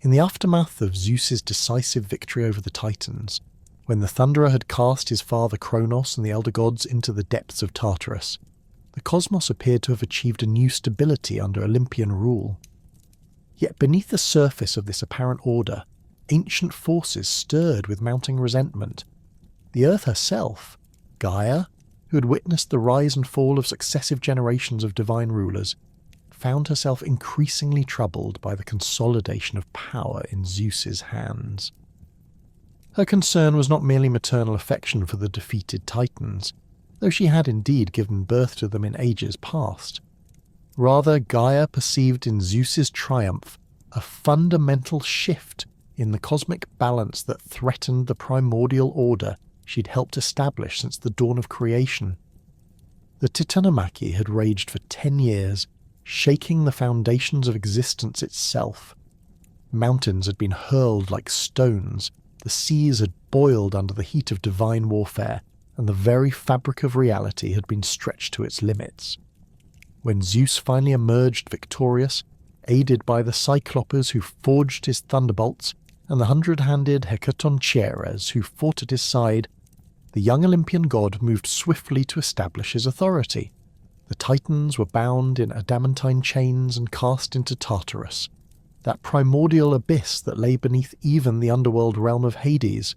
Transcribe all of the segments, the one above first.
In the aftermath of Zeus's decisive victory over the Titans, when the Thunderer had cast his father Kronos and the elder gods into the depths of Tartarus, the cosmos appeared to have achieved a new stability under Olympian rule. Yet beneath the surface of this apparent order, ancient forces stirred with mounting resentment. The Earth herself, Gaia, who had witnessed the rise and fall of successive generations of divine rulers, found herself increasingly troubled by the consolidation of power in Zeus's hands. Her concern was not merely maternal affection for the defeated Titans, though she had indeed given birth to them in ages past. Rather, Gaia perceived in Zeus's triumph a fundamental shift in the cosmic balance that threatened the primordial order she'd helped establish since the dawn of creation. The Titanomachy had raged for 10 years, shaking the foundations of existence itself. Mountains had been hurled like stones, the seas had boiled under the heat of divine warfare, and the very fabric of reality had been stretched to its limits. When Zeus finally emerged victorious, aided by the Cyclopes who forged his thunderbolts, and the 100-handed Hecatoncheires who fought at his side, the young Olympian god moved swiftly to establish his authority. The Titans were bound in adamantine chains and cast into Tartarus, that primordial abyss that lay beneath even the underworld realm of Hades.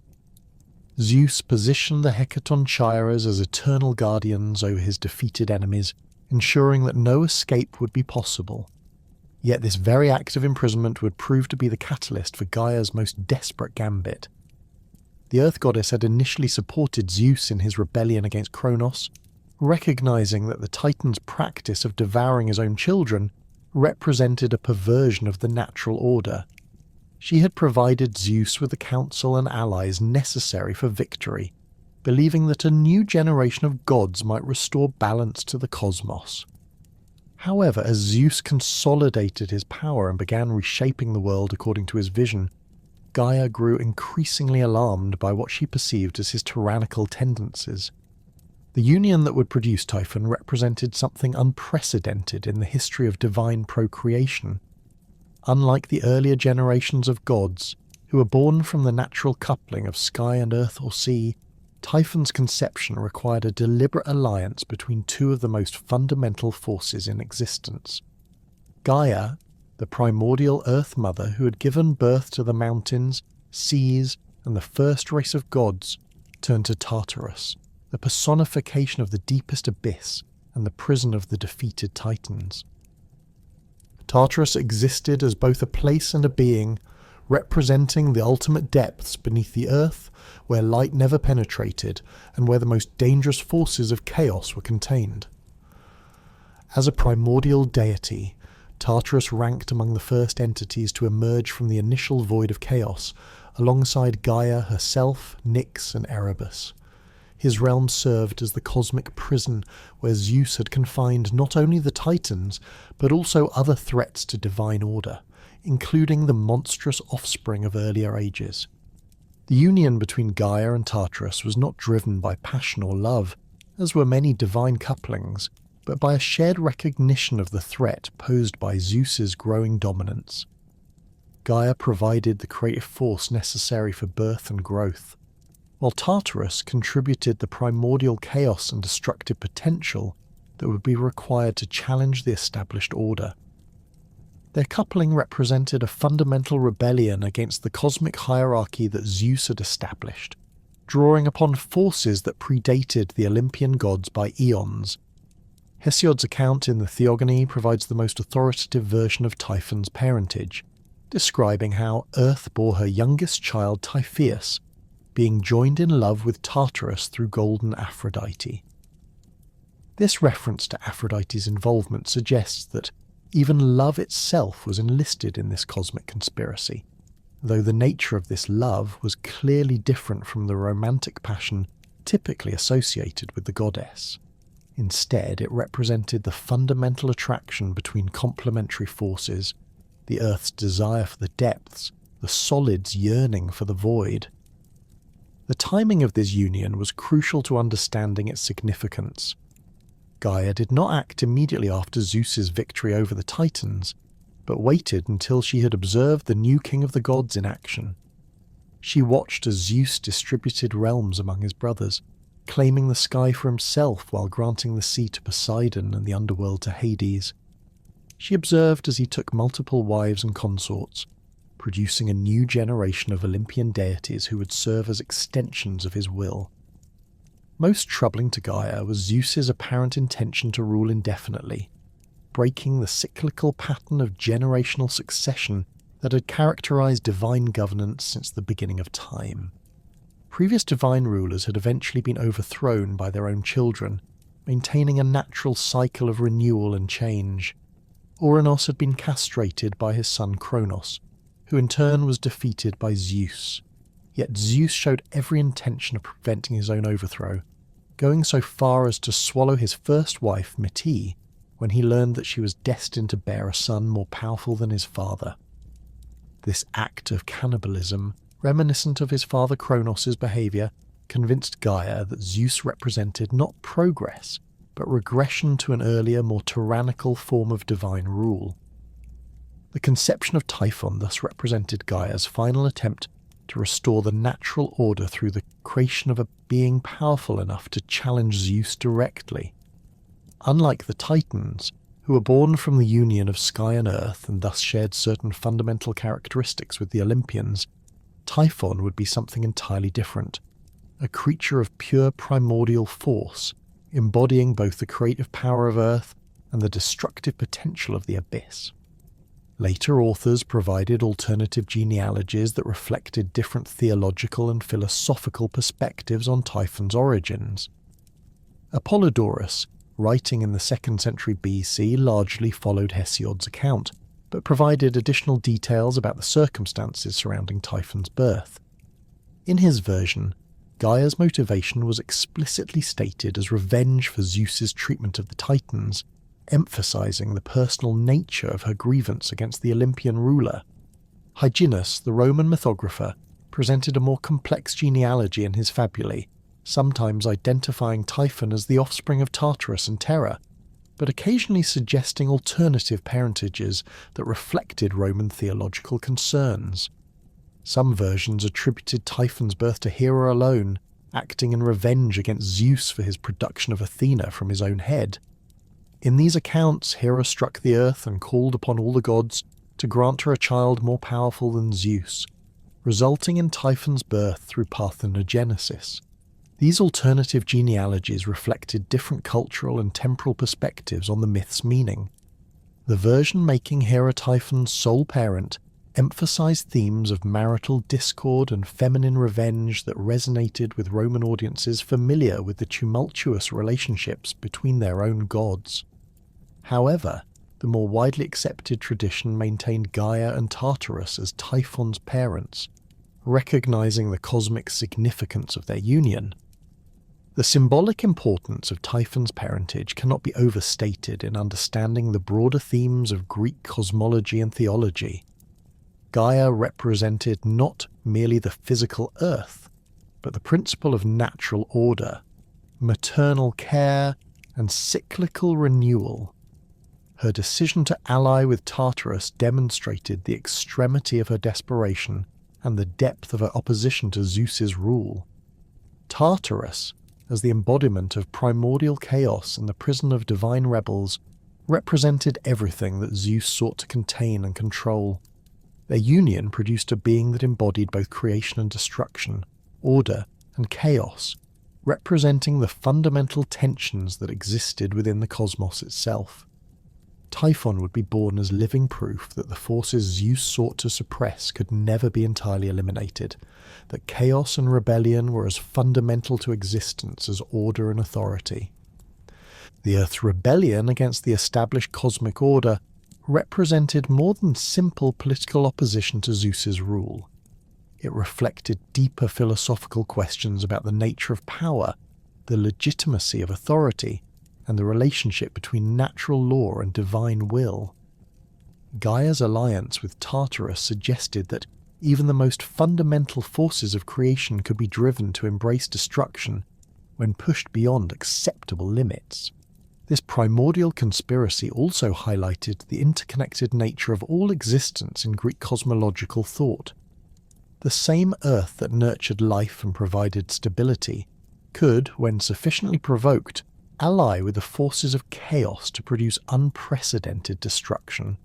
Zeus positioned the Hecatoncheires as eternal guardians over his defeated enemies, ensuring that no escape would be possible. Yet this very act of imprisonment would prove to be the catalyst for Gaia's most desperate gambit. The Earth Goddess had initially supported Zeus in his rebellion against Kronos, recognizing that the Titan's practice of devouring his own children represented a perversion of the natural order. She had provided Zeus with the counsel and allies necessary for victory, believing that a new generation of gods might restore balance to the cosmos. However, as Zeus consolidated his power and began reshaping the world according to his vision, Gaia grew increasingly alarmed by what she perceived as his tyrannical tendencies. The union that would produce Typhon represented something unprecedented in the history of divine procreation. Unlike the earlier generations of gods, who were born from the natural coupling of sky and earth or sea, Typhon's conception required a deliberate alliance between two of the most fundamental forces in existence. Gaia, the primordial Earth Mother who had given birth to the mountains, seas, and the first race of gods, turned to Tartarus, the personification of the deepest abyss and the prison of the defeated Titans. Tartarus existed as both a place and a being, representing the ultimate depths beneath the earth, where light never penetrated, and where the most dangerous forces of chaos were contained. As a primordial deity, Tartarus ranked among the first entities to emerge from the initial void of chaos, alongside Gaia herself, Nyx, and Erebus. His realm served as the cosmic prison where Zeus had confined not only the Titans, but also other threats to divine order, including the monstrous offspring of earlier ages. The union between Gaia and Tartarus was not driven by passion or love, as were many divine couplings, but by a shared recognition of the threat posed by Zeus's growing dominance. Gaia provided the creative force necessary for birth and growth, while Tartarus contributed the primordial chaos and destructive potential that would be required to challenge the established order. Their coupling represented a fundamental rebellion against the cosmic hierarchy that Zeus had established, drawing upon forces that predated the Olympian gods by eons. Hesiod's account in the Theogony provides the most authoritative version of Typhon's parentage, describing how Earth bore her youngest child Typhoeus, being joined in love with Tartarus through golden Aphrodite. This reference to Aphrodite's involvement suggests that even love itself was enlisted in this cosmic conspiracy, though the nature of this love was clearly different from the romantic passion typically associated with the goddess. Instead, it represented the fundamental attraction between complementary forces, the Earth's desire for the depths, the solid's yearning for the void. The timing of this union was crucial to understanding its significance. Gaia did not act immediately after Zeus's victory over the Titans, but but waited until she had observed the new king of the gods in action. She watched as Zeus distributed realms among his brothers, claiming the sky for himself while granting the sea to Poseidon and the underworld to Hades. She observed as he took multiple wives and consorts, producing a new generation of Olympian deities who would serve as extensions of his will. Most troubling to Gaia was Zeus's apparent intention to rule indefinitely, breaking the cyclical pattern of generational succession that had characterized divine governance since the beginning of time. Previous divine rulers had eventually been overthrown by their own children, maintaining a natural cycle of renewal and change. Ouranos had been castrated by his son Kronos, who in turn was defeated by Zeus. Yet Zeus showed every intention of preventing his own overthrow, going so far as to swallow his first wife, Metis, when he learned that she was destined to bear a son more powerful than his father. This act of cannibalism, reminiscent of his father Kronos' behaviour, convinced Gaia that Zeus represented not progress, but regression to an earlier, more tyrannical form of divine rule. The conception of Typhon thus represented Gaia's final attempt to restore the natural order through the creation of a being powerful enough to challenge Zeus directly. Unlike the Titans, who were born from the union of sky and earth and thus shared certain fundamental characteristics with the Olympians, Typhon would be something entirely different, a creature of pure primordial force, embodying both the creative power of earth and the destructive potential of the abyss. Later authors provided alternative genealogies that reflected different theological and philosophical perspectives on Typhon's origins. Apollodorus, writing in the 2nd century BC, largely followed Hesiod's account, but provided additional details about the circumstances surrounding Typhon's birth. In his version, Gaia's motivation was explicitly stated as revenge for Zeus's treatment of the Titans, emphasizing the personal nature of her grievance against the Olympian ruler. Hyginus, the Roman mythographer, presented a more complex genealogy in his fabulae, sometimes identifying Typhon as the offspring of Tartarus and Terra, but occasionally suggesting alternative parentages that reflected Roman theological concerns. Some versions attributed Typhon's birth to Hera alone, acting in revenge against Zeus for his production of Athena from his own head. In these accounts, Hera struck the earth and called upon all the gods to grant her a child more powerful than Zeus, resulting in Typhon's birth through parthenogenesis. These alternative genealogies reflected different cultural and temporal perspectives on the myth's meaning. The version making Hera Typhon's sole parent emphasized themes of marital discord and feminine revenge that resonated with Roman audiences familiar with the tumultuous relationships between their own gods. However, the more widely accepted tradition maintained Gaia and Tartarus as Typhon's parents, recognizing the cosmic significance of their union. The symbolic importance of Typhon's parentage cannot be overstated in understanding the broader themes of Greek cosmology and theology. Gaia represented not merely the physical earth, but the principle of natural order, maternal care, and cyclical renewal. Her decision to ally with Tartarus demonstrated the extremity of her desperation and the depth of her opposition to Zeus's rule. Tartarus, as the embodiment of primordial chaos and the prison of divine rebels, represented everything that Zeus sought to contain and control. Their union produced a being that embodied both creation and destruction, order and chaos, representing the fundamental tensions that existed within the cosmos itself. Typhon would be born as living proof that the forces Zeus sought to suppress could never be entirely eliminated, that chaos and rebellion were as fundamental to existence as order and authority. The Earth's rebellion against the established cosmic order represented more than simple political opposition to Zeus's rule. It reflected deeper philosophical questions about the nature of power, the legitimacy of authority, and the relationship between natural law and divine will. Gaia's alliance with Tartarus suggested that even the most fundamental forces of creation could be driven to embrace destruction when pushed beyond acceptable limits. This primordial conspiracy also highlighted the interconnected nature of all existence in Greek cosmological thought. The same earth that nurtured life and provided stability could, when sufficiently provoked, ally with the forces of chaos to produce unprecedented destruction.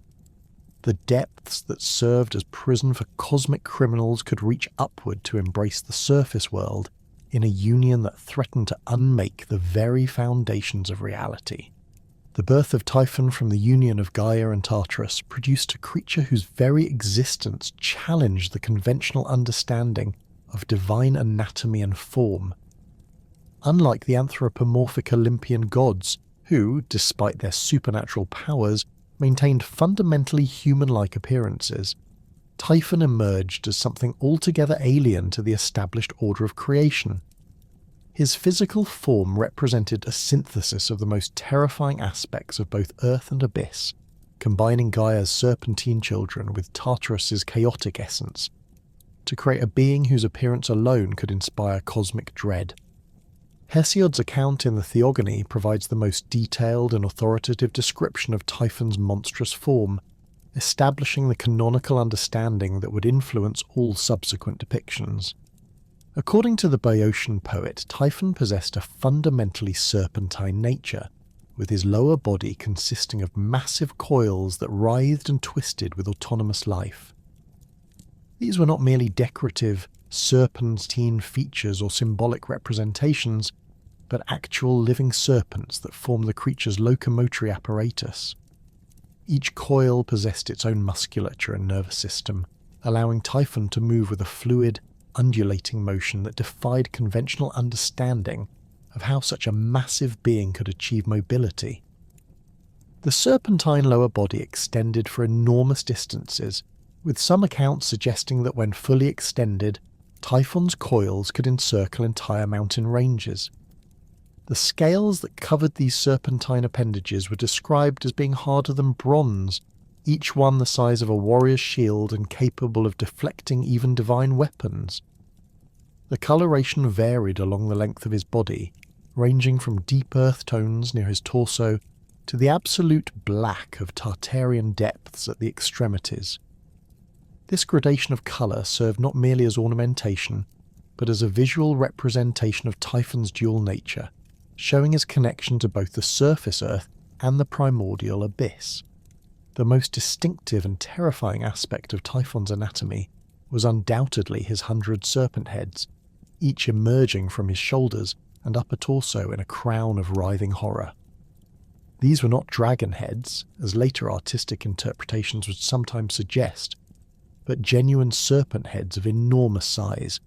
The depths that served as prison for cosmic criminals could reach upward to embrace the surface world in a union that threatened to unmake the very foundations of reality. The birth of Typhon from the union of Gaia and Tartarus produced a creature whose very existence challenged the conventional understanding of divine anatomy and form. Unlike the anthropomorphic Olympian gods, who, despite their supernatural powers, maintained fundamentally human-like appearances, Typhon emerged as something altogether alien to the established order of creation. His physical form represented a synthesis of the most terrifying aspects of both earth and abyss, combining Gaia's serpentine children with Tartarus's chaotic essence, to create a being whose appearance alone could inspire cosmic dread. Hesiod's account in the Theogony provides the most detailed and authoritative description of Typhon's monstrous form, establishing the canonical understanding that would influence all subsequent depictions. According to the Boeotian poet, Typhon possessed a fundamentally serpentine nature, with his lower body consisting of massive coils that writhed and twisted with autonomous life. These were not merely decorative, serpentine features or symbolic representations, but actual living serpents that formed the creature's locomotory apparatus. Each coil possessed its own musculature and nervous system, allowing Typhon to move with a fluid, undulating motion that defied conventional understanding of how such a massive being could achieve mobility. The serpentine lower body extended for enormous distances, with some accounts suggesting that when fully extended, Typhon's coils could encircle entire mountain ranges. The scales that covered these serpentine appendages were described as being harder than bronze, each one the size of a warrior's shield and capable of deflecting even divine weapons. The coloration varied along the length of his body, ranging from deep earth tones near his torso to the absolute black of Tartarian depths at the extremities. This gradation of colour served not merely as ornamentation, but as a visual representation of Typhon's dual nature, showing his connection to both the surface earth and the primordial abyss. The most distinctive and terrifying aspect of Typhon's anatomy was undoubtedly his 100 serpent heads, each emerging from his shoulders and upper torso in a crown of writhing horror. These were not dragon heads, as later artistic interpretations would sometimes suggest, but genuine serpent heads of enormous size,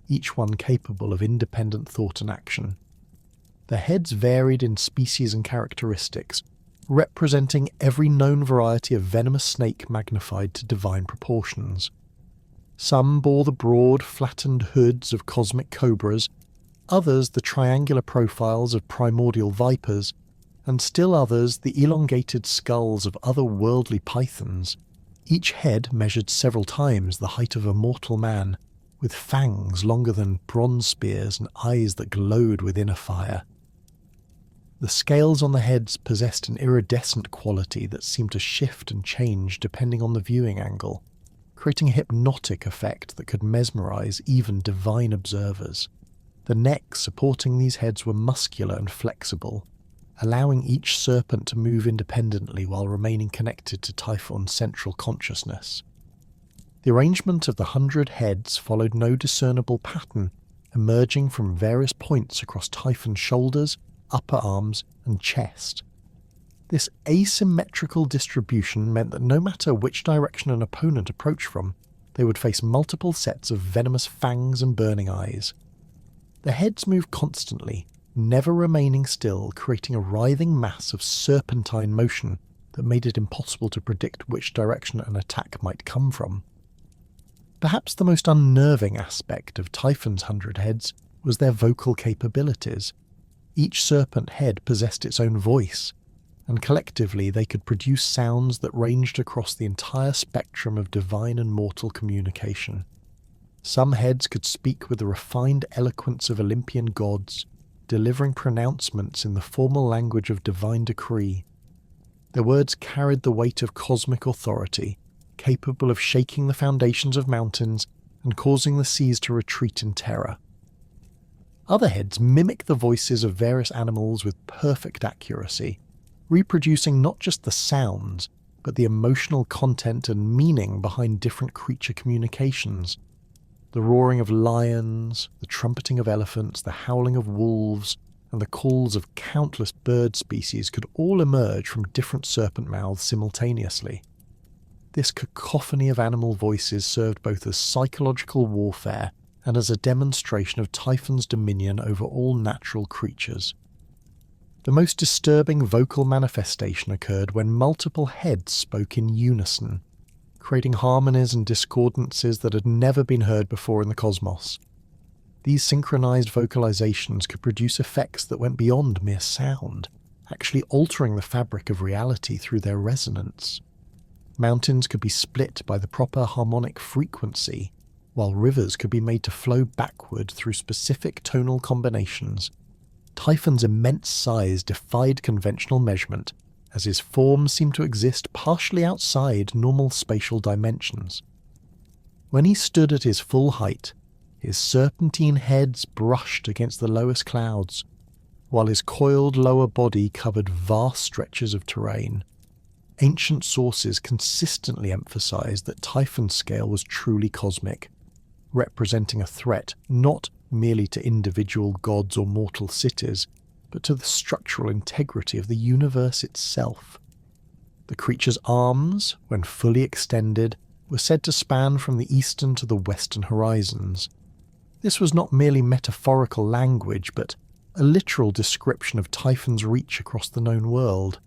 each one capable of independent thought and action. The heads varied in species and characteristics, representing every known variety of venomous snake magnified to divine proportions. Some bore the broad, flattened hoods of cosmic cobras, others the triangular profiles of primordial vipers, and still others the elongated skulls of otherworldly pythons. Each head measured several times the height of a mortal man, with fangs longer than bronze spears and eyes that glowed with inner fire. The scales on the heads possessed an iridescent quality that seemed to shift and change depending on the viewing angle, creating a hypnotic effect that could mesmerize even divine observers. The necks supporting these heads were muscular and flexible, allowing each serpent to move independently while remaining connected to Typhon's central consciousness. The arrangement of the 100 heads followed no discernible pattern, emerging from various points across Typhon's shoulders, upper arms, and chest. This asymmetrical distribution meant that no matter which direction an opponent approached from, they would face multiple sets of venomous fangs and burning eyes. The heads moved constantly, never remaining still, creating a writhing mass of serpentine motion that made it impossible to predict which direction an attack might come from. Perhaps the most unnerving aspect of Typhon's 100 heads was their vocal capabilities. Each serpent head possessed its own voice, and collectively they could produce sounds that ranged across the entire spectrum of divine and mortal communication. Some heads could speak with the refined eloquence of Olympian gods, delivering pronouncements in the formal language of divine decree. Their words carried the weight of cosmic authority, capable of shaking the foundations of mountains and causing the seas to retreat in terror. Other heads mimic the voices of various animals with perfect accuracy, reproducing not just the sounds, but the emotional content and meaning behind different creature communications. The roaring of lions, the trumpeting of elephants, the howling of wolves, and the calls of countless bird species could all emerge from different serpent mouths simultaneously. This cacophony of animal voices served both as psychological warfare and as a demonstration of Typhon's dominion over all natural creatures. The most disturbing vocal manifestation occurred when multiple heads spoke in unison, creating harmonies and discordances that had never been heard before in the cosmos. These synchronized vocalizations could produce effects that went beyond mere sound, actually altering the fabric of reality through their resonance. Mountains could be split by the proper harmonic frequency, while rivers could be made to flow backward through specific tonal combinations. Typhon's immense size defied conventional measurement, as his form seemed to exist partially outside normal spatial dimensions. When he stood at his full height, his serpentine heads brushed against the lowest clouds, while his coiled lower body covered vast stretches of terrain. Ancient sources consistently emphasized that Typhon's scale was truly cosmic, representing a threat not merely to individual gods or mortal cities, but to the structural integrity of the universe itself. The creature's arms, when fully extended, were said to span from the eastern to the western horizons. This was not merely metaphorical language, but a literal description of Typhon's reach across the known world.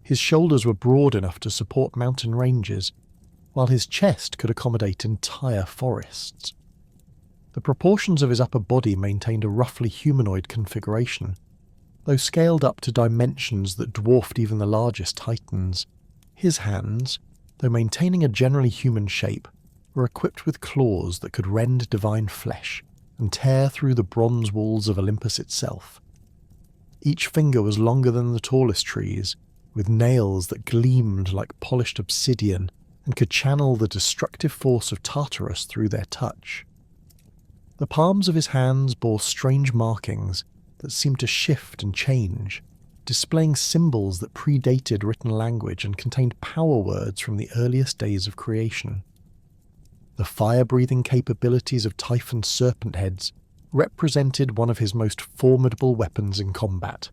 His shoulders were broad enough to support mountain ranges, while his chest could accommodate entire forests. The proportions of his upper body maintained a roughly humanoid configuration, though scaled up to dimensions that dwarfed even the largest titans. His hands, though maintaining a generally human shape, were equipped with claws that could rend divine flesh and tear through the bronze walls of Olympus itself. Each finger was longer than the tallest trees, with nails that gleamed like polished obsidian and could channel the destructive force of Tartarus through their touch. The palms of his hands bore strange markings that seemed to shift and change, displaying symbols that predated written language and contained power words from the earliest days of creation. The fire-breathing capabilities of Typhon's serpent heads represented one of his most formidable weapons in combat.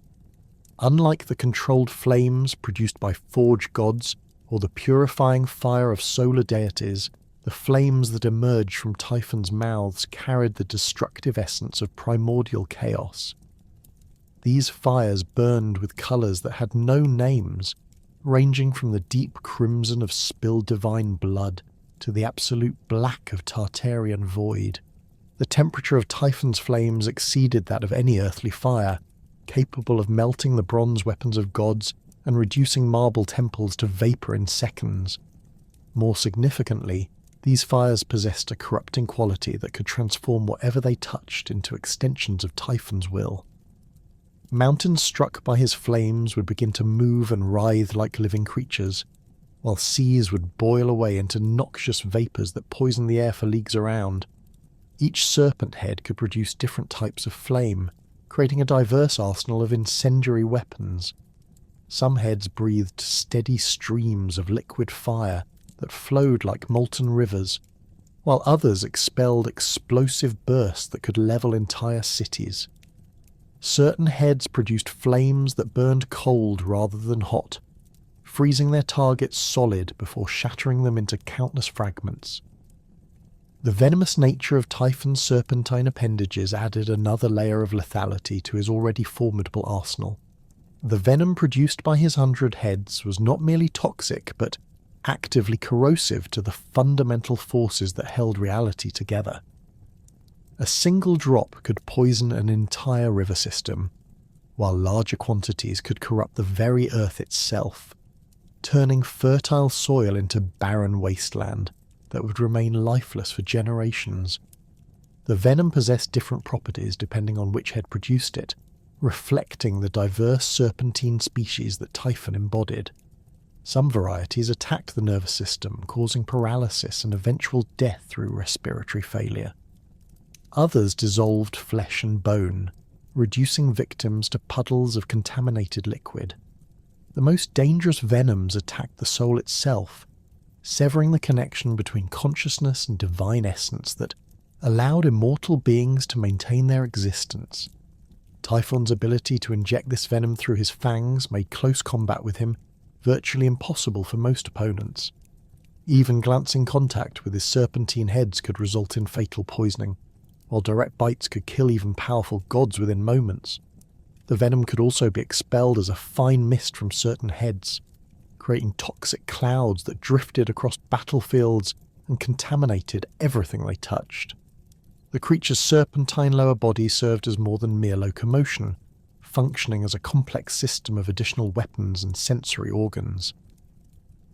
Unlike the controlled flames produced by forge gods or the purifying fire of solar deities, the flames that emerged from Typhon's mouths carried the destructive essence of primordial chaos. These fires burned with colours that had no names, ranging from the deep crimson of spilled divine blood to the absolute black of Tartarian void. The temperature of Typhon's flames exceeded that of any earthly fire, capable of melting the bronze weapons of gods and reducing marble temples to vapour in seconds. More significantly, these fires possessed a corrupting quality that could transform whatever they touched into extensions of Typhon's will. Mountains struck by his flames would begin to move and writhe like living creatures, while seas would boil away into noxious vapours that poisoned the air for leagues around. Each serpent head could produce different types of flame, creating a diverse arsenal of incendiary weapons. Some heads breathed steady streams of liquid fire that flowed like molten rivers, while others expelled explosive bursts that could level entire cities. Certain heads produced flames that burned cold rather than hot, freezing their targets solid before shattering them into countless fragments. The venomous nature of Typhon's serpentine appendages added another layer of lethality to his already formidable arsenal. The venom produced by his 100 heads was not merely toxic, but actively corrosive to the fundamental forces that held reality together. A single drop could poison an entire river system, while larger quantities could corrupt the very earth itself, turning fertile soil into barren wasteland that would remain lifeless for generations. The venom possessed different properties depending on which head produced it, reflecting the diverse serpentine species that Typhon embodied. Some varieties attacked the nervous system, causing paralysis and eventual death through respiratory failure. Others dissolved flesh and bone, reducing victims to puddles of contaminated liquid. The most dangerous venoms attacked the soul itself, severing the connection between consciousness and divine essence that allowed immortal beings to maintain their existence. Typhon's ability to inject this venom through his fangs made close combat with him virtually impossible for most opponents. Even glancing contact with his serpentine heads could result in fatal poisoning, while direct bites could kill even powerful gods within moments. The venom could also be expelled as a fine mist from certain heads, creating toxic clouds that drifted across battlefields and contaminated everything they touched. The creature's serpentine lower body served as more than mere locomotion, functioning as a complex system of additional weapons and sensory organs.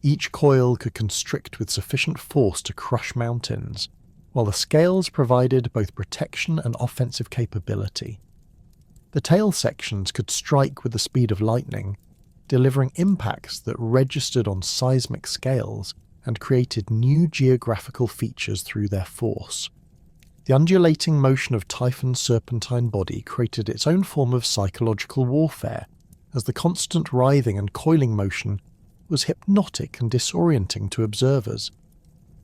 Each coil could constrict with sufficient force to crush mountains, while the scales provided both protection and offensive capability. The tail sections could strike with the speed of lightning, delivering impacts that registered on seismic scales and created new geographical features through their force. The undulating motion of Typhon's serpentine body created its own form of psychological warfare, as the constant writhing and coiling motion was hypnotic and disorienting to observers.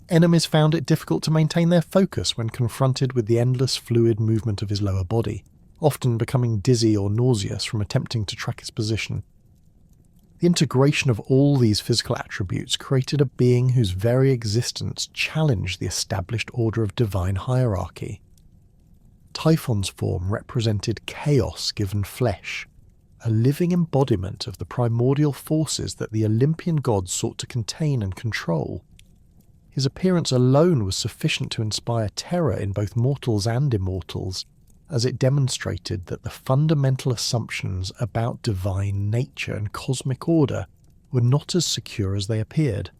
Enemies found it difficult to maintain their focus when confronted with the endless fluid movement of his lower body, often becoming dizzy or nauseous from attempting to track his position. The integration of all these physical attributes created a being whose very existence challenged the established order of divine hierarchy. Typhon's form represented chaos given flesh, a living embodiment of the primordial forces that the Olympian gods sought to contain and control. His appearance alone was sufficient to inspire terror in both mortals and immortals, as it demonstrated that the fundamental assumptions about divine nature and cosmic order were not as secure as they appeared.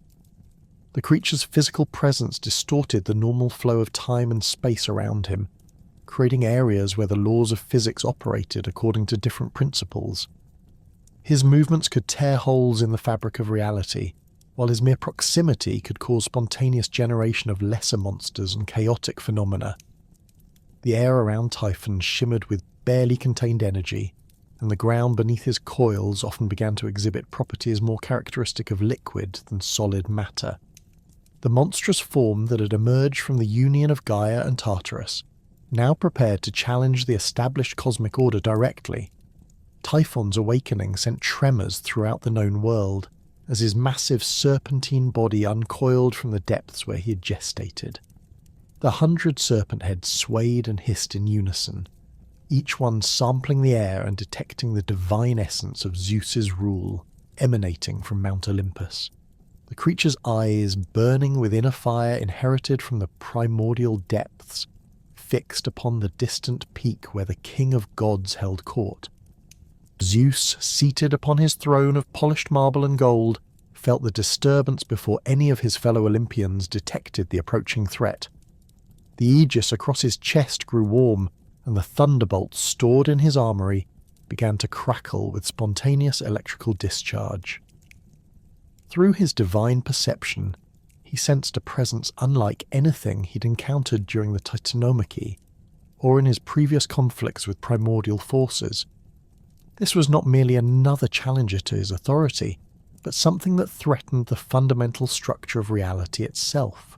The creature's physical presence distorted the normal flow of time and space around him, creating areas where the laws of physics operated according to different principles. His movements could tear holes in the fabric of reality, while his mere proximity could cause spontaneous generation of lesser monsters and chaotic phenomena. The air around Typhon shimmered with barely contained energy, and the ground beneath his coils often began to exhibit properties more characteristic of liquid than solid matter. The monstrous form that had emerged from the union of Gaia and Tartarus now prepared to challenge the established cosmic order directly. Typhon's awakening sent tremors throughout the known world, as his massive serpentine body uncoiled from the depths where he had gestated. The 100 serpent heads swayed and hissed in unison, each one sampling the air and detecting the divine essence of Zeus's rule emanating from Mount Olympus. The creature's eyes, burning within a fire inherited from the primordial depths, fixed upon the distant peak where the king of gods held court. Zeus, seated upon his throne of polished marble and gold, felt the disturbance before any of his fellow Olympians detected the approaching threat. The aegis across his chest grew warm, and the thunderbolts stored in his armoury began to crackle with spontaneous electrical discharge. Through his divine perception, he sensed a presence unlike anything he'd encountered during the Titanomachy, or in his previous conflicts with primordial forces. This was not merely another challenger to his authority, but something that threatened the fundamental structure of reality itself.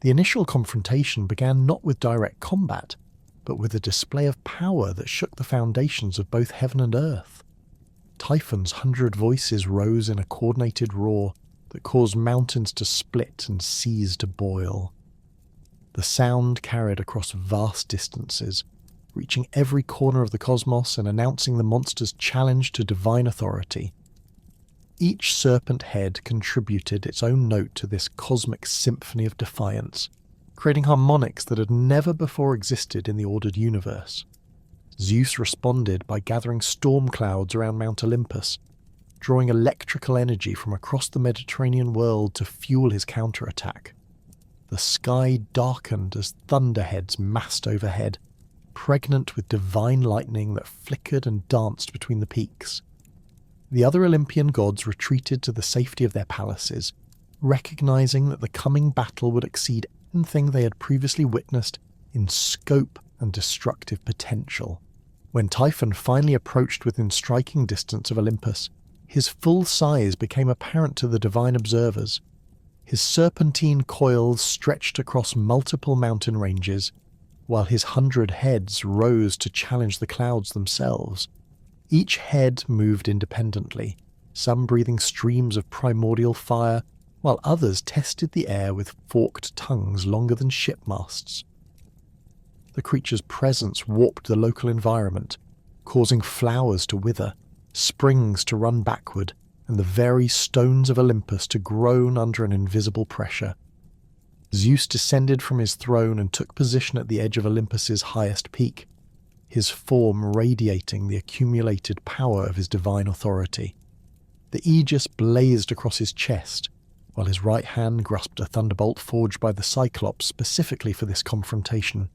The initial confrontation began not with direct combat, but with a display of power that shook the foundations of both heaven and earth. Typhon's 100 voices rose in a coordinated roar that caused mountains to split and seas to boil. The sound carried across vast distances, reaching every corner of the cosmos and announcing the monster's challenge to divine authority. Each serpent head contributed its own note to this cosmic symphony of defiance, creating harmonics that had never before existed in the ordered universe. Zeus responded by gathering storm clouds around Mount Olympus, drawing electrical energy from across the Mediterranean world to fuel his counterattack. the sky darkened as thunderheads massed overhead, pregnant with divine lightning that flickered and danced between the peaks. The other Olympian gods retreated to the safety of their palaces, recognizing that the coming battle would exceed anything they had previously witnessed in scope and destructive potential. When Typhon finally approached within striking distance of Olympus, his full size became apparent to the divine observers. His serpentine coils stretched across multiple mountain ranges, while his 100 heads rose to challenge the clouds themselves. Each head moved independently, some breathing streams of primordial fire, while others tested the air with forked tongues longer than shipmasts. The creature's presence warped the local environment, causing flowers to wither, springs to run backward, and the very stones of Olympus to groan under an invisible pressure. Zeus descended from his throne and took position at the edge of Olympus's highest peak, his form radiating the accumulated power of his divine authority. The aegis blazed across his chest, while his right hand grasped a thunderbolt forged by the Cyclops specifically for this confrontation.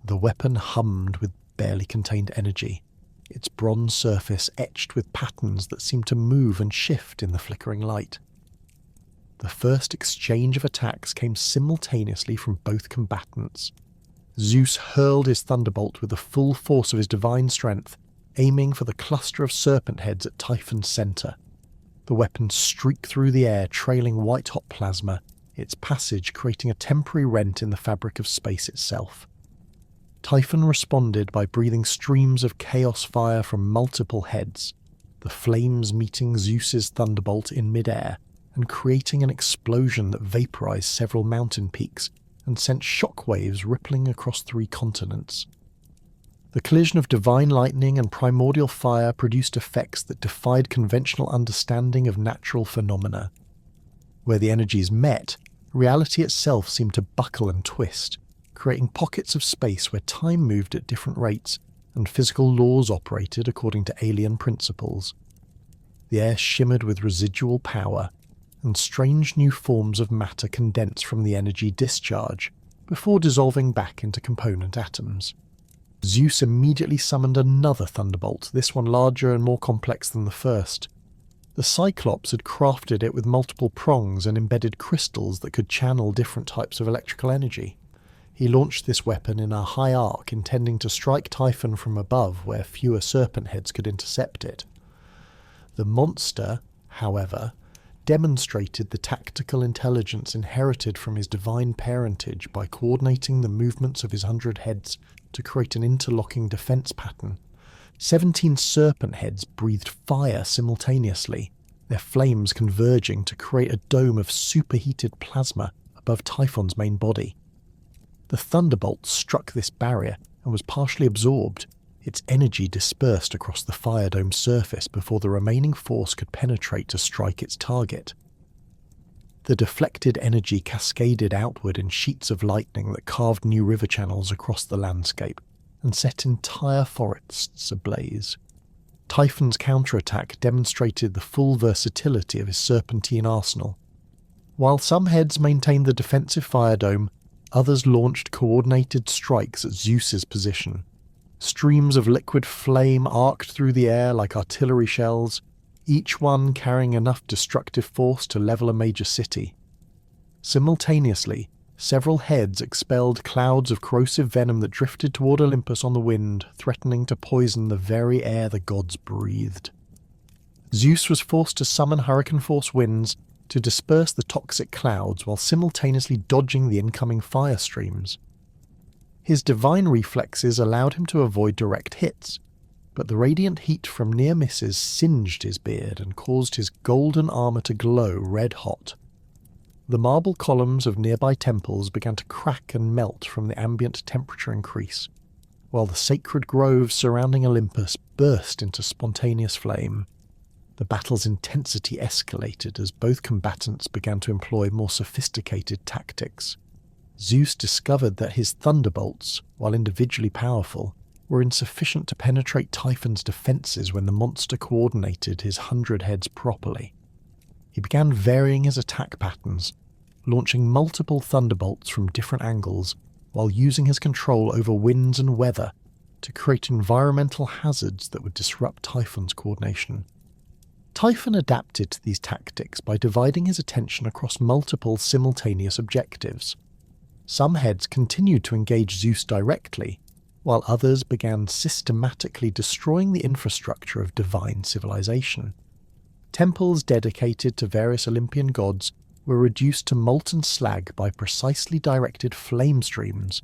The weapon hummed with barely contained energy, its bronze surface etched with patterns that seemed to move and shift in the flickering light. The first exchange of attacks came simultaneously from both combatants. Zeus hurled his thunderbolt with the full force of his divine strength, aiming for the cluster of serpent heads at Typhon's centre. The weapon streaked through the air, trailing white-hot plasma, its passage creating a temporary rent in the fabric of space itself. Typhon responded by breathing streams of chaos fire from multiple heads, the flames meeting Zeus's thunderbolt in midair and creating an explosion that vaporized several mountain peaks and sent shockwaves rippling across 3 continents. The collision of divine lightning and primordial fire produced effects that defied conventional understanding of natural phenomena. Where the energies met, reality itself seemed to buckle and twist, creating pockets of space where time moved at different rates and physical laws operated according to alien principles. The air shimmered with residual power, and strange new forms of matter condensed from the energy discharge, before dissolving back into component atoms. Zeus immediately summoned another thunderbolt, this one larger and more complex than the first. The Cyclops had crafted it with multiple prongs and embedded crystals that could channel different types of electrical energy. He launched this weapon in a high arc, intending to strike Typhon from above where fewer serpent heads could intercept it. The monster, however, demonstrated the tactical intelligence inherited from his divine parentage by coordinating the movements of his 100 heads to create an interlocking defense pattern. 17 serpent heads breathed fire simultaneously, their flames converging to create a dome of superheated plasma above Typhon's main body. The thunderbolt struck this barrier and was partially absorbed, its energy dispersed across the fire dome's surface before the remaining force could penetrate to strike its target. The deflected energy cascaded outward in sheets of lightning that carved new river channels across the landscape and set entire forests ablaze. Typhon's counterattack demonstrated the full versatility of his serpentine arsenal. While some heads maintained the defensive fire dome, others launched coordinated strikes at Zeus's position. Streams of liquid flame arced through the air like artillery shells, each one carrying enough destructive force to level a major city. Simultaneously, several heads expelled clouds of corrosive venom that drifted toward Olympus on the wind, threatening to poison the very air the gods breathed. Zeus was forced to summon hurricane-force winds to disperse the toxic clouds while simultaneously dodging the incoming fire streams. His divine reflexes allowed him to avoid direct hits, but the radiant heat from near misses singed his beard and caused his golden armour to glow red-hot. The marble columns of nearby temples began to crack and melt from the ambient temperature increase, while the sacred groves surrounding Olympus burst into spontaneous flame. The battle's intensity escalated as both combatants began to employ more sophisticated tactics. Zeus discovered that his thunderbolts, while individually powerful, were insufficient to penetrate Typhon's defences when the monster coordinated his 100 heads properly. He began varying his attack patterns, launching multiple thunderbolts from different angles while using his control over winds and weather to create environmental hazards that would disrupt Typhon's coordination. Typhon adapted to these tactics by dividing his attention across multiple simultaneous objectives. Some heads continued to engage Zeus directly, while others began systematically destroying the infrastructure of divine civilization. Temples dedicated to various Olympian gods were reduced to molten slag by precisely directed flame streams,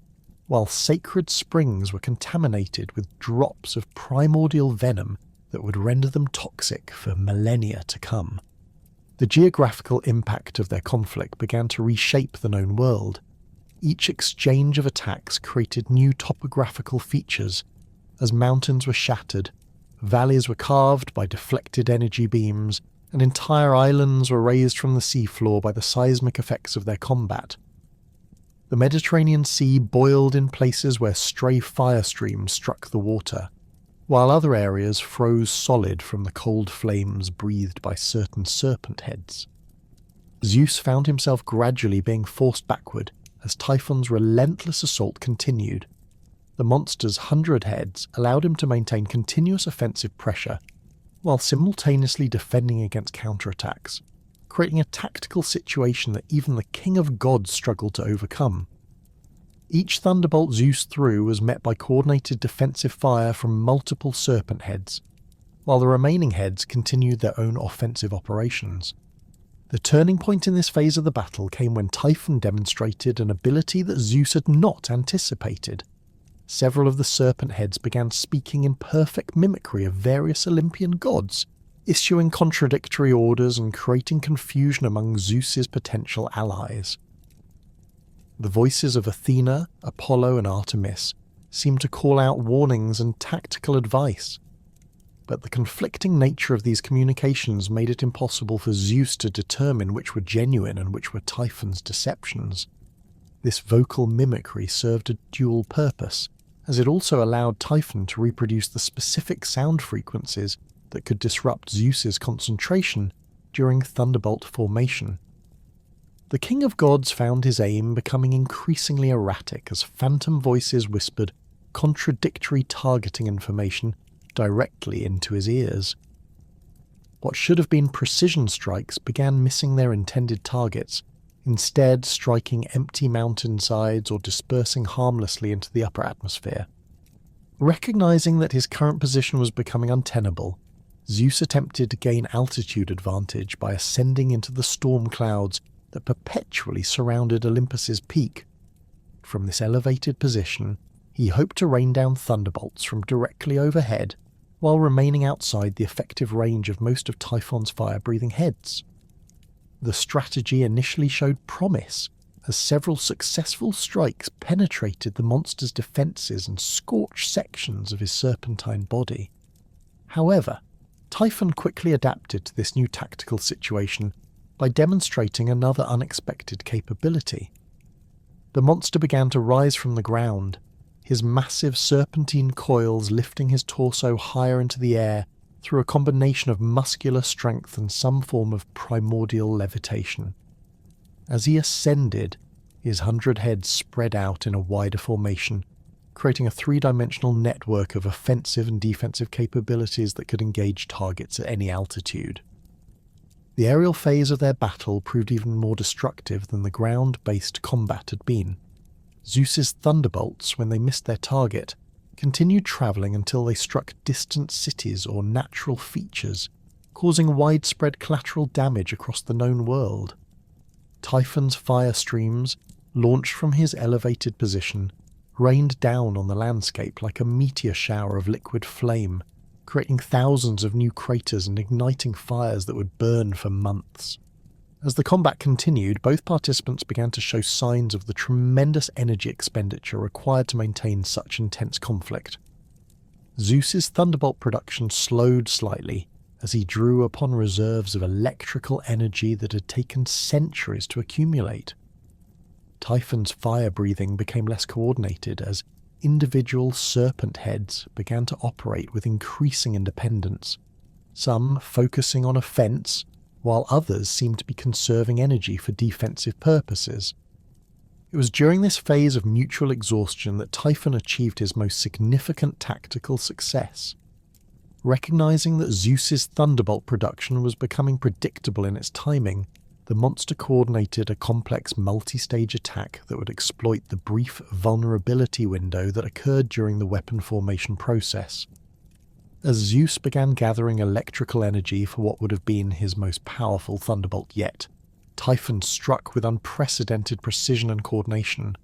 while sacred springs were contaminated with drops of primordial venom that would render them toxic for millennia to come. The geographical impact of their conflict began to reshape the known world. Each exchange of attacks created new topographical features, as mountains were shattered, valleys were carved by deflected energy beams, and entire islands were raised from the seafloor by the seismic effects of their combat. The Mediterranean Sea boiled in places where stray fire streams struck the water, while other areas froze solid from the cold flames breathed by certain serpent heads. Zeus found himself gradually being forced backward as Typhon's relentless assault continued. The monster's 100 heads allowed him to maintain continuous offensive pressure, while simultaneously defending against counterattacks, creating a tactical situation that even the King of Gods struggled to overcome. Each thunderbolt Zeus threw was met by coordinated defensive fire from multiple serpent heads, while the remaining heads continued their own offensive operations. The turning point in this phase of the battle came when Typhon demonstrated an ability that Zeus had not anticipated. Several of the serpent heads began speaking in perfect mimicry of various Olympian gods, issuing contradictory orders and creating confusion among Zeus's potential allies. The voices of Athena, Apollo, and Artemis seemed to call out warnings and tactical advice, but the conflicting nature of these communications made it impossible for Zeus to determine which were genuine and which were Typhon's deceptions. This vocal mimicry served a dual purpose, as it also allowed Typhon to reproduce the specific sound frequencies that could disrupt Zeus's concentration during thunderbolt formation. The King of Gods found his aim becoming increasingly erratic as phantom voices whispered contradictory targeting information directly into his ears. What should have been precision strikes began missing their intended targets, instead striking empty mountainsides or dispersing harmlessly into the upper atmosphere. Recognizing that his current position was becoming untenable, Zeus attempted to gain altitude advantage by ascending into the storm clouds that perpetually surrounded Olympus's peak. From this elevated position, he hoped to rain down thunderbolts from directly overhead, while remaining outside the effective range of most of Typhon's fire-breathing heads. The strategy initially showed promise, as several successful strikes penetrated the monster's defences and scorched sections of his serpentine body. However, Typhon quickly adapted to this new tactical situation by demonstrating another unexpected capability. The monster began to rise from the ground, his massive serpentine coils lifting his torso higher into the air through a combination of muscular strength and some form of primordial levitation. As he ascended, his 100 heads spread out in a wider formation, creating a three-dimensional network of offensive and defensive capabilities that could engage targets at any altitude. The aerial phase of their battle proved even more destructive than the ground-based combat had been. Zeus's thunderbolts, when they missed their target, continued travelling until they struck distant cities or natural features, causing widespread collateral damage across the known world. Typhon's fire streams, launched from his elevated position, rained down on the landscape like a meteor shower of liquid flame, creating thousands of new craters and igniting fires that would burn for months. As the combat continued, both participants began to show signs of the tremendous energy expenditure required to maintain such intense conflict. Zeus's thunderbolt production slowed slightly as he drew upon reserves of electrical energy that had taken centuries to accumulate. Typhon's fire breathing became less coordinated as individual serpent heads began to operate with increasing independence, some focusing on offense, while others seemed to be conserving energy for defensive purposes. It was during this phase of mutual exhaustion that Typhon achieved his most significant tactical success. Recognizing that Zeus's thunderbolt production was becoming predictable in its timing, the monster coordinated a complex multi-stage attack that would exploit the brief vulnerability window that occurred during the weapon formation process. As Zeus began gathering electrical energy for what would have been his most powerful thunderbolt yet, Typhon struck with unprecedented precision and coordination.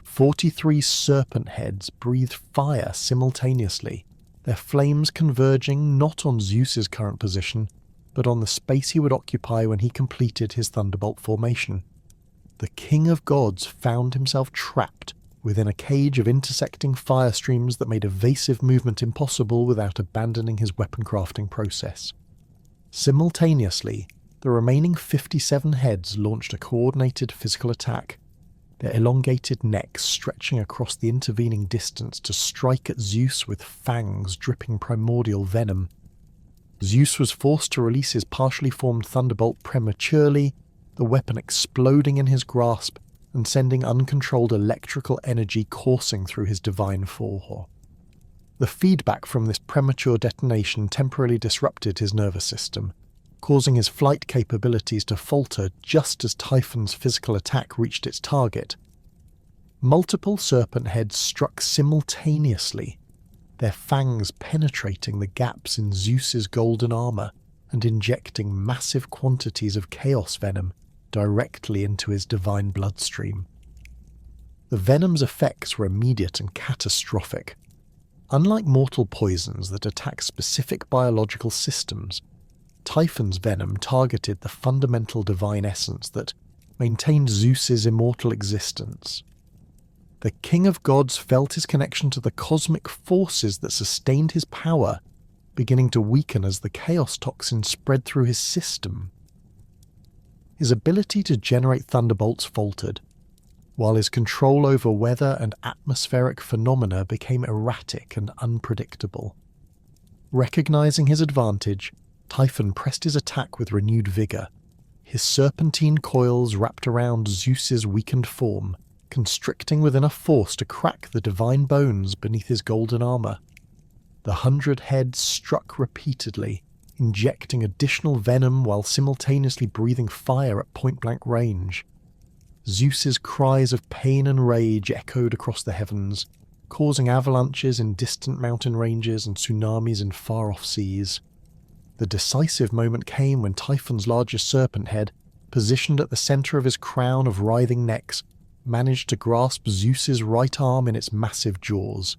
43 serpent heads breathed fire simultaneously, their flames converging not on Zeus's current position, but on the space he would occupy when he completed his thunderbolt formation. The king of gods found himself trapped within a cage of intersecting fire streams that made evasive movement impossible without abandoning his weapon crafting process. Simultaneously, the remaining 57 heads launched a coordinated physical attack, their elongated necks stretching across the intervening distance to strike at Zeus with fangs dripping primordial venom. Zeus was forced to release his partially formed thunderbolt prematurely, the weapon exploding in his grasp and sending uncontrolled electrical energy coursing through his divine forepaw. The feedback from this premature detonation temporarily disrupted his nervous system, causing his flight capabilities to falter just as Typhon's physical attack reached its target. Multiple serpent heads struck simultaneously, their fangs penetrating the gaps in Zeus's golden armor and injecting massive quantities of chaos venom directly into his divine bloodstream. The venom's effects were immediate and catastrophic. Unlike mortal poisons that attack specific biological systems, Typhon's venom targeted the fundamental divine essence that maintained Zeus's immortal existence. The king of gods felt his connection to the cosmic forces that sustained his power beginning to weaken as the chaos toxin spread through his system. His ability to generate thunderbolts faltered, while his control over weather and atmospheric phenomena became erratic and unpredictable. Recognizing his advantage, Typhon pressed his attack with renewed vigor, his serpentine coils wrapped around Zeus's weakened form, constricting with enough force to crack the divine bones beneath his golden armor. The 100 heads struck repeatedly, injecting additional venom while simultaneously breathing fire at point-blank range. Zeus's cries of pain and rage echoed across the heavens, causing avalanches in distant mountain ranges and tsunamis in far-off seas. The decisive moment came when Typhon's largest serpent head, positioned at the center of his crown of writhing necks, managed to grasp Zeus's right arm in its massive jaws.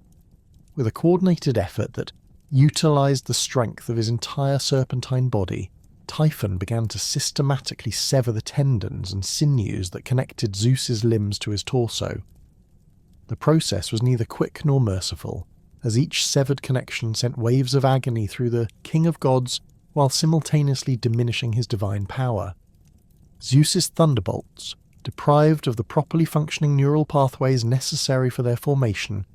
With a coordinated effort that utilized the strength of his entire serpentine body, Typhon began to systematically sever the tendons and sinews that connected Zeus's limbs to his torso. The process was neither quick nor merciful, as each severed connection sent waves of agony through the king of gods while simultaneously diminishing his divine power. Zeus's thunderbolts, deprived of the properly functioning neural pathways necessary for their formation,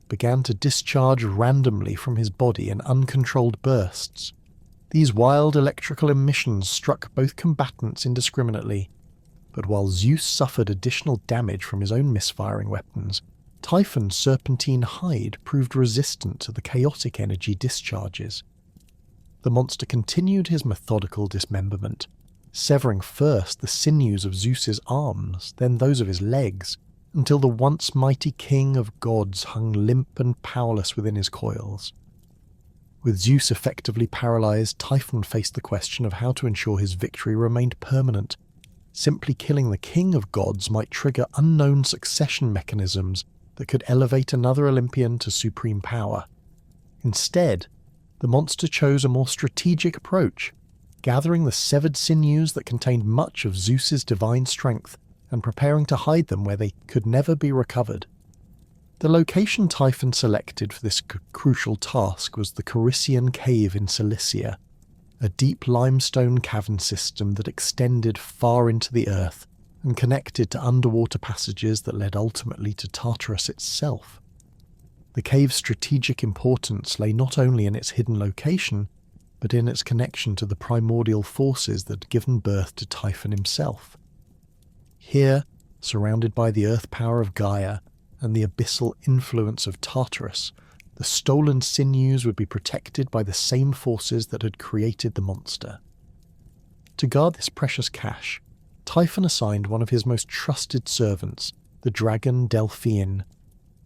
began to discharge randomly from his body in uncontrolled bursts. These wild electrical emissions struck both combatants indiscriminately, but while Zeus suffered additional damage from his own misfiring weapons, Typhon's serpentine hide proved resistant to the chaotic energy discharges. The monster continued his methodical dismemberment, severing first the sinews of Zeus's arms, then those of his legs, until the once mighty king of gods hung limp and powerless within his coils. With Zeus effectively paralyzed, Typhon faced the question of how to ensure his victory remained permanent. Simply killing the king of gods might trigger unknown succession mechanisms that could elevate another Olympian to supreme power. Instead, the monster chose a more strategic approach, gathering the severed sinews that contained much of Zeus's divine strength and preparing to hide them where they could never be recovered. The location Typhon selected for this crucial task was the Corycian Cave in Cilicia, a deep limestone cavern system that extended far into the earth and connected to underwater passages that led ultimately to Tartarus itself. The cave's strategic importance lay not only in its hidden location, but in its connection to the primordial forces that had given birth to Typhon himself. Here, surrounded by the earth power of Gaia and the abyssal influence of Tartarus, the stolen sinews would be protected by the same forces that had created the monster. To guard this precious cache, Typhon assigned one of his most trusted servants, the dragon Delphian.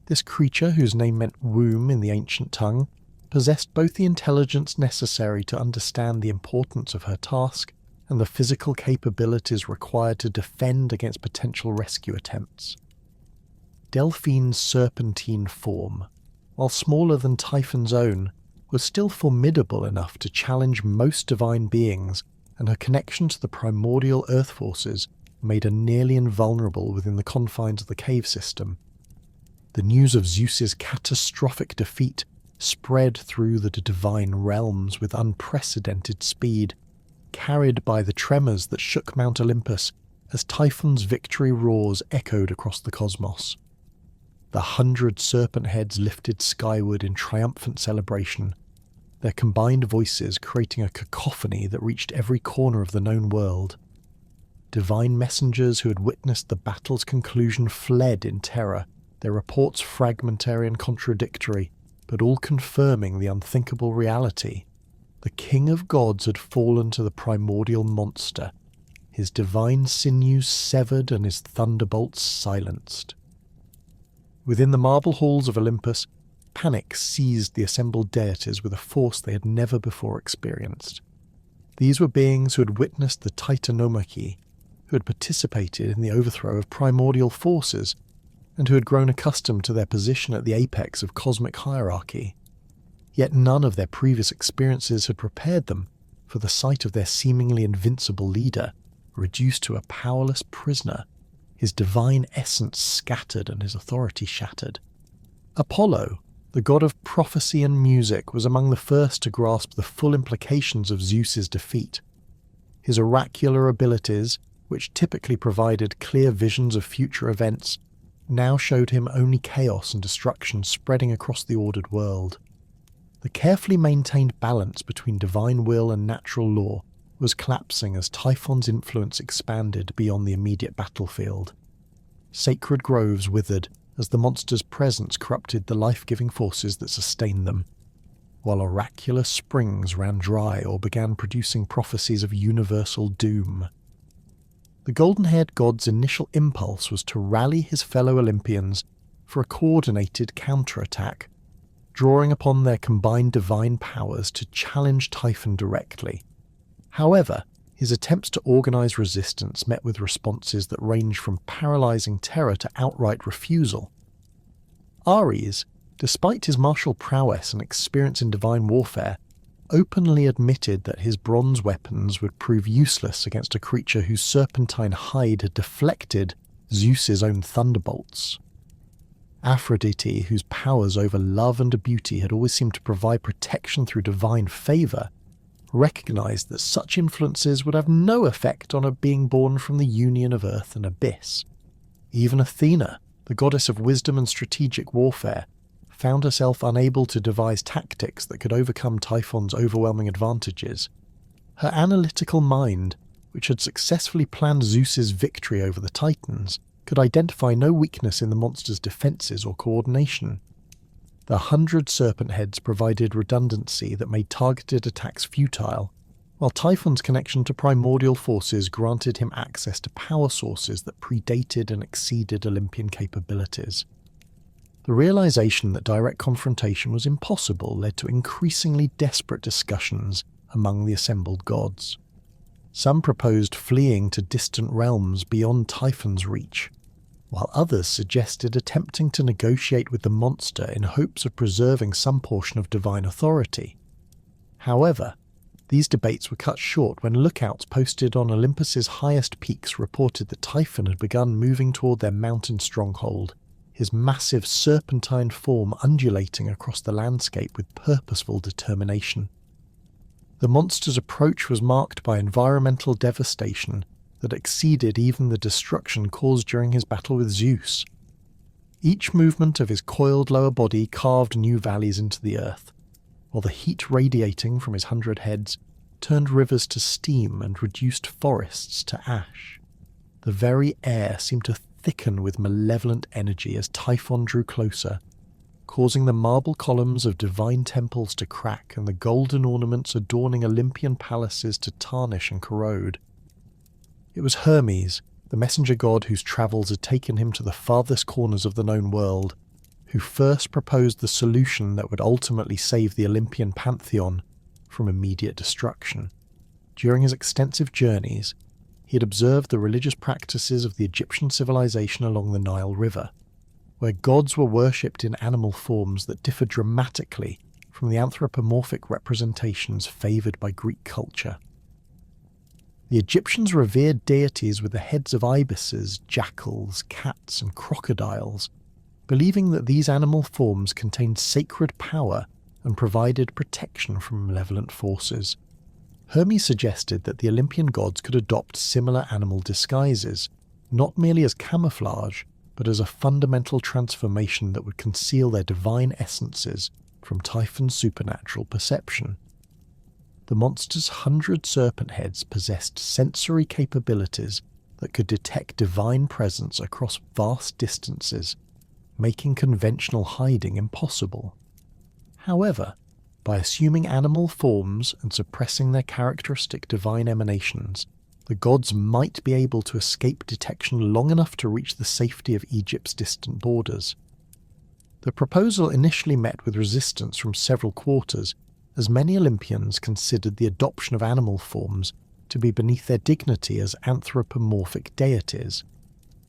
This creature, whose name meant womb in the ancient tongue, possessed both the intelligence necessary to understand the importance of her task and the physical capabilities required to defend against potential rescue attempts. Delphine's serpentine form, while smaller than Typhon's own, was still formidable enough to challenge most divine beings, and her connection to the primordial earth forces made her nearly invulnerable within the confines of the cave system. The news of Zeus's catastrophic defeat spread through the divine realms with unprecedented speed, carried by the tremors that shook Mount Olympus as Typhon's victory roars echoed across the cosmos. The 100 serpent heads lifted skyward in triumphant celebration, their combined voices creating a cacophony that reached every corner of the known world. Divine messengers who had witnessed the battle's conclusion fled in terror, their reports fragmentary and contradictory, but all confirming the unthinkable reality. The king of gods had fallen to the primordial monster, his divine sinews severed and his thunderbolts silenced. Within the marble halls of Olympus, panic seized the assembled deities with a force they had never before experienced. These were beings who had witnessed the Titanomachy, who had participated in the overthrow of primordial forces, and who had grown accustomed to their position at the apex of cosmic hierarchy. Yet none of their previous experiences had prepared them for the sight of their seemingly invincible leader, reduced to a powerless prisoner, his divine essence scattered and his authority shattered. Apollo, the god of prophecy and music, was among the first to grasp the full implications of Zeus's defeat. His oracular abilities, which typically provided clear visions of future events, now showed him only chaos and destruction spreading across the ordered world. The carefully maintained balance between divine will and natural law was collapsing as Typhon's influence expanded beyond the immediate battlefield. Sacred groves withered as the monster's presence corrupted the life-giving forces that sustained them, while oracular springs ran dry or began producing prophecies of universal doom. The golden-haired god's initial impulse was to rally his fellow Olympians for a coordinated counterattack, drawing upon their combined divine powers to challenge Typhon directly. However, his attempts to organize resistance met with responses that ranged from paralyzing terror to outright refusal. Ares, despite his martial prowess and experience in divine warfare, openly admitted that his bronze weapons would prove useless against a creature whose serpentine hide had deflected Zeus's own thunderbolts. Aphrodite, whose powers over love and beauty had always seemed to provide protection through divine favor, recognized that such influences would have no effect on a being born from the union of earth and abyss. Even Athena, the goddess of wisdom and strategic warfare, found herself unable to devise tactics that could overcome Typhon's overwhelming advantages. Her analytical mind, which had successfully planned Zeus's victory over the Titans, could identify no weakness in the monster's defenses or coordination. The 100 serpent heads provided redundancy that made targeted attacks futile, while Typhon's connection to primordial forces granted him access to power sources that predated and exceeded Olympian capabilities. The realization that direct confrontation was impossible led to increasingly desperate discussions among the assembled gods. Some proposed fleeing to distant realms beyond Typhon's reach, while others suggested attempting to negotiate with the monster in hopes of preserving some portion of divine authority. However, these debates were cut short when lookouts posted on Olympus's highest peaks reported that Typhon had begun moving toward their mountain stronghold, his massive serpentine form undulating across the landscape with purposeful determination. The monster's approach was marked by environmental devastation that exceeded even the destruction caused during his battle with Zeus. Each movement of his coiled lower body carved new valleys into the earth. while the heat radiating from his 100 heads turned rivers to steam and reduced forests to ash. The very air seemed to thicken with malevolent energy as Typhon drew closer, causing the marble columns of divine temples to crack and the golden ornaments adorning Olympian palaces to tarnish and corrode. It was Hermes, the messenger god whose travels had taken him to the farthest corners of the known world, who first proposed the solution that would ultimately save the Olympian pantheon from immediate destruction. During his extensive journeys, he had observed the religious practices of the Egyptian civilization along the Nile River, where gods were worshipped in animal forms that differed dramatically from the anthropomorphic representations favoured by Greek culture. The Egyptians revered deities with the heads of ibises, jackals, cats, and crocodiles, believing that these animal forms contained sacred power and provided protection from malevolent forces. Hermes suggested that the Olympian gods could adopt similar animal disguises, not merely as camouflage, but as a fundamental transformation that would conceal their divine essences from Typhon's supernatural perception. The monster's 100 serpent heads possessed sensory capabilities that could detect divine presence across vast distances, making conventional hiding impossible. However, by assuming animal forms and suppressing their characteristic divine emanations, the gods might be able to escape detection long enough to reach the safety of Egypt's distant borders. The proposal initially met with resistance from several quarters, as many Olympians considered the adoption of animal forms to be beneath their dignity as anthropomorphic deities.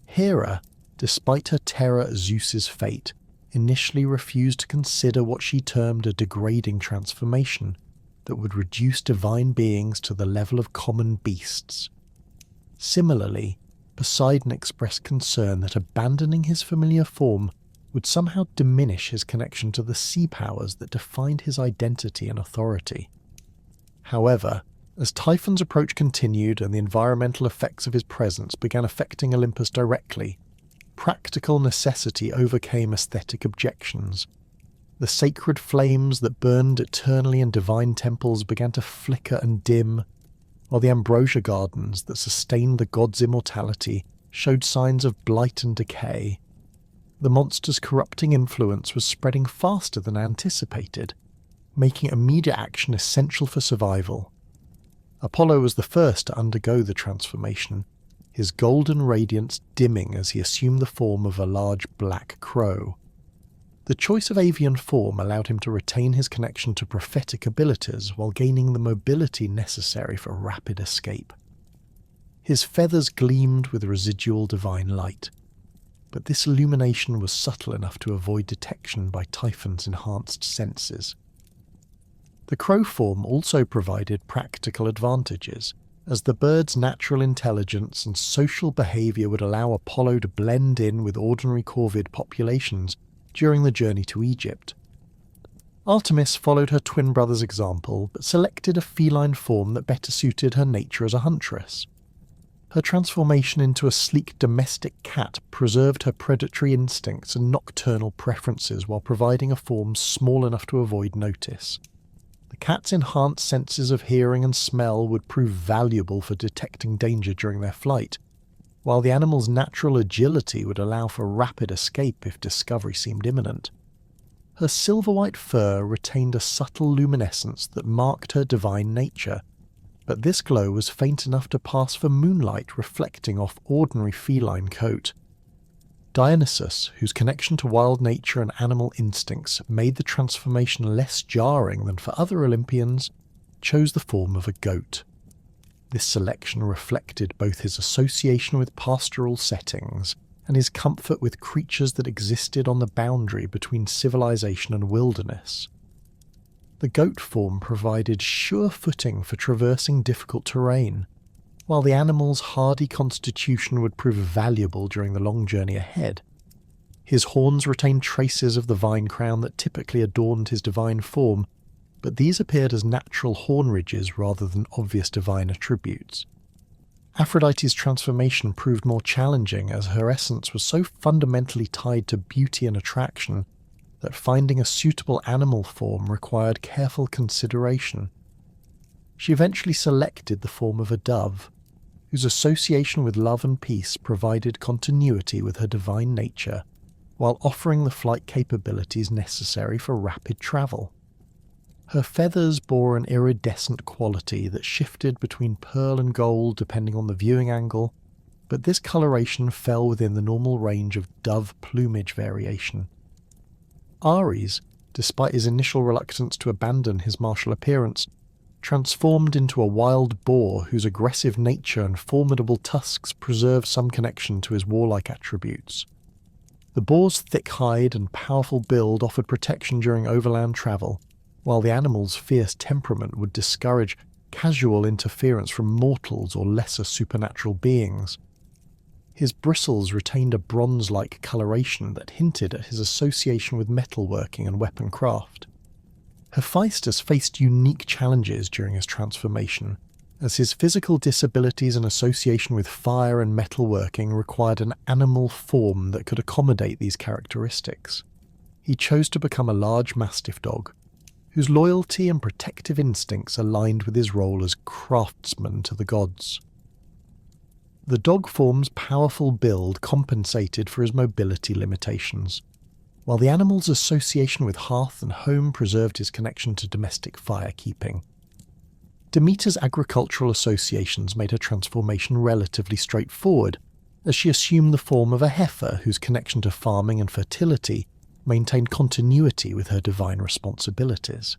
Hera, despite her terror at Zeus's fate, initially refused to consider what she termed a degrading transformation that would reduce divine beings to the level of common beasts. Similarly, Poseidon expressed concern that abandoning his familiar form would somehow diminish his connection to the sea powers that defined his identity and authority. However, as Typhon's approach continued and the environmental effects of his presence began affecting Olympus directly, practical necessity overcame aesthetic objections. The sacred flames that burned eternally in divine temples began to flicker and dim, while the ambrosia gardens that sustained the god's immortality showed signs of blight and decay. The monster's corrupting influence was spreading faster than anticipated, making immediate action essential for survival. Apollo was the first to undergo the transformation, his golden radiance dimming as he assumed the form of a large black crow. The choice of avian form allowed him to retain his connection to prophetic abilities while gaining the mobility necessary for rapid escape. His feathers gleamed with residual divine light, but this illumination was subtle enough to avoid detection by Typhon's enhanced senses. The crow form also provided practical advantages, as the bird's natural intelligence and social behaviour would allow Apollo to blend in with ordinary corvid populations during the journey to Egypt. Artemis followed her twin brother's example, but selected a feline form that better suited her nature as a huntress. Her transformation into a sleek domestic cat preserved her predatory instincts and nocturnal preferences while providing a form small enough to avoid notice. The cat's enhanced senses of hearing and smell would prove valuable for detecting danger during their flight, while the animal's natural agility would allow for rapid escape if discovery seemed imminent. Her silver-white fur retained a subtle luminescence that marked her divine nature, but this glow was faint enough to pass for moonlight reflecting off ordinary feline coat. Dionysus, whose connection to wild nature and animal instincts made the transformation less jarring than for other Olympians, chose the form of a goat. This selection reflected both his association with pastoral settings and his comfort with creatures that existed on the boundary between civilization and wilderness. The goat form provided sure footing for traversing difficult terrain, while the animal's hardy constitution would prove valuable during the long journey ahead. His horns retained traces of the vine crown that typically adorned his divine form, but these appeared as natural horn ridges rather than obvious divine attributes. Aphrodite's transformation proved more challenging as her essence was so fundamentally tied to beauty and attraction that finding a suitable animal form required careful consideration. She eventually selected the form of a dove, whose association with love and peace provided continuity with her divine nature, while offering the flight capabilities necessary for rapid travel. Her feathers bore an iridescent quality that shifted between pearl and gold depending on the viewing angle, but this coloration fell within the normal range of dove plumage variation. Ares, despite his initial reluctance to abandon his martial appearance, transformed into a wild boar whose aggressive nature and formidable tusks preserved some connection to his warlike attributes. The boar's thick hide and powerful build offered protection during overland travel, while the animal's fierce temperament would discourage casual interference from mortals or lesser supernatural beings. His bristles retained a bronze-like coloration that hinted at his association with metalworking and weapon craft. Hephaestus faced unique challenges during his transformation, as his physical disabilities and association with fire and metalworking required an animal form that could accommodate these characteristics. He chose to become a large mastiff dog, whose loyalty and protective instincts aligned with his role as craftsman to the gods. The dog form's powerful build compensated for his mobility limitations, while the animal's association with hearth and home preserved his connection to domestic firekeeping. Demeter's agricultural associations made her transformation relatively straightforward, as she assumed the form of a heifer whose connection to farming and fertility maintained continuity with her divine responsibilities.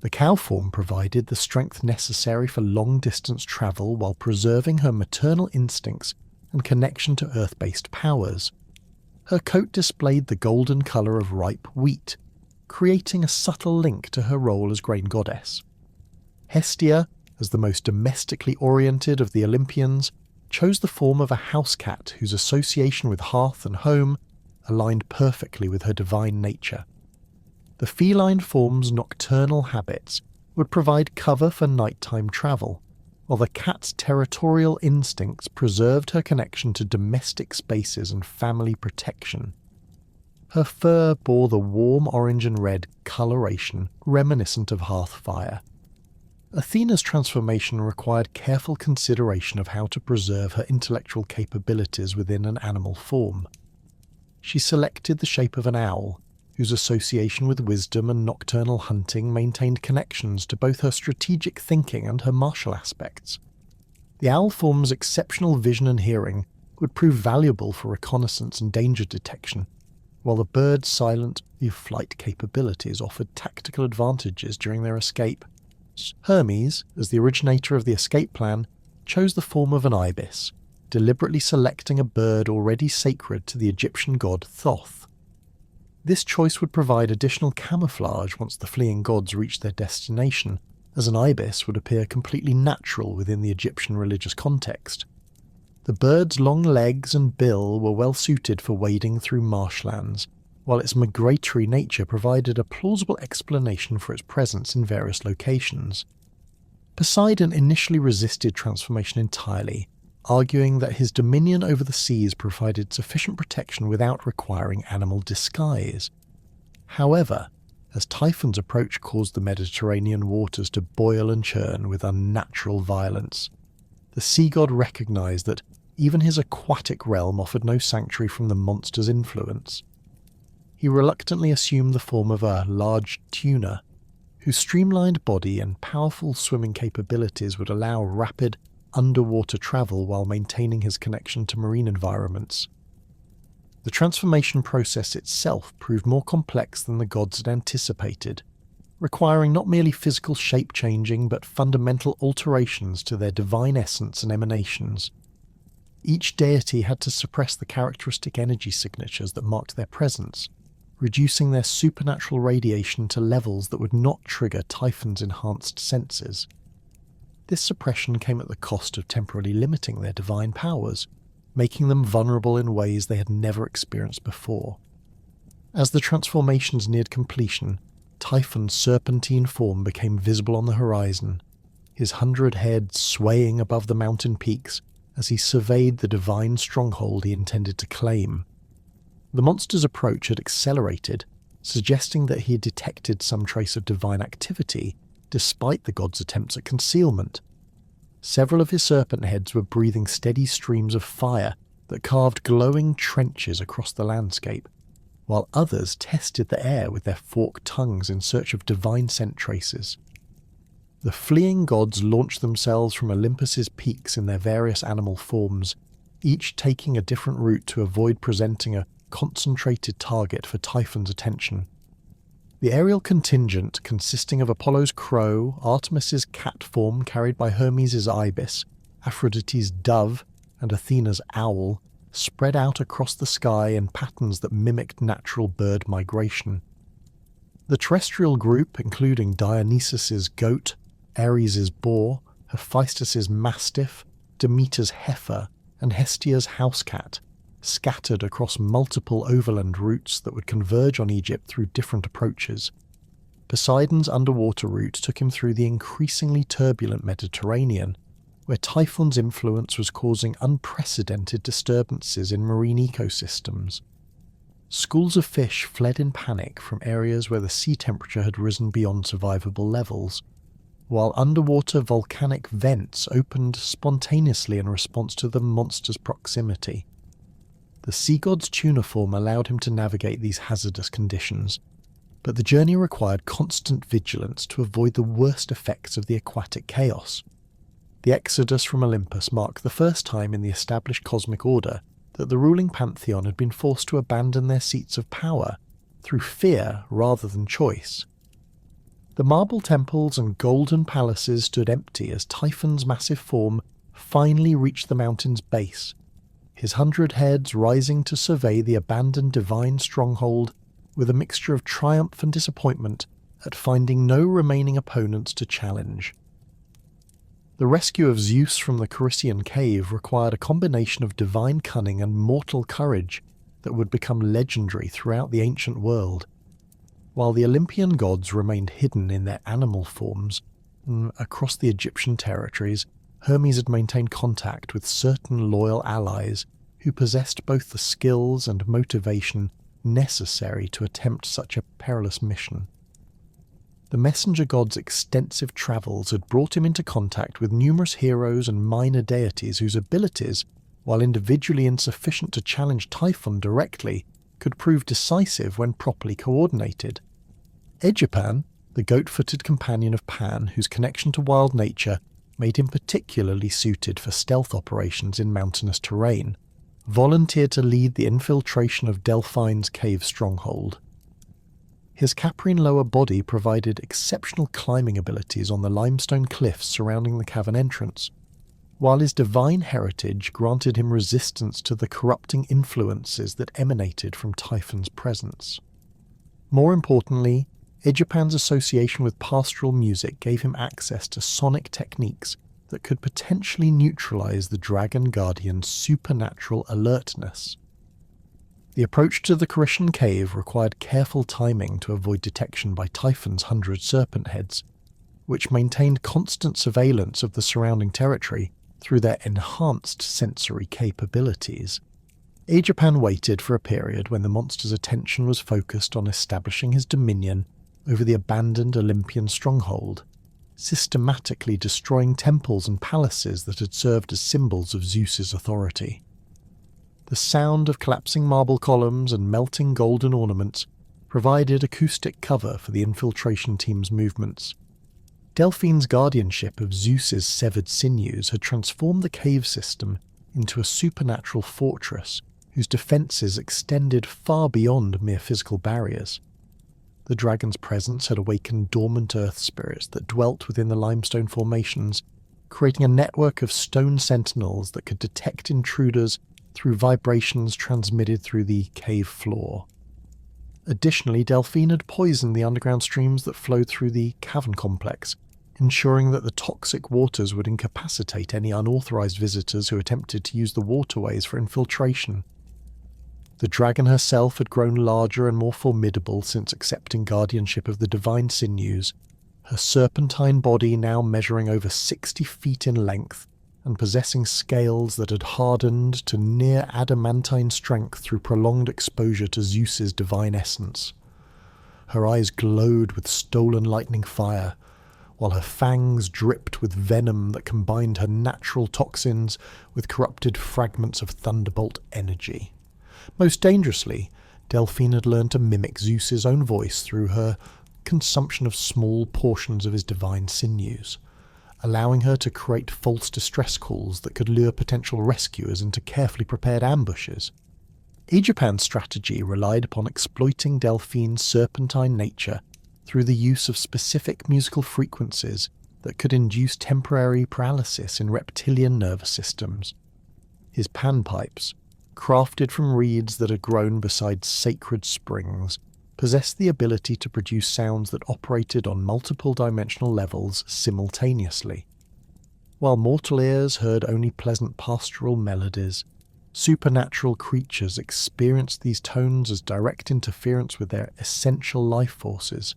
The cow form provided the strength necessary for long-distance travel while preserving her maternal instincts and connection to earth-based powers. Her coat displayed the golden colour of ripe wheat, creating a subtle link to her role as grain goddess. Hestia, as the most domestically oriented of the Olympians, chose the form of a house cat whose association with hearth and home aligned perfectly with her divine nature. The feline form's nocturnal habits would provide cover for nighttime travel, while the cat's territorial instincts preserved her connection to domestic spaces and family protection. Her fur bore the warm orange and red coloration reminiscent of hearth fire. Athena's transformation required careful consideration of how to preserve her intellectual capabilities within an animal form. She selected the shape of an owl, whose association with wisdom and nocturnal hunting maintained connections to both her strategic thinking and her martial aspects. The owl form's exceptional vision and hearing would prove valuable for reconnaissance and danger detection, while the bird's silent flight capabilities offered tactical advantages during their escape. Hermes, as the originator of the escape plan, chose the form of an ibis, deliberately selecting a bird already sacred to the Egyptian god Thoth. This choice would provide additional camouflage once the fleeing gods reached their destination, as an ibis would appear completely natural within the Egyptian religious context. The bird's long legs and bill were well suited for wading through marshlands, while its migratory nature provided a plausible explanation for its presence in various locations. Poseidon initially resisted transformation entirely, arguing that his dominion over the seas provided sufficient protection without requiring animal disguise. However, as Typhon's approach caused the Mediterranean waters to boil and churn with unnatural violence, the sea god recognized that even his aquatic realm offered no sanctuary from the monster's influence. He reluctantly assumed the form of a large tuna, whose streamlined body and powerful swimming capabilities would allow rapid, underwater travel while maintaining his connection to marine environments. The transformation process itself proved more complex than the gods had anticipated, requiring not merely physical shape-changing but fundamental alterations to their divine essence and emanations. Each deity had to suppress the characteristic energy signatures that marked their presence, reducing their supernatural radiation to levels that would not trigger Typhon's enhanced senses. This suppression came at the cost of temporarily limiting their divine powers, making them vulnerable in ways they had never experienced before. As the transformations neared completion, Typhon's serpentine form became visible on the horizon, his 100 heads swaying above the mountain peaks as he surveyed the divine stronghold he intended to claim. The monster's approach had accelerated, suggesting that he had detected some trace of divine activity despite the god's attempts at concealment. Several of his serpent heads were breathing steady streams of fire that carved glowing trenches across the landscape, while others tested the air with their forked tongues in search of divine scent traces. The fleeing gods launched themselves from Olympus's peaks in their various animal forms, each taking a different route to avoid presenting a concentrated target for Typhon's attention. The aerial contingent, consisting of Apollo's crow, Artemis's cat form carried by Hermes' ibis, Aphrodite's dove, and Athena's owl, spread out across the sky in patterns that mimicked natural bird migration. The terrestrial group, including Dionysus's goat, Ares's boar, Hephaestus's mastiff, Demeter's heifer, and Hestia's house cat, scattered across multiple overland routes that would converge on Egypt through different approaches. Poseidon's underwater route took him through the increasingly turbulent Mediterranean, where Typhon's influence was causing unprecedented disturbances in marine ecosystems. Schools of fish fled in panic from areas where the sea temperature had risen beyond survivable levels, while underwater volcanic vents opened spontaneously in response to the monster's proximity. The sea god's tuna form allowed him to navigate these hazardous conditions, but the journey required constant vigilance to avoid the worst effects of the aquatic chaos. The exodus from Olympus marked the first time in the established cosmic order that the ruling pantheon had been forced to abandon their seats of power through fear rather than choice. The marble temples and golden palaces stood empty as Typhon's massive form finally reached the mountain's base, his 100 heads rising to survey the abandoned divine stronghold with a mixture of triumph and disappointment at finding no remaining opponents to challenge. The rescue of Zeus from the Carycian cave required a combination of divine cunning and mortal courage that would become legendary throughout the ancient world. While the Olympian gods remained hidden in their animal forms, across the Egyptian territories, Hermes had maintained contact with certain loyal allies who possessed both the skills and motivation necessary to attempt such a perilous mission. The messenger god's extensive travels had brought him into contact with numerous heroes and minor deities whose abilities, while individually insufficient to challenge Typhon directly, could prove decisive when properly coordinated. Egipan, the goat-footed companion of Pan, whose connection to wild nature made him particularly suited for stealth operations in mountainous terrain, volunteered to lead the infiltration of Delphine's cave stronghold. His Caprine lower body provided exceptional climbing abilities on the limestone cliffs surrounding the cavern entrance, while his divine heritage granted him resistance to the corrupting influences that emanated from Typhon's presence. More importantly, Egipan's association with pastoral music gave him access to sonic techniques that could potentially neutralize the Dragon Guardian's supernatural alertness. The approach to the Carycian cave required careful timing to avoid detection by Typhon's 100 serpent heads, which maintained constant surveillance of the surrounding territory through their enhanced sensory capabilities. Egipan waited for a period when the monster's attention was focused on establishing his dominion over the abandoned Olympian stronghold, systematically destroying temples and palaces that had served as symbols of Zeus's authority. The sound of collapsing marble columns and melting golden ornaments provided acoustic cover for the infiltration team's movements. Delphine's guardianship of Zeus's severed sinews had transformed the cave system into a supernatural fortress whose defences extended far beyond mere physical barriers. The dragon's presence had awakened dormant earth spirits that dwelt within the limestone formations, creating a network of stone sentinels that could detect intruders through vibrations transmitted through the cave floor. Additionally, Delphine had poisoned the underground streams that flowed through the cavern complex, ensuring that the toxic waters would incapacitate any unauthorized visitors who attempted to use the waterways for infiltration. The dragon herself had grown larger and more formidable since accepting guardianship of the divine sinews, her serpentine body now measuring over 60 feet in length and possessing scales that had hardened to near adamantine strength through prolonged exposure to Zeus's divine essence. Her eyes glowed with stolen lightning fire, while her fangs dripped with venom that combined her natural toxins with corrupted fragments of thunderbolt energy. Most dangerously, Delphine had learned to mimic Zeus's own voice through her consumption of small portions of his divine sinews, allowing her to create false distress calls that could lure potential rescuers into carefully prepared ambushes. Aegipan's strategy relied upon exploiting Delphine's serpentine nature through the use of specific musical frequencies that could induce temporary paralysis in reptilian nervous systems. His panpipes, crafted from reeds that had grown beside sacred springs, possessed the ability to produce sounds that operated on multiple dimensional levels simultaneously. While mortal ears heard only pleasant pastoral melodies, supernatural creatures experienced these tones as direct interference with their essential life forces.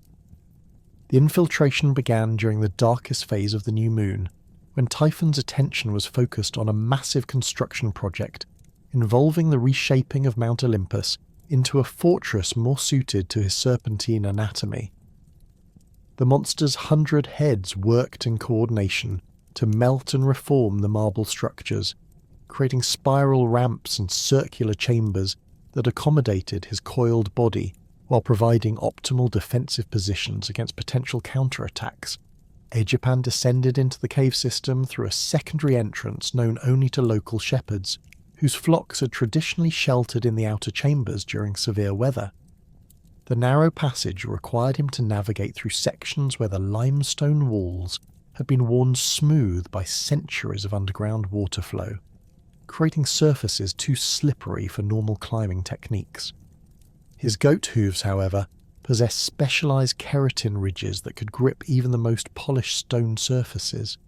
The infiltration began during the darkest phase of the new moon, when Typhon's attention was focused on a massive construction project involving the reshaping of Mount Olympus into a fortress more suited to his serpentine anatomy. The monster's 100 heads worked in coordination to melt and reform the marble structures, creating spiral ramps and circular chambers that accommodated his coiled body while providing optimal defensive positions against potential counterattacks. Aegipan descended into the cave system through a secondary entrance known only to local shepherds, whose flocks had traditionally sheltered in the outer chambers during severe weather. The narrow passage required him to navigate through sections where the limestone walls had been worn smooth by centuries of underground water flow, creating surfaces too slippery for normal climbing techniques. His goat hooves, however, possessed specialized keratin ridges that could grip even the most polished stone surfaces.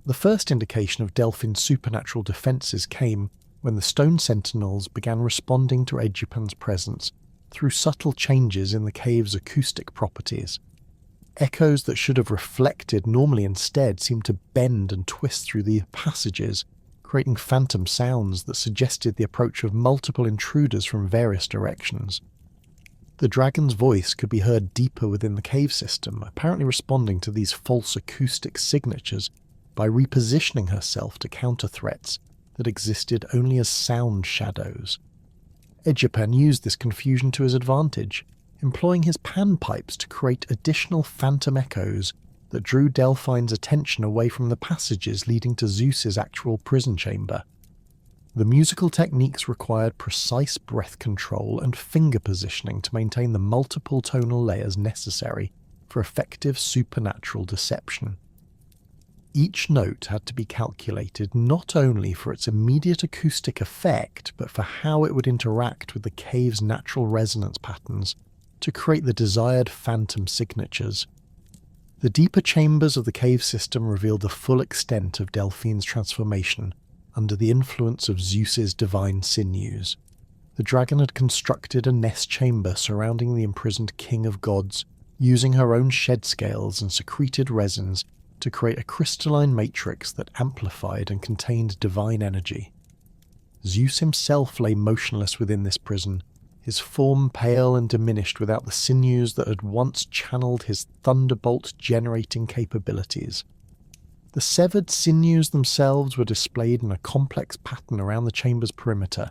The first indication of Delphine's supernatural defenses came when the stone sentinels began responding to Aegipan's presence through subtle changes in the cave's acoustic properties. Echoes that should have reflected normally instead seemed to bend and twist through the passages, creating phantom sounds that suggested the approach of multiple intruders from various directions. The dragon's voice could be heard deeper within the cave system, apparently responding to these false acoustic signatures by repositioning herself to counter threats that existed only as sound shadows. Aegipan used this confusion to his advantage, employing his panpipes to create additional phantom echoes that drew Delphine's attention away from the passages leading to Zeus's actual prison chamber. The musical techniques required precise breath control and finger positioning to maintain the multiple tonal layers necessary for effective supernatural deception. Each note had to be calculated not only for its immediate acoustic effect, but for how it would interact with the cave's natural resonance patterns to create the desired phantom signatures. The deeper chambers of the cave system revealed the full extent of Delphine's transformation under the influence of Zeus's divine sinews. The dragon had constructed a nest chamber surrounding the imprisoned king of gods, using her own shed scales and secreted resins to create a crystalline matrix that amplified and contained divine energy. Zeus himself lay motionless within this prison, his form pale and diminished without the sinews that had once channeled his thunderbolt-generating capabilities. The severed sinews themselves were displayed in a complex pattern around the chamber's perimeter,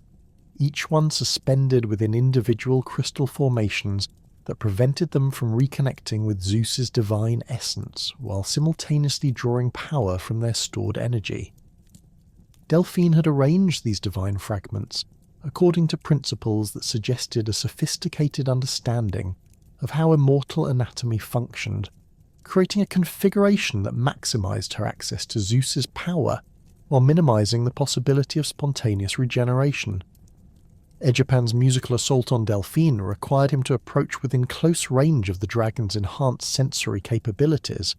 each one suspended within individual crystal formations that prevented them from reconnecting with Zeus's divine essence, while simultaneously drawing power from their stored energy. Delphine had arranged these divine fragments according to principles that suggested a sophisticated understanding of how immortal anatomy functioned, creating a configuration that maximized her access to Zeus's power while minimizing the possibility of spontaneous regeneration. Aegipan's musical assault on Delphine required him to approach within close range of the dragon's enhanced sensory capabilities,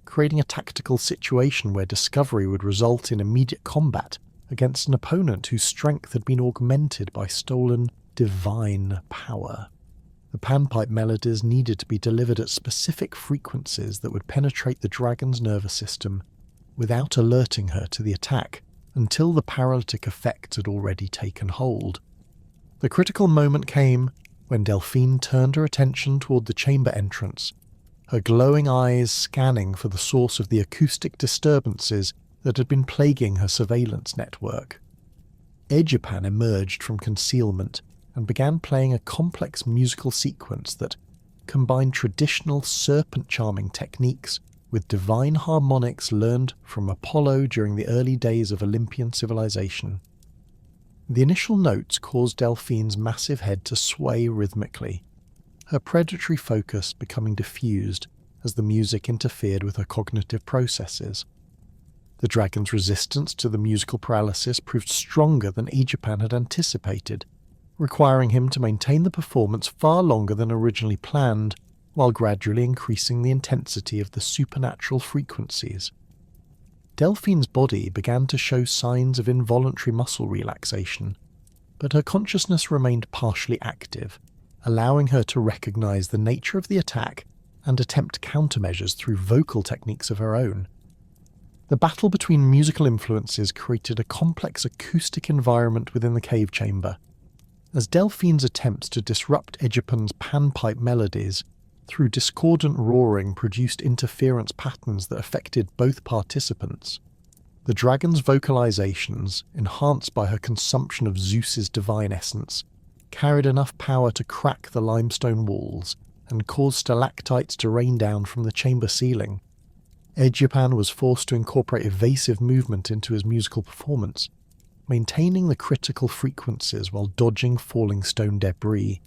creating a tactical situation where discovery would result in immediate combat against an opponent whose strength had been augmented by stolen divine power. The panpipe melodies needed to be delivered at specific frequencies that would penetrate the dragon's nervous system without alerting her to the attack until the paralytic effect had already taken hold. The critical moment came when Delphine turned her attention toward the chamber entrance, her glowing eyes scanning for the source of the acoustic disturbances that had been plaguing her surveillance network. Egipan emerged from concealment and began playing a complex musical sequence that combined traditional serpent charming techniques with divine harmonics learned from Apollo during the early days of Olympian civilization. The initial notes caused Delphine's massive head to sway rhythmically, her predatory focus becoming diffused as the music interfered with her cognitive processes. The dragon's resistance to the musical paralysis proved stronger than Egipan had anticipated, requiring him to maintain the performance far longer than originally planned, while gradually increasing the intensity of the supernatural frequencies. Delphine's body began to show signs of involuntary muscle relaxation, but her consciousness remained partially active, allowing her to recognize the nature of the attack and attempt countermeasures through vocal techniques of her own. The battle between musical influences created a complex acoustic environment within the cave chamber. As Delphine's attempts to disrupt Egipan's panpipe melodies through discordant roaring produced interference patterns that affected both participants, the dragon's vocalizations, enhanced by her consumption of Zeus's divine essence, carried enough power to crack the limestone walls and cause stalactites to rain down from the chamber ceiling. Egipan was forced to incorporate evasive movement into his musical performance, maintaining the critical frequencies while dodging falling stone debris.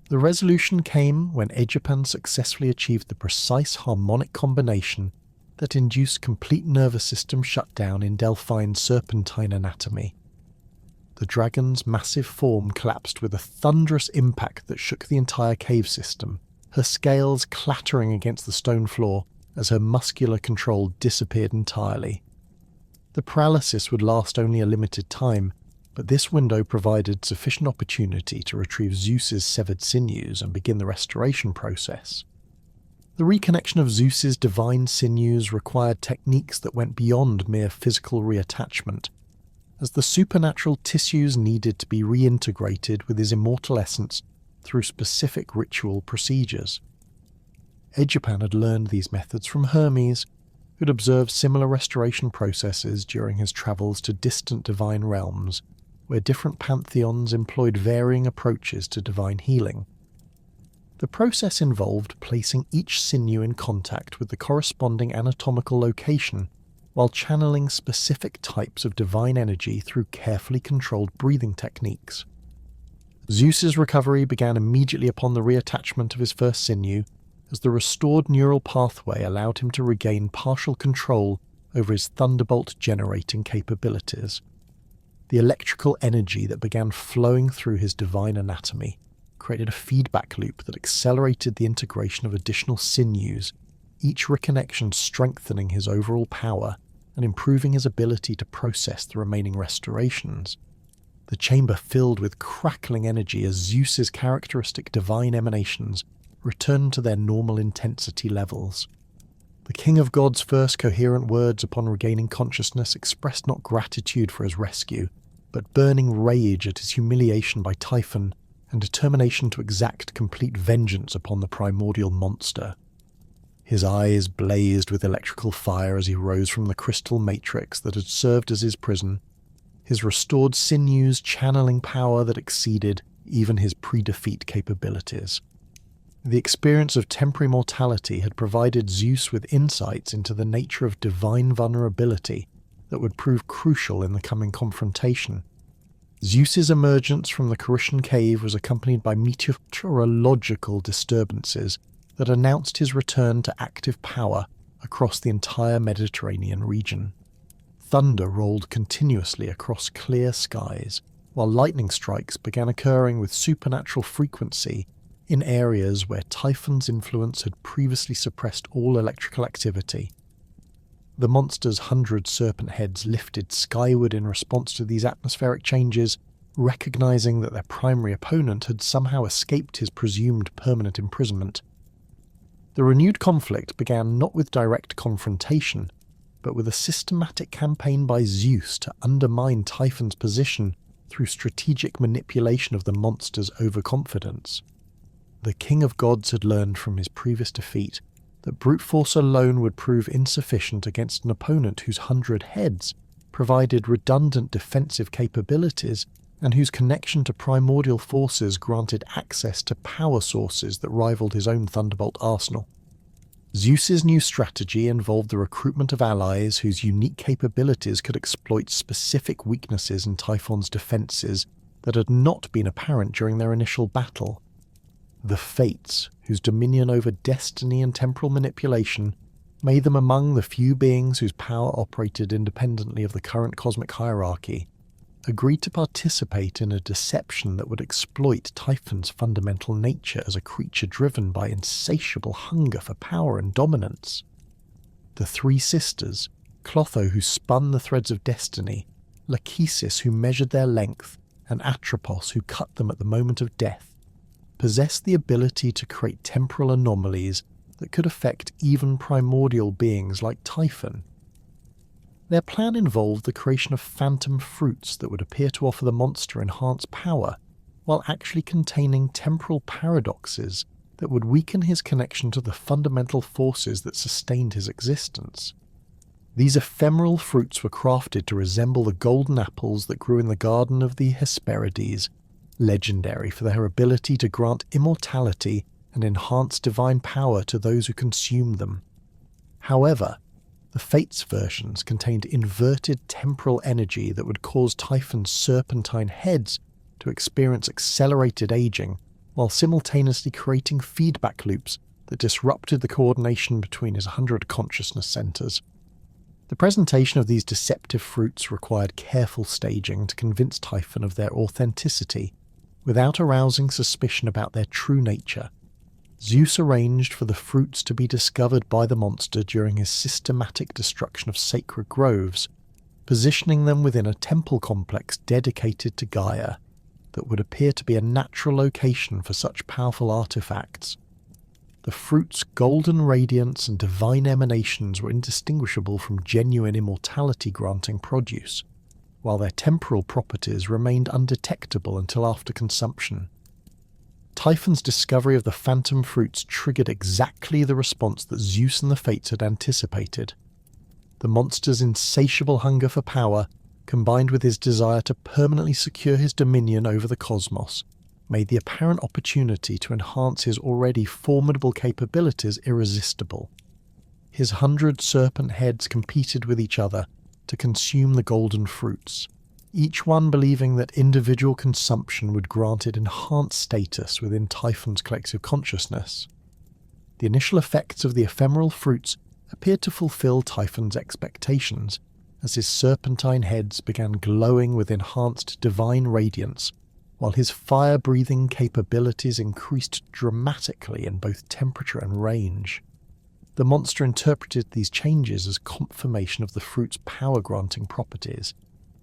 The resolution came when Egipan successfully achieved the precise harmonic combination that induced complete nervous system shutdown in Delphine's serpentine anatomy. The dragon's massive form collapsed with a thunderous impact that shook the entire cave system, her scales clattering against the stone floor as her muscular control disappeared entirely. The paralysis would last only a limited time, but this window provided sufficient opportunity to retrieve Zeus's severed sinews and begin the restoration process. The reconnection of Zeus's divine sinews required techniques that went beyond mere physical reattachment, as the supernatural tissues needed to be reintegrated with his immortal essence through specific ritual procedures. Egipan had learned these methods from Hermes, who'd observed similar restoration processes during his travels to distant divine realms, where different pantheons employed varying approaches to divine healing. The process involved placing each sinew in contact with the corresponding anatomical location, while channeling specific types of divine energy through carefully controlled breathing techniques. Zeus's recovery began immediately upon the reattachment of his first sinew, as the restored neural pathway allowed him to regain partial control over his thunderbolt-generating capabilities. The electrical energy that began flowing through his divine anatomy created a feedback loop that accelerated the integration of additional sinews, each reconnection strengthening his overall power and improving his ability to process the remaining restorations. The chamber filled with crackling energy as Zeus's characteristic divine emanations returned to their normal intensity levels. The king of gods' first coherent words upon regaining consciousness expressed not gratitude for his rescue, but burning rage at his humiliation by Typhon and determination to exact complete vengeance upon the primordial monster. His eyes blazed with electrical fire as he rose from the crystal matrix that had served as his prison, his restored sinews channeling power that exceeded even his pre-defeat capabilities. The experience of temporary mortality had provided Zeus with insights into the nature of divine vulnerability that would prove crucial in the coming confrontation. Zeus's emergence from the Carishian cave was accompanied by meteorological disturbances that announced his return to active power across the entire Mediterranean region. Thunder rolled continuously across clear skies, while lightning strikes began occurring with supernatural frequency in areas where Typhon's influence had previously suppressed all electrical activity. The monster's 100 serpent heads lifted skyward in response to these atmospheric changes, recognizing that their primary opponent had somehow escaped his presumed permanent imprisonment. The renewed conflict began not with direct confrontation, but with a systematic campaign by Zeus to undermine Typhon's position through strategic manipulation of the monster's overconfidence. The King of Gods had learned from his previous defeat that brute force alone would prove insufficient against an opponent whose 100 heads provided redundant defensive capabilities and whose connection to primordial forces granted access to power sources that rivaled his own Thunderbolt arsenal. Zeus's new strategy involved the recruitment of allies whose unique capabilities could exploit specific weaknesses in Typhon's defences that had not been apparent during their initial battle. The Fates, whose dominion over destiny and temporal manipulation made them among the few beings whose power operated independently of the current cosmic hierarchy, agreed to participate in a deception that would exploit Typhon's fundamental nature as a creature driven by insatiable hunger for power and dominance. The three sisters, Clotho who spun the threads of destiny, Lachesis who measured their length, and Atropos who cut them at the moment of death, possessed the ability to create temporal anomalies that could affect even primordial beings like Typhon. Their plan involved the creation of phantom fruits that would appear to offer the monster enhanced power, while actually containing temporal paradoxes that would weaken his connection to the fundamental forces that sustained his existence. These ephemeral fruits were crafted to resemble the golden apples that grew in the garden of the Hesperides, legendary for their ability to grant immortality and enhance divine power to those who consumed them. However, the Fates versions contained inverted temporal energy that would cause Typhon's serpentine heads to experience accelerated aging, while simultaneously creating feedback loops that disrupted the coordination between his 100 consciousness centers. The presentation of these deceptive fruits required careful staging to convince Typhon of their authenticity, without arousing suspicion about their true nature. Zeus arranged for the fruits to be discovered by the monster during his systematic destruction of sacred groves, positioning them within a temple complex dedicated to Gaia that would appear to be a natural location for such powerful artifacts. The fruits' golden radiance and divine emanations were indistinguishable from genuine immortality-granting produce, while their temporal properties remained undetectable until after consumption. Typhon's discovery of the phantom fruits triggered exactly the response that Zeus and the Fates had anticipated. The monster's insatiable hunger for power, combined with his desire to permanently secure his dominion over the cosmos, made the apparent opportunity to enhance his already formidable capabilities irresistible. His 100 serpent heads competed with each other to consume the golden fruits, each one believing that individual consumption would grant it enhanced status within Typhon's collective consciousness. The initial effects of the ephemeral fruits appeared to fulfill Typhon's expectations, as his serpentine heads began glowing with enhanced divine radiance, while his fire-breathing capabilities increased dramatically in both temperature and range. The monster interpreted these changes as confirmation of the fruit's power-granting properties,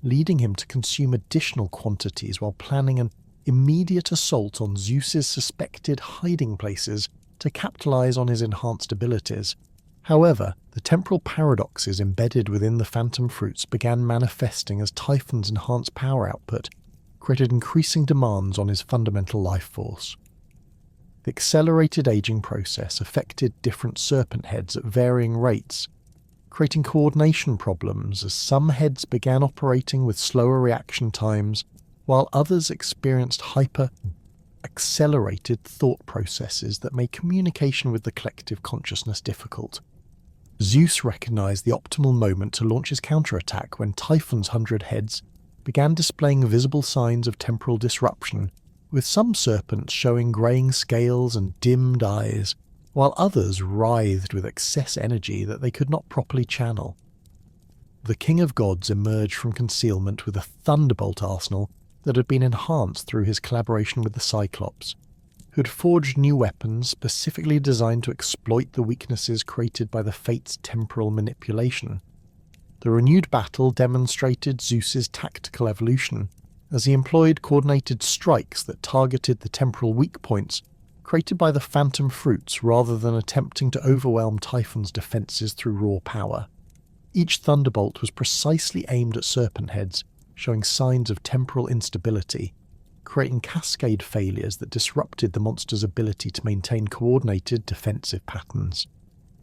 leading him to consume additional quantities while planning an immediate assault on Zeus's suspected hiding places to capitalize on his enhanced abilities. However, the temporal paradoxes embedded within the phantom fruits began manifesting as Typhon's enhanced power output created increasing demands on his fundamental life force. The accelerated aging process affected different serpent heads at varying rates, creating coordination problems as some heads began operating with slower reaction times, while others experienced hyper-accelerated thought processes that made communication with the collective consciousness difficult. Zeus recognized the optimal moment to launch his counterattack when Typhon's 100 heads began displaying visible signs of temporal disruption, with some serpents showing greying scales and dimmed eyes, while others writhed with excess energy that they could not properly channel. The King of Gods emerged from concealment with a Thunderbolt arsenal that had been enhanced through his collaboration with the Cyclops, who had forged new weapons specifically designed to exploit the weaknesses created by the Fates' temporal manipulation. The renewed battle demonstrated Zeus's tactical evolution, as he employed coordinated strikes that targeted the temporal weak points created by the phantom fruits rather than attempting to overwhelm Typhon's defences through raw power. Each thunderbolt was precisely aimed at serpent heads, showing signs of temporal instability, creating cascade failures that disrupted the monster's ability to maintain coordinated defensive patterns.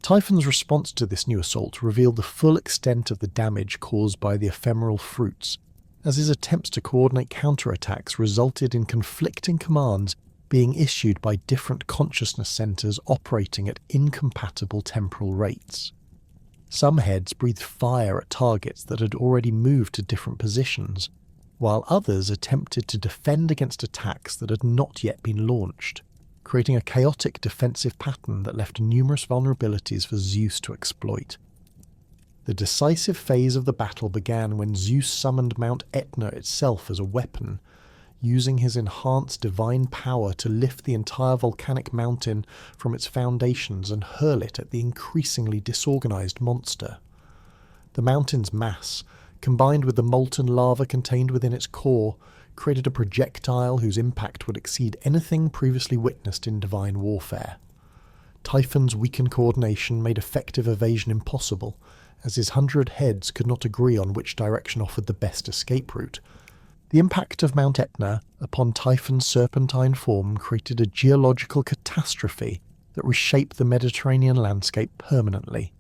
Typhon's response to this new assault revealed the full extent of the damage caused by the ephemeral fruits, as his attempts to coordinate counterattacks resulted in conflicting commands being issued by different consciousness centers operating at incompatible temporal rates. Some heads breathed fire at targets that had already moved to different positions, while others attempted to defend against attacks that had not yet been launched, creating a chaotic defensive pattern that left numerous vulnerabilities for Zeus to exploit. The decisive phase of the battle began when Zeus summoned Mount Etna itself as a weapon, using his enhanced divine power to lift the entire volcanic mountain from its foundations and hurl it at the increasingly disorganized monster. The mountain's mass, combined with the molten lava contained within its core, created a projectile whose impact would exceed anything previously witnessed in divine warfare. Typhon's weakened coordination made effective evasion impossible, as his 100 heads could not agree on which direction offered the best escape route. The impact of Mount Etna upon Typhon's serpentine form created a geological catastrophe that reshaped the Mediterranean landscape permanently.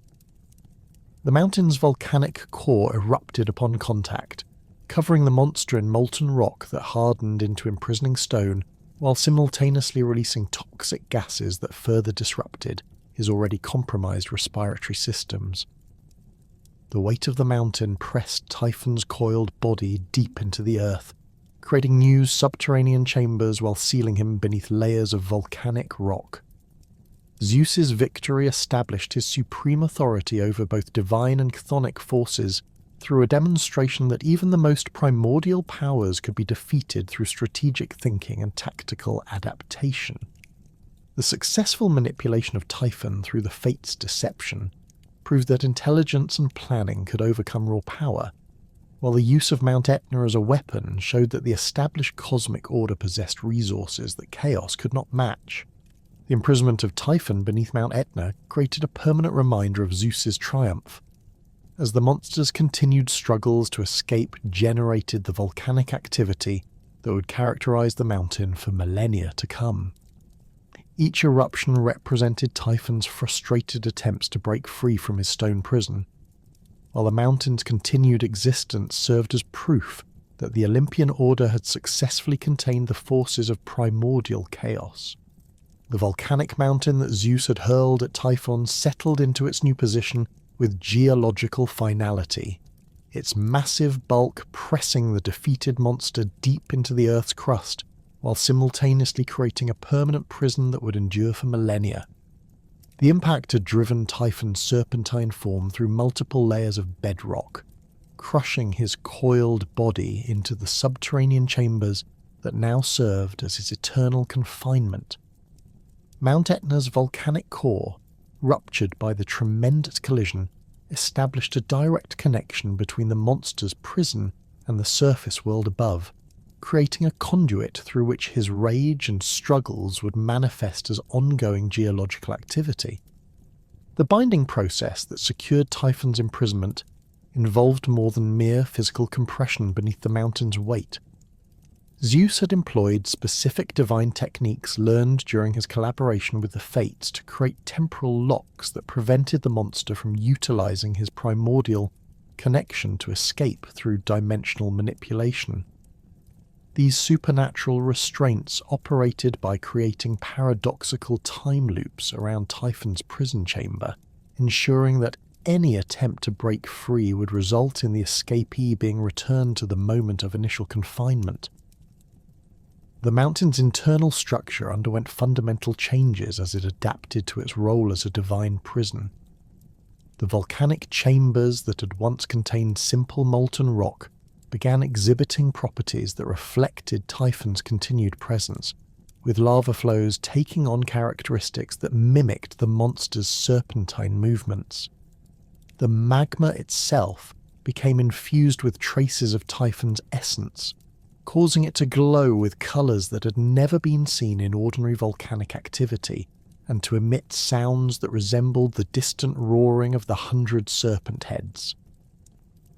The mountain's volcanic core erupted upon contact, covering the monster in molten rock that hardened into imprisoning stone, while simultaneously releasing toxic gases that further disrupted his already compromised respiratory systems. The weight of the mountain pressed Typhon's coiled body deep into the earth, creating new subterranean chambers while sealing him beneath layers of volcanic rock. Zeus's victory established his supreme authority over both divine and chthonic forces through a demonstration that even the most primordial powers could be defeated through strategic thinking and tactical adaptation. The successful manipulation of Typhon through the Fates' deception proved that intelligence and planning could overcome raw power, while the use of Mount Etna as a weapon showed that the established cosmic order possessed resources that chaos could not match. The imprisonment of Typhon beneath Mount Etna created a permanent reminder of Zeus's triumph, as the monster's continued struggles to escape generated the volcanic activity that would characterize the mountain for millennia to come. Each eruption represented Typhon's frustrated attempts to break free from his stone prison, while the mountain's continued existence served as proof that the Olympian order had successfully contained the forces of primordial chaos. The volcanic mountain that Zeus had hurled at Typhon settled into its new position with geological finality, its massive bulk pressing the defeated monster deep into the Earth's crust, while simultaneously creating a permanent prison that would endure for millennia. The impact had driven Typhon's serpentine form through multiple layers of bedrock, crushing his coiled body into the subterranean chambers that now served as his eternal confinement. Mount Etna's volcanic core, ruptured by the tremendous collision, established a direct connection between the monster's prison and the surface world above, creating a conduit through which his rage and struggles would manifest as ongoing geological activity. The binding process that secured Typhon's imprisonment involved more than mere physical compression beneath the mountain's weight. Zeus had employed specific divine techniques learned during his collaboration with the Fates to create temporal locks that prevented the monster from utilizing his primordial connection to escape through dimensional manipulation. These supernatural restraints operated by creating paradoxical time loops around Typhon's prison chamber, ensuring that any attempt to break free would result in the escapee being returned to the moment of initial confinement. The mountain's internal structure underwent fundamental changes as it adapted to its role as a divine prison. The volcanic chambers that had once contained simple molten rock began exhibiting properties that reflected Typhon's continued presence, with lava flows taking on characteristics that mimicked the monster's serpentine movements. The magma itself became infused with traces of Typhon's essence, causing it to glow with colours that had never been seen in ordinary volcanic activity, and to emit sounds that resembled the distant roaring of the 100 serpent heads.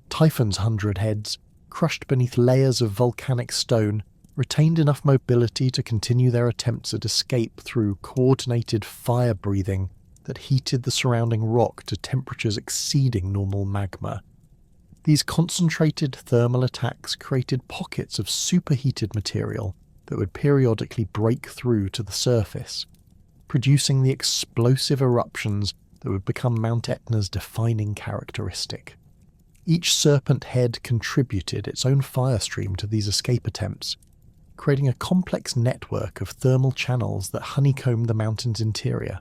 Typhon's 100 heads crushed beneath layers of volcanic stone, retained enough mobility to continue their attempts at escape through coordinated fire breathing that heated the surrounding rock to temperatures exceeding normal magma. These concentrated thermal attacks created pockets of superheated material that would periodically break through to the surface, producing the explosive eruptions that would become Mount Etna's defining characteristic. Each serpent head contributed its own fire stream to these escape attempts, creating a complex network of thermal channels that honeycombed the mountain's interior.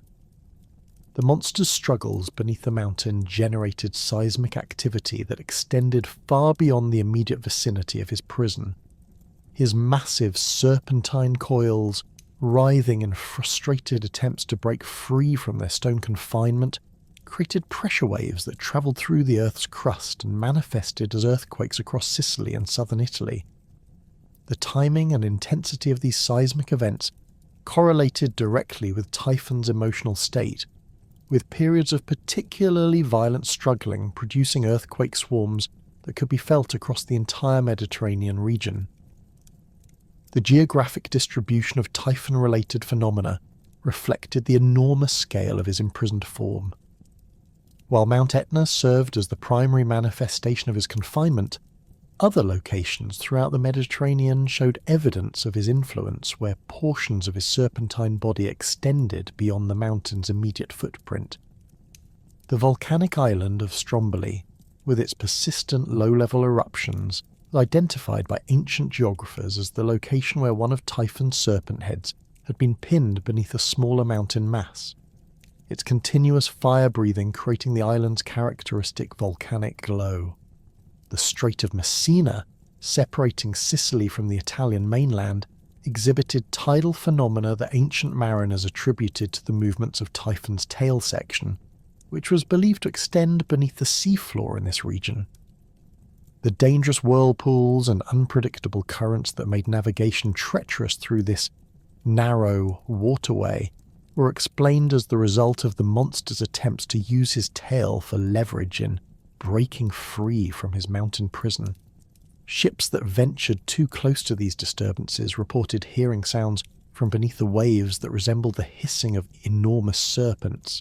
The monster's struggles beneath the mountain generated seismic activity that extended far beyond the immediate vicinity of his prison. His massive serpentine coils, writhing in frustrated attempts to break free from their stone confinement, created pressure waves that travelled through the Earth's crust and manifested as earthquakes across Sicily and southern Italy. The timing and intensity of these seismic events correlated directly with Typhon's emotional state, with periods of particularly violent struggling producing earthquake swarms that could be felt across the entire Mediterranean region. The geographic distribution of Typhon-related phenomena reflected the enormous scale of his imprisoned form. While Mount Etna served as the primary manifestation of his confinement, other locations throughout the Mediterranean showed evidence of his influence where portions of his serpentine body extended beyond the mountain's immediate footprint. The volcanic island of Stromboli, with its persistent low-level eruptions, was identified by ancient geographers as the location where one of Typhon's serpent heads had been pinned beneath a smaller mountain mass, its continuous fire-breathing creating the island's characteristic volcanic glow. The Strait of Messina, separating Sicily from the Italian mainland, exhibited tidal phenomena that ancient mariners attributed to the movements of Typhon's tail section, which was believed to extend beneath the seafloor in this region. The dangerous whirlpools and unpredictable currents that made navigation treacherous through this narrow waterway were explained as the result of the monster's attempts to use his tail for leverage in breaking free from his mountain prison. Ships that ventured too close to these disturbances reported hearing sounds from beneath the waves that resembled the hissing of enormous serpents.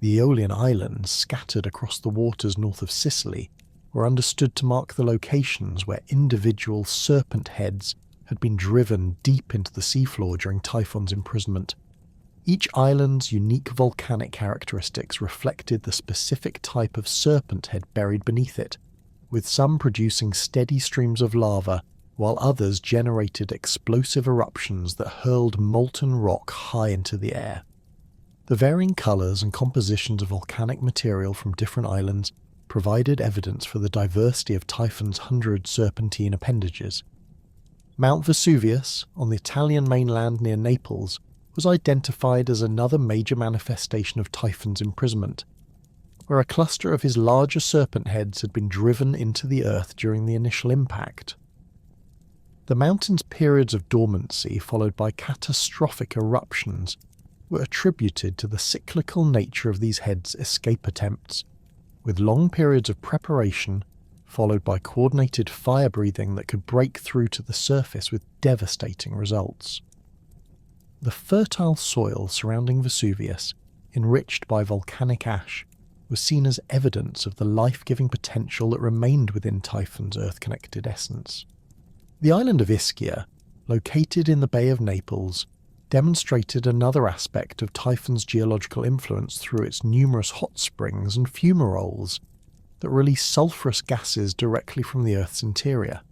The Aeolian Islands, scattered across the waters north of Sicily, were understood to mark the locations where individual serpent heads had been driven deep into the seafloor during Typhon's imprisonment. Each island's unique volcanic characteristics reflected the specific type of serpent head buried beneath it, with some producing steady streams of lava, while others generated explosive eruptions that hurled molten rock high into the air. The varying colours and compositions of volcanic material from different islands provided evidence for the diversity of Typhon's 100 serpentine appendages. Mount Vesuvius, on the Italian mainland near Naples, was identified as another major manifestation of Typhon's imprisonment, where a cluster of his larger serpent heads had been driven into the earth during the initial impact. The mountain's periods of dormancy, followed by catastrophic eruptions, were attributed to the cyclical nature of these heads' escape attempts, with long periods of preparation, followed by coordinated fire-breathing that could break through to the surface with devastating results. The fertile soil surrounding Vesuvius, enriched by volcanic ash, was seen as evidence of the life-giving potential that remained within Typhon's earth-connected essence. The island of Ischia, located in the Bay of Naples, demonstrated another aspect of Typhon's geological influence through its numerous hot springs and fumaroles that release sulphurous gases directly from the Earth's interior.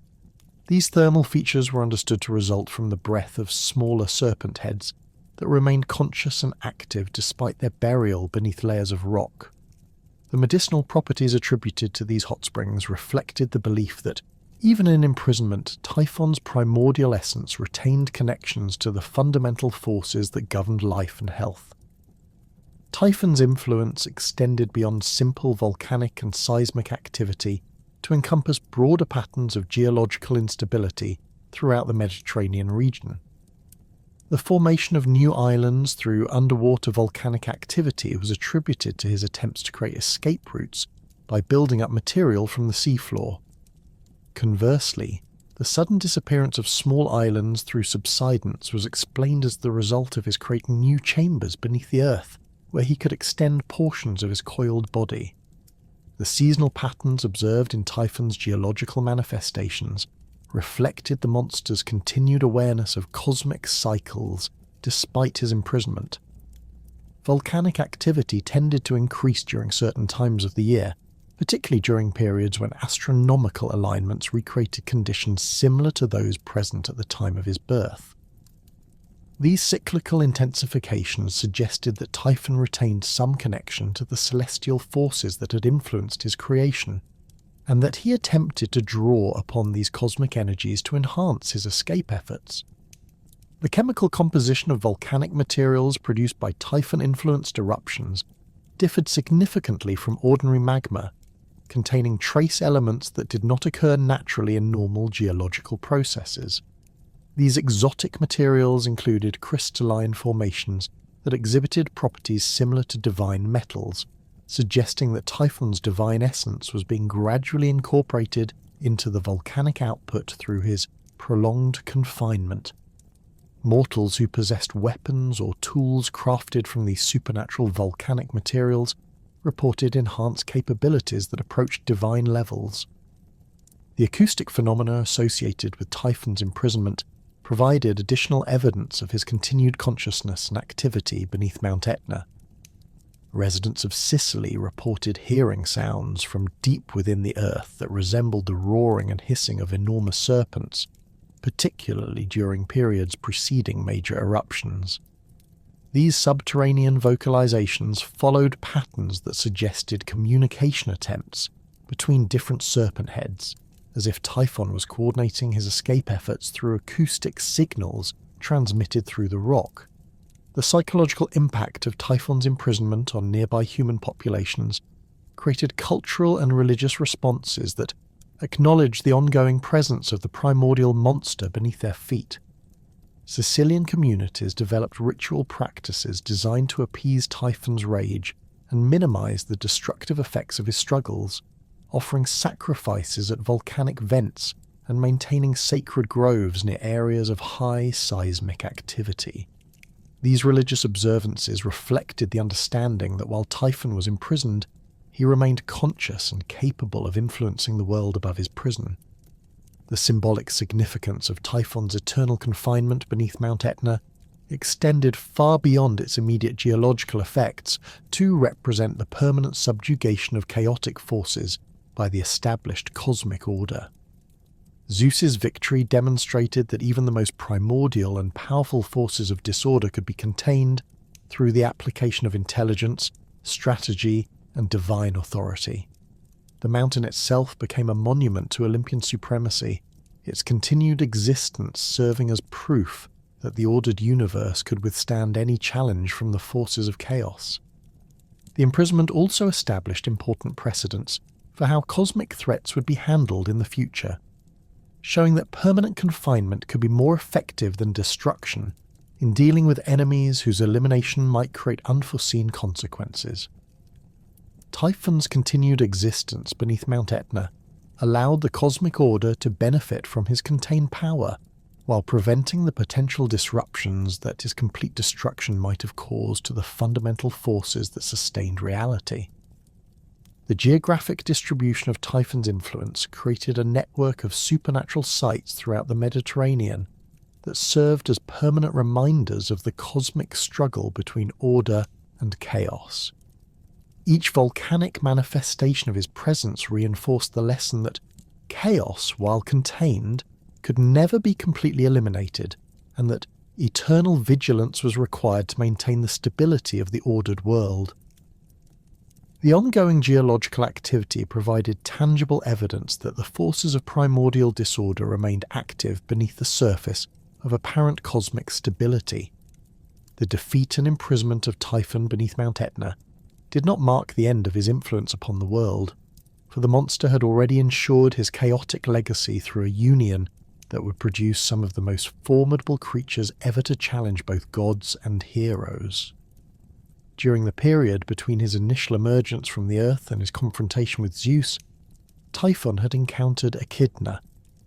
These thermal features were understood to result from the breath of smaller serpent heads that remained conscious and active despite their burial beneath layers of rock. The medicinal properties attributed to these hot springs reflected the belief that, even in imprisonment, Typhon's primordial essence retained connections to the fundamental forces that governed life and health. Typhon's influence extended beyond simple volcanic and seismic activity to encompass broader patterns of geological instability throughout the Mediterranean region. The formation of new islands through underwater volcanic activity was attributed to his attempts to create escape routes by building up material from the seafloor. Conversely, the sudden disappearance of small islands through subsidence was explained as the result of his creating new chambers beneath the earth, where he could extend portions of his coiled body. The seasonal patterns observed in Typhon's geological manifestations reflected the monster's continued awareness of cosmic cycles despite his imprisonment. Volcanic activity tended to increase during certain times of the year, particularly during periods when astronomical alignments recreated conditions similar to those present at the time of his birth. These cyclical intensifications suggested that Typhon retained some connection to the celestial forces that had influenced his creation, and that he attempted to draw upon these cosmic energies to enhance his escape efforts. The chemical composition of volcanic materials produced by Typhon-influenced eruptions differed significantly from ordinary magma, containing trace elements that did not occur naturally in normal geological processes. These exotic materials included crystalline formations that exhibited properties similar to divine metals, suggesting that Typhon's divine essence was being gradually incorporated into the volcanic output through his prolonged confinement. Mortals who possessed weapons or tools crafted from these supernatural volcanic materials reported enhanced capabilities that approached divine levels. The acoustic phenomena associated with Typhon's imprisonment provided additional evidence of his continued consciousness and activity beneath Mount Etna. Residents of Sicily reported hearing sounds from deep within the earth that resembled the roaring and hissing of enormous serpents, particularly during periods preceding major eruptions. These subterranean vocalizations followed patterns that suggested communication attempts between different serpent heads, as if Typhon was coordinating his escape efforts through acoustic signals transmitted through the rock. The psychological impact of Typhon's imprisonment on nearby human populations created cultural and religious responses that acknowledged the ongoing presence of the primordial monster beneath their feet. Sicilian communities developed ritual practices designed to appease Typhon's rage and minimize the destructive effects of his struggles, offering sacrifices at volcanic vents and maintaining sacred groves near areas of high seismic activity. These religious observances reflected the understanding that while Typhon was imprisoned, he remained conscious and capable of influencing the world above his prison. The symbolic significance of Typhon's eternal confinement beneath Mount Etna extended far beyond its immediate geological effects to represent the permanent subjugation of chaotic forces by the established cosmic order. Zeus's victory demonstrated that even the most primordial and powerful forces of disorder could be contained through the application of intelligence, strategy, and divine authority. The mountain itself became a monument to Olympian supremacy, its continued existence serving as proof that the ordered universe could withstand any challenge from the forces of chaos. The imprisonment also established important precedents for how cosmic threats would be handled in the future, showing that permanent confinement could be more effective than destruction in dealing with enemies whose elimination might create unforeseen consequences. Typhon's continued existence beneath Mount Etna allowed the cosmic order to benefit from his contained power, while preventing the potential disruptions that his complete destruction might have caused to the fundamental forces that sustained reality. The geographic distribution of Typhon's influence created a network of supernatural sites throughout the Mediterranean that served as permanent reminders of the cosmic struggle between order and chaos. Each volcanic manifestation of his presence reinforced the lesson that chaos, while contained, could never be completely eliminated, and that eternal vigilance was required to maintain the stability of the ordered world. The ongoing geological activity provided tangible evidence that the forces of primordial disorder remained active beneath the surface of apparent cosmic stability. The defeat and imprisonment of Typhon beneath Mount Etna did not mark the end of his influence upon the world, for the monster had already ensured his chaotic legacy through a union that would produce some of the most formidable creatures ever to challenge both gods and heroes. During the period between his initial emergence from the earth and his confrontation with Zeus, Typhon had encountered Echidna,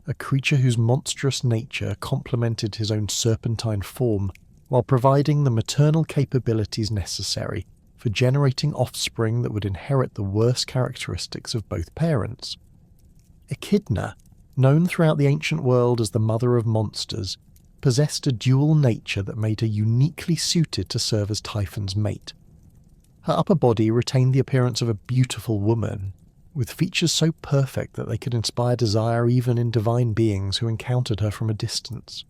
a creature whose monstrous nature complemented his own serpentine form, while providing the maternal capabilities necessary for generating offspring that would inherit the worst characteristics of both parents. Echidna, known throughout the ancient world as the mother of monsters, possessed a dual nature that made her uniquely suited to serve as Typhon's mate. Her upper body retained the appearance of a beautiful woman, with features so perfect that they could inspire desire even in divine beings who encountered her from a distance.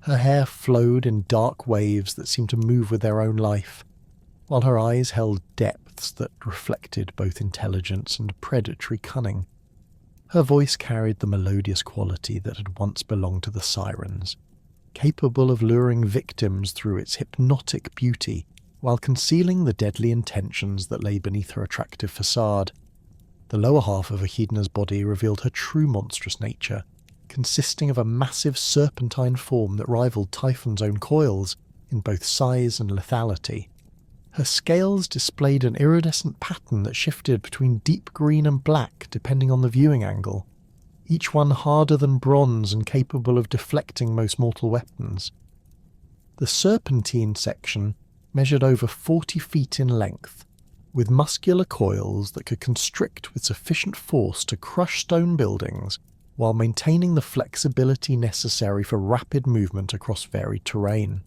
Her hair flowed in dark waves that seemed to move with their own life, while her eyes held depths that reflected both intelligence and predatory cunning. Her voice carried the melodious quality that had once belonged to the sirens, capable of luring victims through its hypnotic beauty while concealing the deadly intentions that lay beneath her attractive facade. The lower half of Echidna's body revealed her true monstrous nature, consisting of a massive serpentine form that rivaled Typhon's own coils in both size and lethality. Her scales displayed an iridescent pattern that shifted between deep green and black depending on the viewing angle, each one harder than bronze and capable of deflecting most mortal weapons. The serpentine section measured over 40 feet in length, with muscular coils that could constrict with sufficient force to crush stone buildings while maintaining the flexibility necessary for rapid movement across varied terrain.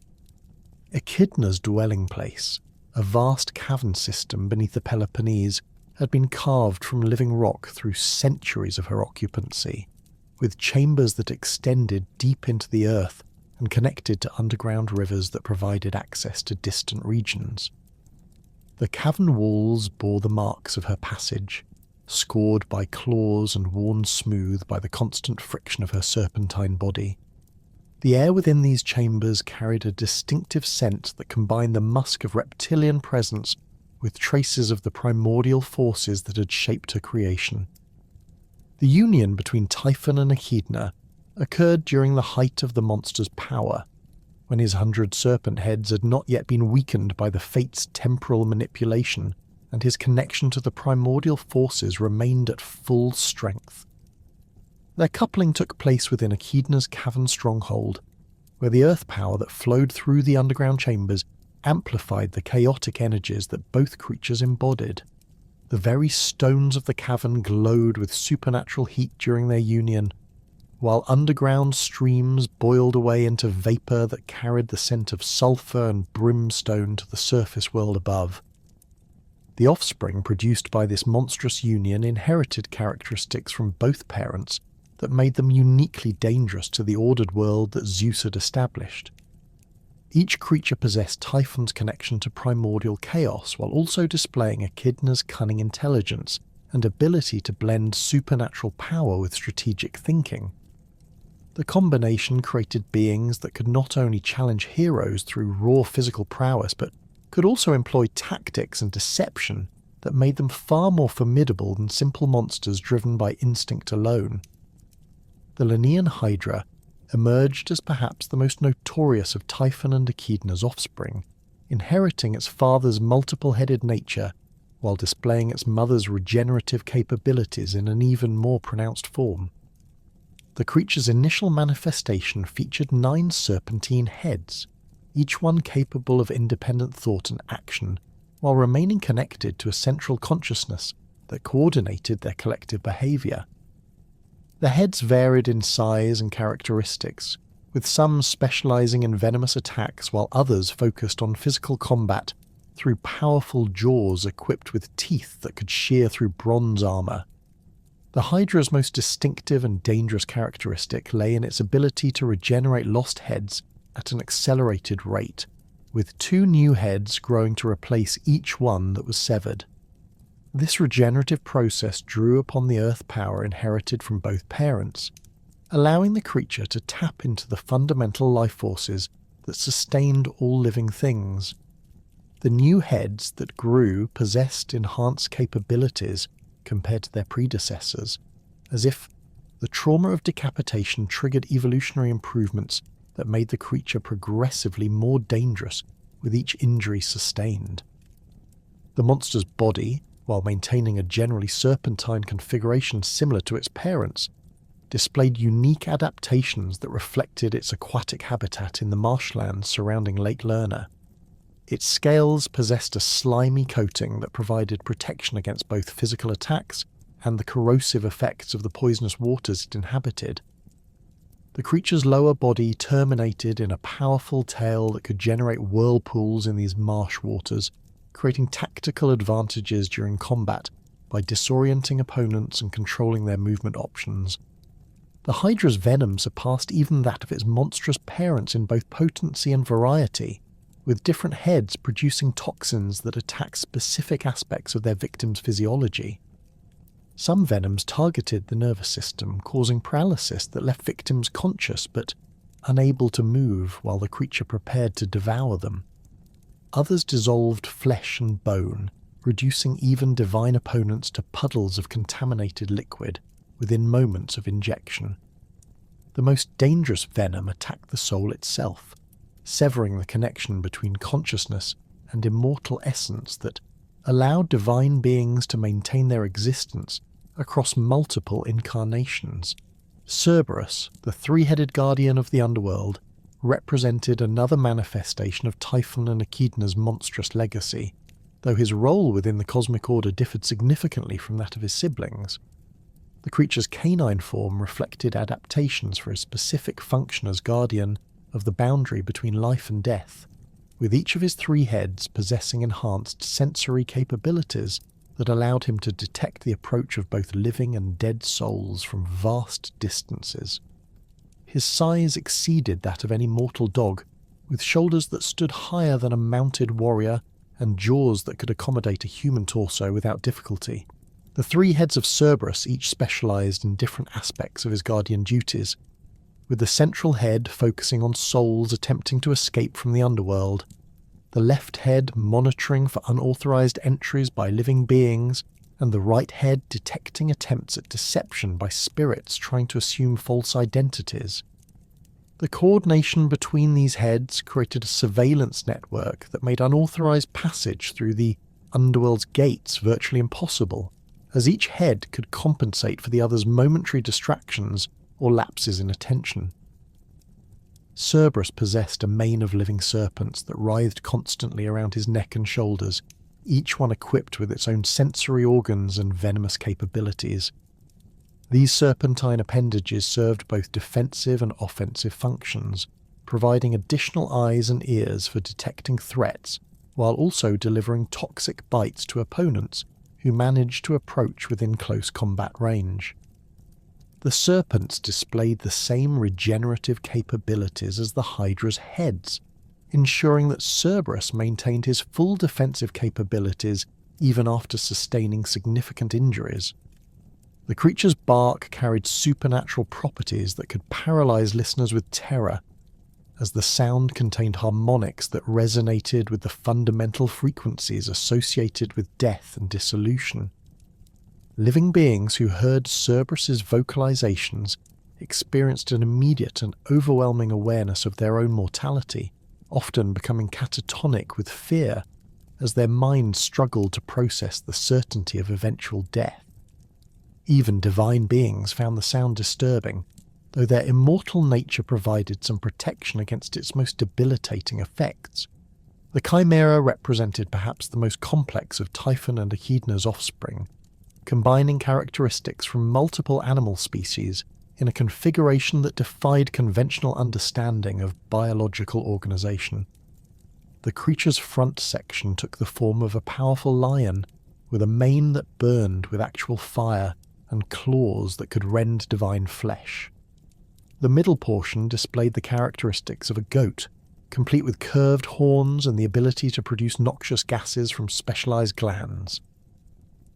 Echidna's dwelling place, a vast cavern system beneath the Peloponnese, had been carved from living rock through centuries of her occupancy, with chambers that extended deep into the earth and connected to underground rivers that provided access to distant regions. The cavern walls bore the marks of her passage, scored by claws and worn smooth by the constant friction of her serpentine body. The air within these chambers carried a distinctive scent that combined the musk of reptilian presence with traces of the primordial forces that had shaped her creation. The union between Typhon and Echidna occurred during the height of the monster's power, when his 100 serpent heads had not yet been weakened by the fate's temporal manipulation, and his connection to the primordial forces remained at full strength. Their coupling took place within Echidna's cavern stronghold, where the earth power that flowed through the underground chambers amplified the chaotic energies that both creatures embodied. The very stones of the cavern glowed with supernatural heat during their union, while underground streams boiled away into vapour that carried the scent of sulphur and brimstone to the surface world above. The offspring produced by this monstrous union inherited characteristics from both parents that made them uniquely dangerous to the ordered world that Zeus had established. Each creature possessed Typhon's connection to primordial chaos while also displaying Echidna's cunning intelligence and ability to blend supernatural power with strategic thinking. The combination created beings that could not only challenge heroes through raw physical prowess, but could also employ tactics and deception that made them far more formidable than simple monsters driven by instinct alone. The Lernaean Hydra emerged as perhaps the most notorious of Typhon and Echidna's offspring, inheriting its father's multiple-headed nature while displaying its mother's regenerative capabilities in an even more pronounced form. The creature's initial manifestation featured 9 serpentine heads, each one capable of independent thought and action, while remaining connected to a central consciousness that coordinated their collective behaviour. The heads varied in size and characteristics, with some specialising in venomous attacks while others focused on physical combat through powerful jaws equipped with teeth that could shear through bronze armour. The Hydra's most distinctive and dangerous characteristic lay in its ability to regenerate lost heads at an accelerated rate, with 2 new heads growing to replace each one that was severed. This regenerative process drew upon the earth power inherited from both parents, allowing the creature to tap into the fundamental life forces that sustained all living things. The new heads that grew possessed enhanced capabilities compared to their predecessors, as if the trauma of decapitation triggered evolutionary improvements that made the creature progressively more dangerous with each injury sustained. The monster's body, while maintaining a generally serpentine configuration similar to its parents, displayed unique adaptations that reflected its aquatic habitat in the marshlands surrounding Lake Lerna. Its scales possessed a slimy coating that provided protection against both physical attacks and the corrosive effects of the poisonous waters it inhabited. The creature's lower body terminated in a powerful tail that could generate whirlpools in these marsh waters, creating tactical advantages during combat by disorienting opponents and controlling their movement options. The Hydra's venom surpassed even that of its monstrous parents in both potency and variety, with different heads producing toxins that attack specific aspects of their victim's physiology. Some venoms targeted the nervous system, causing paralysis that left victims conscious but unable to move while the creature prepared to devour them. Others dissolved flesh and bone, reducing even divine opponents to puddles of contaminated liquid within moments of injection. The most dangerous venom attacked the soul itself, severing the connection between consciousness and immortal essence that allowed divine beings to maintain their existence across multiple incarnations. Cerberus, the three-headed guardian of the underworld, represented another manifestation of Typhon and Echidna's monstrous legacy, though his role within the cosmic order differed significantly from that of his siblings. The creature's canine form reflected adaptations for his specific function as guardian of the boundary between life and death, with each of his three heads possessing enhanced sensory capabilities that allowed him to detect the approach of both living and dead souls from vast distances. His size exceeded that of any mortal dog, with shoulders that stood higher than a mounted warrior and jaws that could accommodate a human torso without difficulty. The three heads of Cerberus each specialized in different aspects of his guardian duties, with the central head focusing on souls attempting to escape from the underworld, the left head monitoring for unauthorized entries by living beings, and the right head detecting attempts at deception by spirits trying to assume false identities. The coordination between these heads created a surveillance network that made unauthorized passage through the underworld's gates virtually impossible, as each head could compensate for the other's momentary distractions or lapses in attention. Cerberus possessed a mane of living serpents that writhed constantly around his neck and shoulders, each one equipped with its own sensory organs and venomous capabilities. These serpentine appendages served both defensive and offensive functions, providing additional eyes and ears for detecting threats, while also delivering toxic bites to opponents who managed to approach within close combat range. The serpents displayed the same regenerative capabilities as the Hydra's heads, ensuring that Cerberus maintained his full defensive capabilities even after sustaining significant injuries. The creature's bark carried supernatural properties that could paralyze listeners with terror, as the sound contained harmonics that resonated with the fundamental frequencies associated with death and dissolution. Living beings who heard Cerberus's vocalizations experienced an immediate and overwhelming awareness of their own mortality, often becoming catatonic with fear as their minds struggled to process the certainty of eventual death. Even divine beings found the sound disturbing, though their immortal nature provided some protection against its most debilitating effects. The Chimera represented perhaps the most complex of Typhon and Echidna's offspring, combining characteristics from multiple animal species in a configuration that defied conventional understanding of biological organization. The creature's front section took the form of a powerful lion, with a mane that burned with actual fire and claws that could rend divine flesh. The middle portion displayed the characteristics of a goat, complete with curved horns and the ability to produce noxious gases from specialized glands.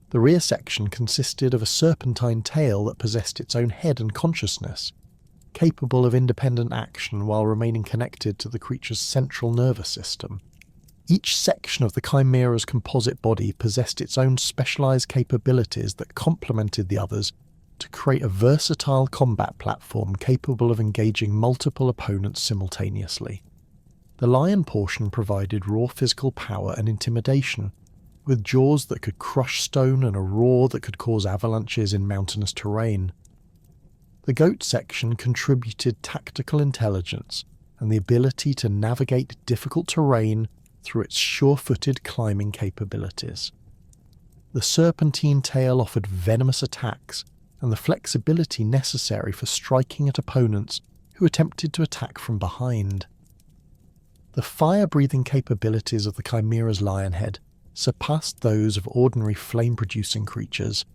The rear section consisted of a serpentine tail that possessed its own head and consciousness, capable of independent action while remaining connected to the creature's central nervous system. Each section of the Chimera's composite body possessed its own specialized capabilities that complemented the others to create a versatile combat platform capable of engaging multiple opponents simultaneously. The lion portion provided raw physical power and intimidation, with jaws that could crush stone and a roar that could cause avalanches in mountainous terrain. The goat section contributed tactical intelligence and the ability to navigate difficult terrain through its sure-footed climbing capabilities. The serpentine tail offered venomous attacks and the flexibility necessary for striking at opponents who attempted to attack from behind. The fire-breathing capabilities of the Chimera's lionhead surpassed those of ordinary flame-producing creatures,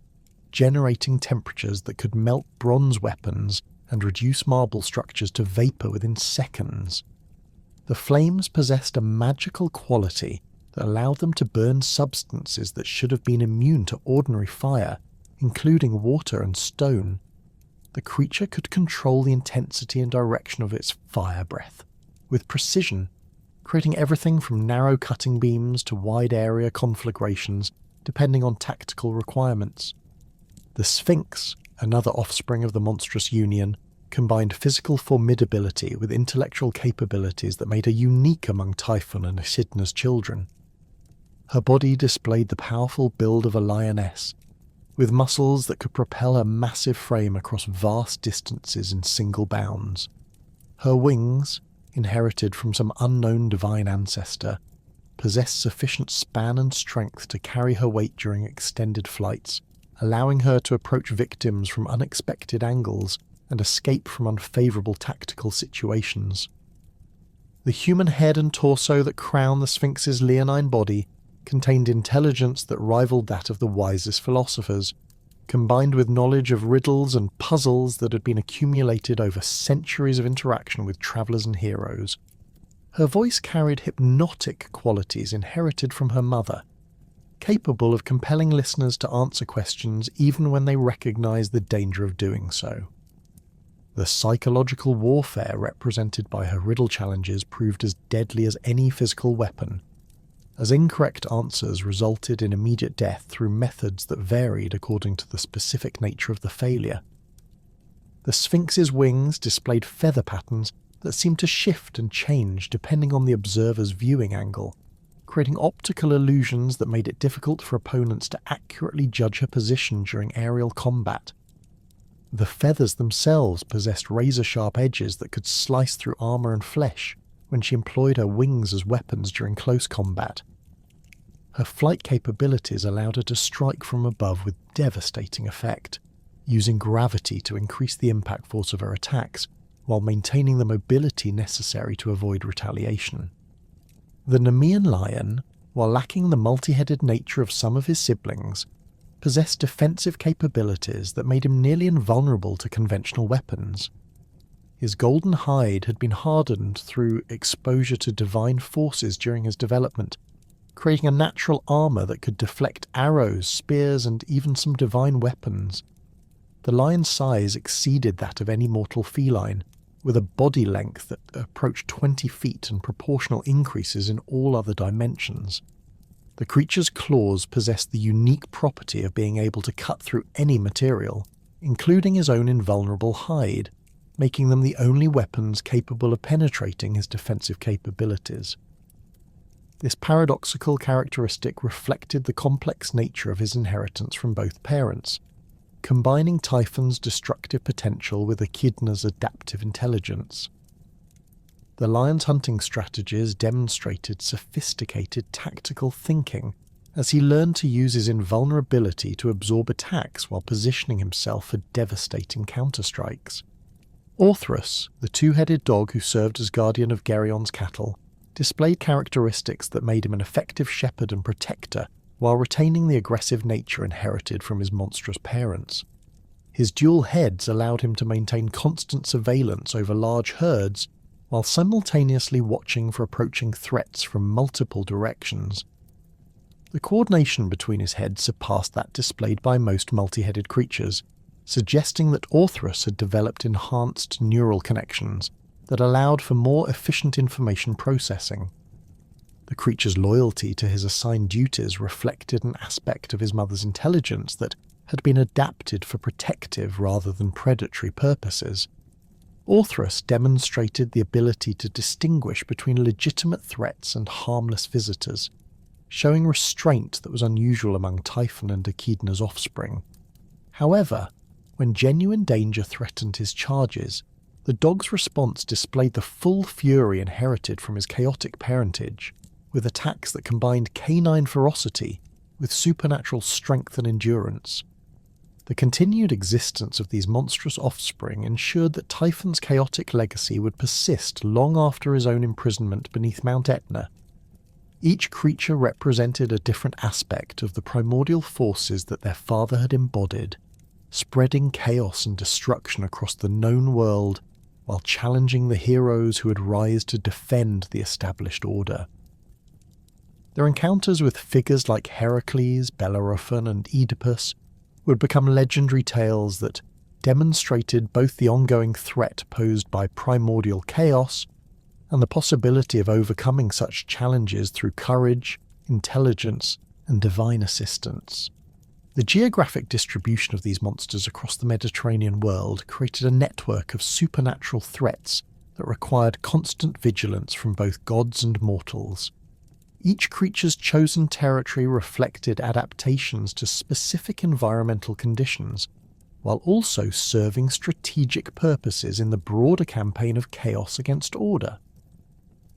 generating temperatures that could melt bronze weapons and reduce marble structures to vapour within seconds. The flames possessed a magical quality that allowed them to burn substances that should have been immune to ordinary fire, including water and stone. The creature could control the intensity and direction of its fire breath with precision, creating everything from narrow cutting beams to wide-area conflagrations, depending on tactical requirements. The Sphinx, another offspring of the monstrous union, combined physical formidability with intellectual capabilities that made her unique among Typhon and Echidna's children. Her body displayed the powerful build of a lioness, with muscles that could propel her massive frame across vast distances in single bounds. Her wings, inherited from some unknown divine ancestor, possessed sufficient span and strength to carry her weight during extended flights, allowing her to approach victims from unexpected angles and escape from unfavourable tactical situations. The human head and torso that crown the Sphinx's leonine body contained intelligence that rivaled that of the wisest philosophers, combined with knowledge of riddles and puzzles that had been accumulated over centuries of interaction with travellers and heroes. Her voice carried hypnotic qualities inherited from her mother, capable of compelling listeners to answer questions even when they recognised the danger of doing so. The psychological warfare represented by her riddle challenges proved as deadly as any physical weapon, as incorrect answers resulted in immediate death through methods that varied according to the specific nature of the failure. The Sphinx's wings displayed feather patterns that seemed to shift and change depending on the observer's viewing angle, creating optical illusions that made it difficult for opponents to accurately judge her position during aerial combat. The feathers themselves possessed razor-sharp edges that could slice through armour and flesh when she employed her wings as weapons during close combat. Her flight capabilities allowed her to strike from above with devastating effect, using gravity to increase the impact force of her attacks, while maintaining the mobility necessary to avoid retaliation. The Nemean lion, while lacking the multi-headed nature of some of his siblings, possessed defensive capabilities that made him nearly invulnerable to conventional weapons. His golden hide had been hardened through exposure to divine forces during his development, creating a natural armour that could deflect arrows, spears, and even some divine weapons. The lion's size exceeded that of any mortal feline, with a body length that approached 20 feet and proportional increases in all other dimensions. The creature's claws possessed the unique property of being able to cut through any material, including his own invulnerable hide, making them the only weapons capable of penetrating his defensive capabilities. This paradoxical characteristic reflected the complex nature of his inheritance from both parents, combining Typhon's destructive potential with Echidna's adaptive intelligence. The lion's hunting strategies demonstrated sophisticated tactical thinking as he learned to use his invulnerability to absorb attacks while positioning himself for devastating counterstrikes. Orthrus, the two-headed dog who served as guardian of Gerion's cattle, displayed characteristics that made him an effective shepherd and protector while retaining the aggressive nature inherited from his monstrous parents. His dual heads allowed him to maintain constant surveillance over large herds while simultaneously watching for approaching threats from multiple directions. The coordination between his heads surpassed that displayed by most multi-headed creatures, suggesting that Orthrus had developed enhanced neural connections that allowed for more efficient information processing. The creature's loyalty to his assigned duties reflected an aspect of his mother's intelligence that had been adapted for protective rather than predatory purposes. Orthrus demonstrated the ability to distinguish between legitimate threats and harmless visitors, showing restraint that was unusual among Typhon and Echidna's offspring. However, When genuine danger threatened his charges, the dog's response displayed the full fury inherited from his chaotic parentage, with attacks that combined canine ferocity with supernatural strength and endurance. The continued existence of these monstrous offspring ensured that Typhon's chaotic legacy would persist long after his own imprisonment beneath Mount Etna. Each creature represented a different aspect of the primordial forces that their father had embodied, spreading chaos and destruction across the known world while challenging the heroes who had rise to defend the established order. Their encounters with figures like Heracles, Bellerophon, and Oedipus would become legendary tales that demonstrated both the ongoing threat posed by primordial chaos and the possibility of overcoming such challenges through courage, intelligence, and divine assistance. The geographic distribution of these monsters across the Mediterranean world created a network of supernatural threats that required constant vigilance from both gods and mortals. Each creature's chosen territory reflected adaptations to specific environmental conditions, while also serving strategic purposes in the broader campaign of chaos against order.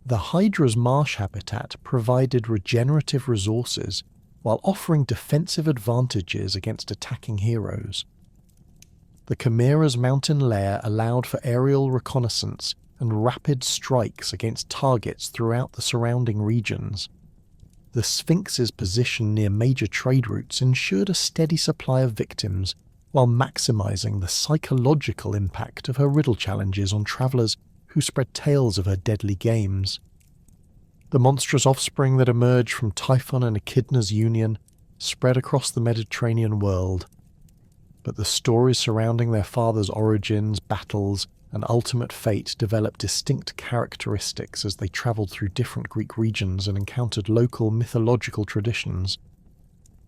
The Hydra's marsh habitat provided regenerative resources while offering defensive advantages against attacking heroes. The Chimera's mountain lair allowed for aerial reconnaissance and rapid strikes against targets throughout the surrounding regions. The Sphinx's position near major trade routes ensured a steady supply of victims, while maximising the psychological impact of her riddle challenges on travellers who spread tales of her deadly games. The monstrous offspring that emerged from Typhon and Echidna's union spread across the Mediterranean world, but the stories surrounding their father's origins, battles, and ultimate fate developed distinct characteristics as they travelled through different Greek regions and encountered local mythological traditions.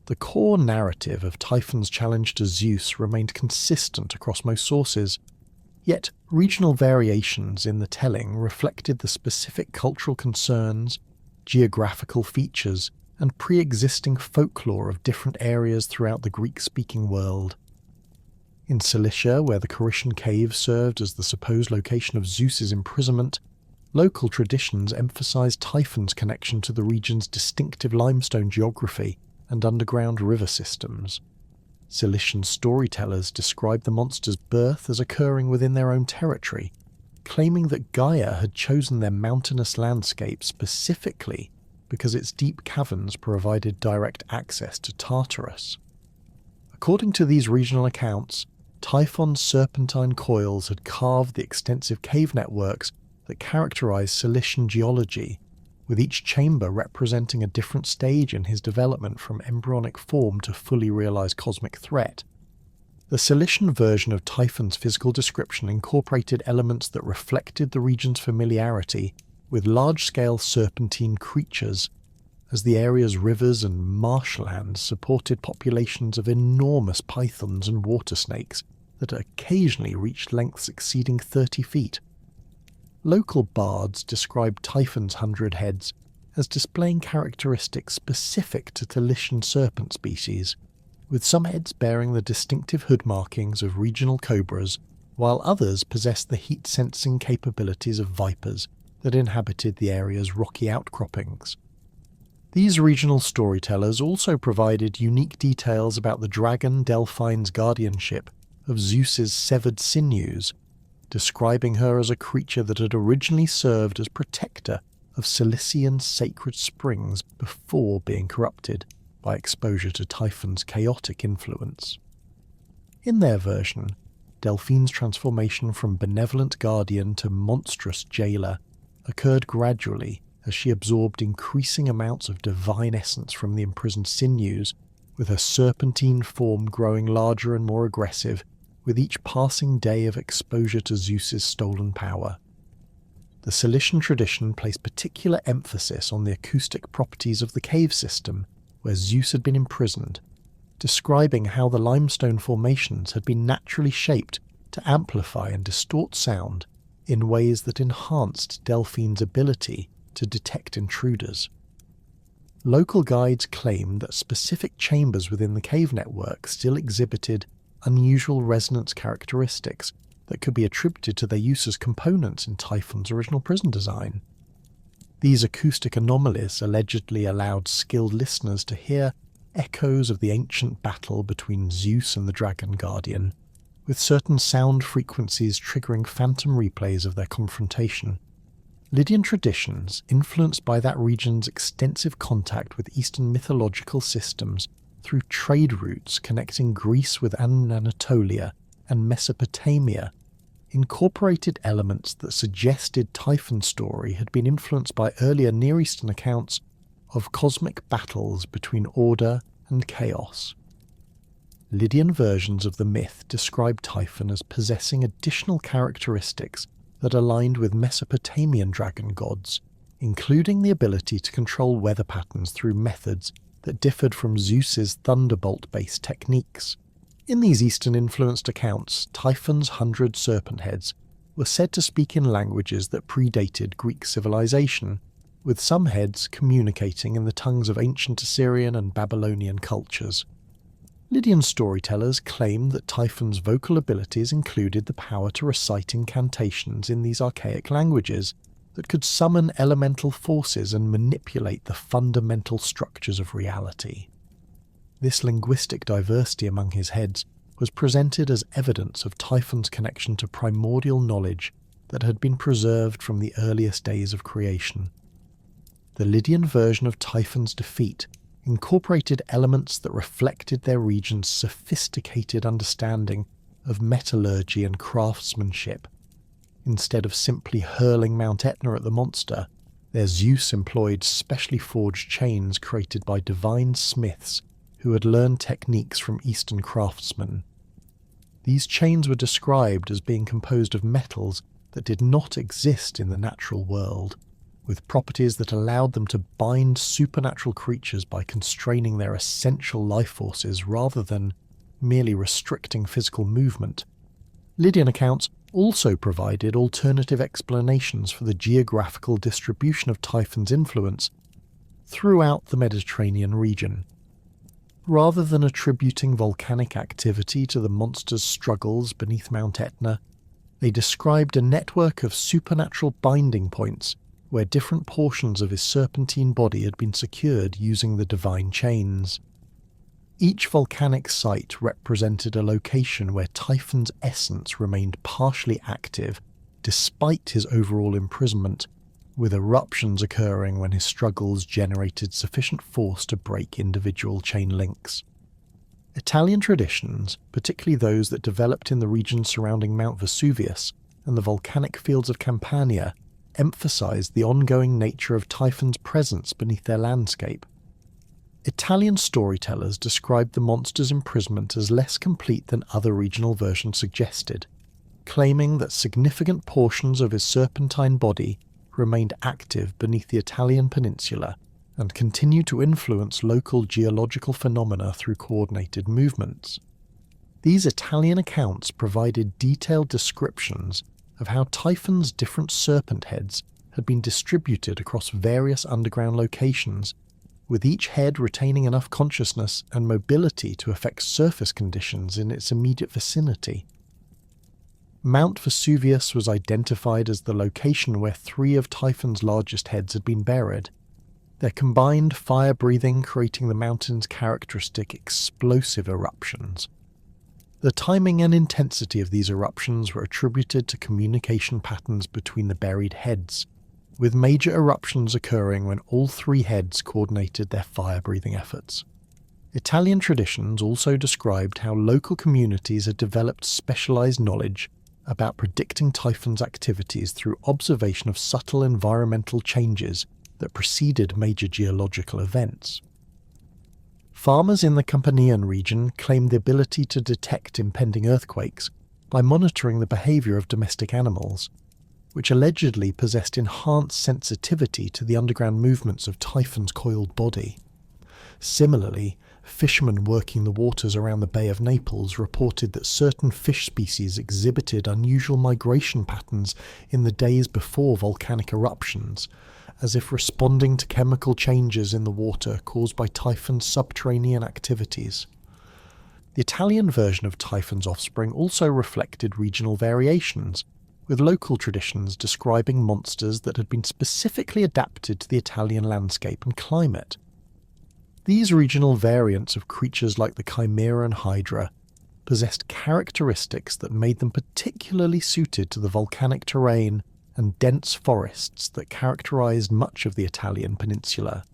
The core narrative of Typhon's challenge to Zeus remained consistent across most sources, yet regional variations in the telling reflected the specific cultural concerns, geographical features, and pre-existing folklore of different areas throughout the Greek-speaking world. In Cilicia, where the Carishian cave served as the supposed location of Zeus's imprisonment, local traditions emphasized Typhon's connection to the region's distinctive limestone geography and underground river systems. Cilician storytellers described the monster's birth as occurring within their own territory, claiming that Gaia had chosen their mountainous landscape specifically because its deep caverns provided direct access to Tartarus. According to these regional accounts, Typhon's serpentine coils had carved the extensive cave networks that characterize Cilician geology, with each chamber representing a different stage in his development from embryonic form to fully realized cosmic threat. The Cilician version of Typhon's physical description incorporated elements that reflected the region's familiarity with large-scale serpentine creatures, as the area's rivers and marshlands supported populations of enormous pythons and water snakes that occasionally reached lengths exceeding 30 feet. Local bards described Typhon's 100 heads as displaying characteristics specific to Cilician serpent species, with some heads bearing the distinctive hood markings of regional cobras, while others possessed the heat-sensing capabilities of vipers that inhabited the area's rocky outcroppings. These regional storytellers also provided unique details about the dragon Delphine's guardianship of Zeus's severed sinews, describing her as a creature that had originally served as protector of Cilician sacred springs before being corrupted by exposure to Typhon's chaotic influence. In their version, Delphine's transformation from benevolent guardian to monstrous jailer occurred gradually as she absorbed increasing amounts of divine essence from the imprisoned sinews, with her serpentine form growing larger and more aggressive with each passing day of exposure to Zeus's stolen power. The Cilician tradition placed particular emphasis on the acoustic properties of the cave system where Zeus had been imprisoned, describing how the limestone formations had been naturally shaped to amplify and distort sound in ways that enhanced Delphine's ability to detect intruders. Local guides claimed that specific chambers within the cave network still exhibited unusual resonance characteristics that could be attributed to their use as components in Typhon's original prison design. These acoustic anomalies allegedly allowed skilled listeners to hear echoes of the ancient battle between Zeus and the Dragon Guardian, with certain sound frequencies triggering phantom replays of their confrontation. Lydian traditions, influenced by that region's extensive contact with Eastern mythological systems through trade routes connecting Greece with Anatolia and Mesopotamia, incorporated elements that suggested Typhon's story had been influenced by earlier Near Eastern accounts of cosmic battles between order and chaos. Lydian versions of the myth describe Typhon as possessing additional characteristics that aligned with Mesopotamian dragon gods, including the ability to control weather patterns through methods that differed from Zeus's thunderbolt-based techniques. In these Eastern-influenced accounts, Typhon's 100 serpent heads were said to speak in languages that predated Greek civilization, with some heads communicating in the tongues of ancient Assyrian and Babylonian cultures. Lydian storytellers claim that Typhon's vocal abilities included the power to recite incantations in these archaic languages that could summon elemental forces and manipulate the fundamental structures of reality. This linguistic diversity among his heads was presented as evidence of Typhon's connection to primordial knowledge that had been preserved from the earliest days of creation. The Lydian version of Typhon's defeat incorporated elements that reflected their region's sophisticated understanding of metallurgy and craftsmanship. Instead of simply hurling Mount Etna at the monster, their Zeus employed specially forged chains created by divine smiths who had learned techniques from Eastern craftsmen. These chains were described as being composed of metals that did not exist in the natural world, with properties that allowed them to bind supernatural creatures by constraining their essential life forces rather than merely restricting physical movement. Lydian accounts also provided alternative explanations for the geographical distribution of Typhon's influence throughout the Mediterranean region. Rather than attributing volcanic activity to the monster's struggles beneath Mount Etna, they described a network of supernatural binding points where different portions of his serpentine body had been secured using the divine chains. Each volcanic site represented a location where Typhon's essence remained partially active despite his overall imprisonment, with eruptions occurring when his struggles generated sufficient force to break individual chain links. Italian traditions, particularly those that developed in the region surrounding Mount Vesuvius and the volcanic fields of Campania, emphasized the ongoing nature of Typhon's presence beneath their landscape. Italian storytellers described the monster's imprisonment as less complete than other regional versions suggested, claiming that significant portions of his serpentine body remained active beneath the Italian peninsula and continued to influence local geological phenomena through coordinated movements. These Italian accounts provided detailed descriptions of how Typhon's different serpent heads had been distributed across various underground locations, with each head retaining enough consciousness and mobility to affect surface conditions in its immediate vicinity. Mount Vesuvius was identified as the location where 3 of Typhon's largest heads had been buried, their combined fire-breathing creating the mountain's characteristic explosive eruptions. The timing and intensity of these eruptions were attributed to communication patterns between the buried heads, with major eruptions occurring when all 3 heads coordinated their fire-breathing efforts. Italian traditions also described how local communities had developed specialized knowledge about predicting Typhon's activities through observation of subtle environmental changes that preceded major geological events. Farmers in the Campanian region claimed the ability to detect impending earthquakes by monitoring the behavior of domestic animals, which allegedly possessed enhanced sensitivity to the underground movements of Typhon's coiled body. Similarly, fishermen working the waters around the Bay of Naples reported that certain fish species exhibited unusual migration patterns in the days before volcanic eruptions, as if responding to chemical changes in the water caused by Typhon's subterranean activities. The Italian version of Typhon's offspring also reflected regional variations, with local traditions describing monsters that had been specifically adapted to the Italian landscape and climate. These regional variants of creatures like the Chimera and Hydra possessed characteristics that made them particularly suited to the volcanic terrain and dense forests that characterized much of the Italian peninsula.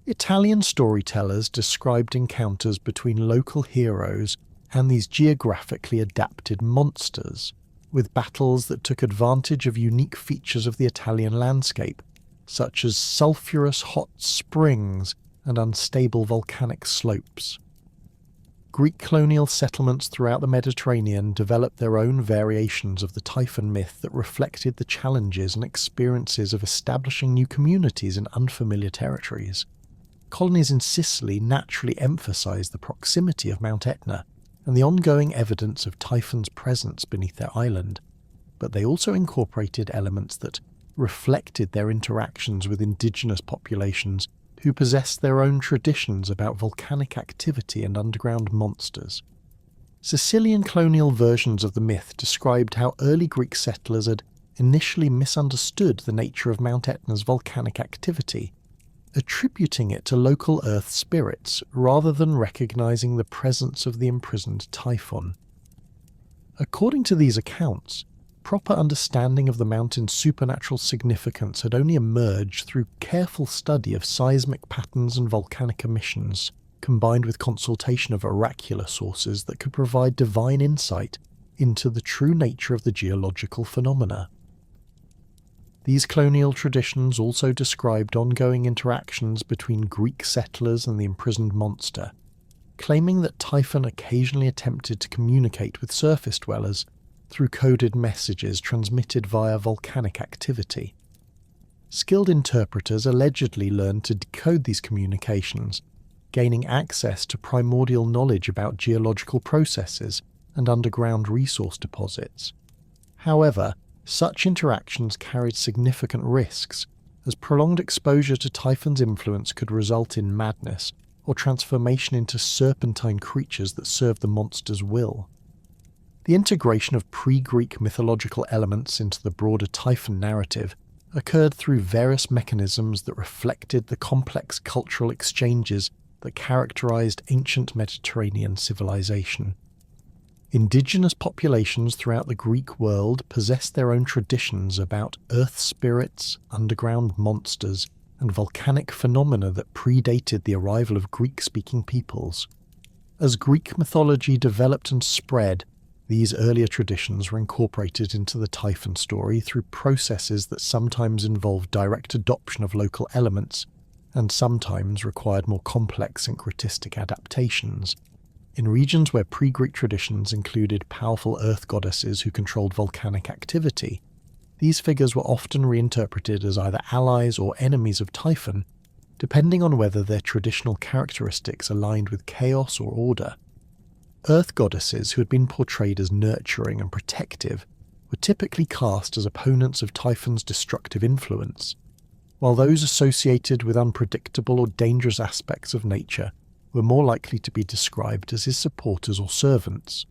Italian storytellers described encounters between local heroes and these geographically adapted monsters, with battles that took advantage of unique features of the Italian landscape, such as sulphurous hot springs and unstable volcanic slopes. Greek colonial settlements throughout the Mediterranean developed their own variations of the Typhon myth that reflected the challenges and experiences of establishing new communities in unfamiliar territories. Colonies in Sicily naturally emphasized the proximity of Mount Etna and the ongoing evidence of Typhon's presence beneath their island, but they also incorporated elements that reflected their interactions with indigenous populations who possessed their own traditions about volcanic activity and underground monsters. Sicilian colonial versions of the myth described how early Greek settlers had initially misunderstood the nature of Mount Etna's volcanic activity, attributing it to local earth spirits rather than recognizing the presence of the imprisoned Typhon. According to these accounts, proper understanding of the mountain's supernatural significance had only emerged through careful study of seismic patterns and volcanic emissions, combined with consultation of oracular sources that could provide divine insight into the true nature of the geological phenomena. These colonial traditions also described ongoing interactions between Greek settlers and the imprisoned monster, claiming that Typhon occasionally attempted to communicate with surface dwellers through coded messages transmitted via volcanic activity. Skilled interpreters allegedly learned to decode these communications, gaining access to primordial knowledge about geological processes and underground resource deposits. However, such interactions carried significant risks, as prolonged exposure to Typhon's influence could result in madness or transformation into serpentine creatures that served the monster's will. The integration of pre-Greek mythological elements into the broader Typhon narrative occurred through various mechanisms that reflected the complex cultural exchanges that characterized ancient Mediterranean civilization. Indigenous populations throughout the Greek world possessed their own traditions about earth spirits, underground monsters, and volcanic phenomena that predated the arrival of Greek-speaking peoples. As Greek mythology developed and spread, these earlier traditions were incorporated into the Typhon story through processes that sometimes involved direct adoption of local elements and sometimes required more complex syncretistic adaptations. In regions where pre-Greek traditions included powerful earth goddesses who controlled volcanic activity, these figures were often reinterpreted as either allies or enemies of Typhon, depending on whether their traditional characteristics aligned with chaos or order. Earth goddesses who had been portrayed as nurturing and protective were typically cast as opponents of Typhon's destructive influence, while those associated with unpredictable or dangerous aspects of nature were more likely to be described as his supporters or servants.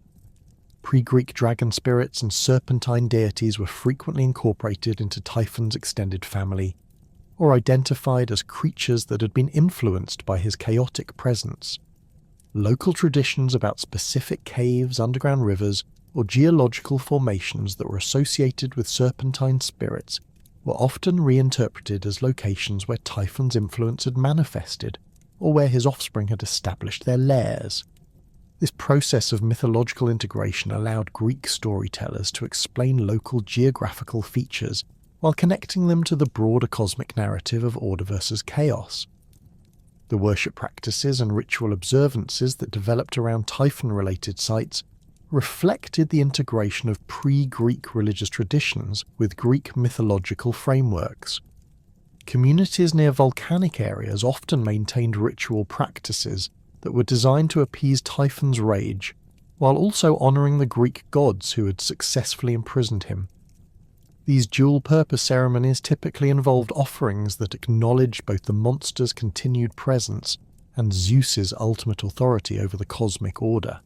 Pre-Greek dragon spirits and serpentine deities were frequently incorporated into Typhon's extended family, or identified as creatures that had been influenced by his chaotic presence. Local traditions about specific caves, underground rivers, or geological formations that were associated with serpentine spirits were often reinterpreted as locations where Typhon's influence had manifested, or where his offspring had established their lairs. This process of mythological integration allowed Greek storytellers to explain local geographical features while connecting them to the broader cosmic narrative of order versus chaos. The worship practices and ritual observances that developed around Typhon-related sites reflected the integration of pre-Greek religious traditions with Greek mythological frameworks. Communities near volcanic areas often maintained ritual practices that were designed to appease Typhon's rage, while also honouring the Greek gods who had successfully imprisoned him. These dual-purpose ceremonies typically involved offerings that acknowledged both the monster's continued presence and Zeus's ultimate authority over the cosmic order.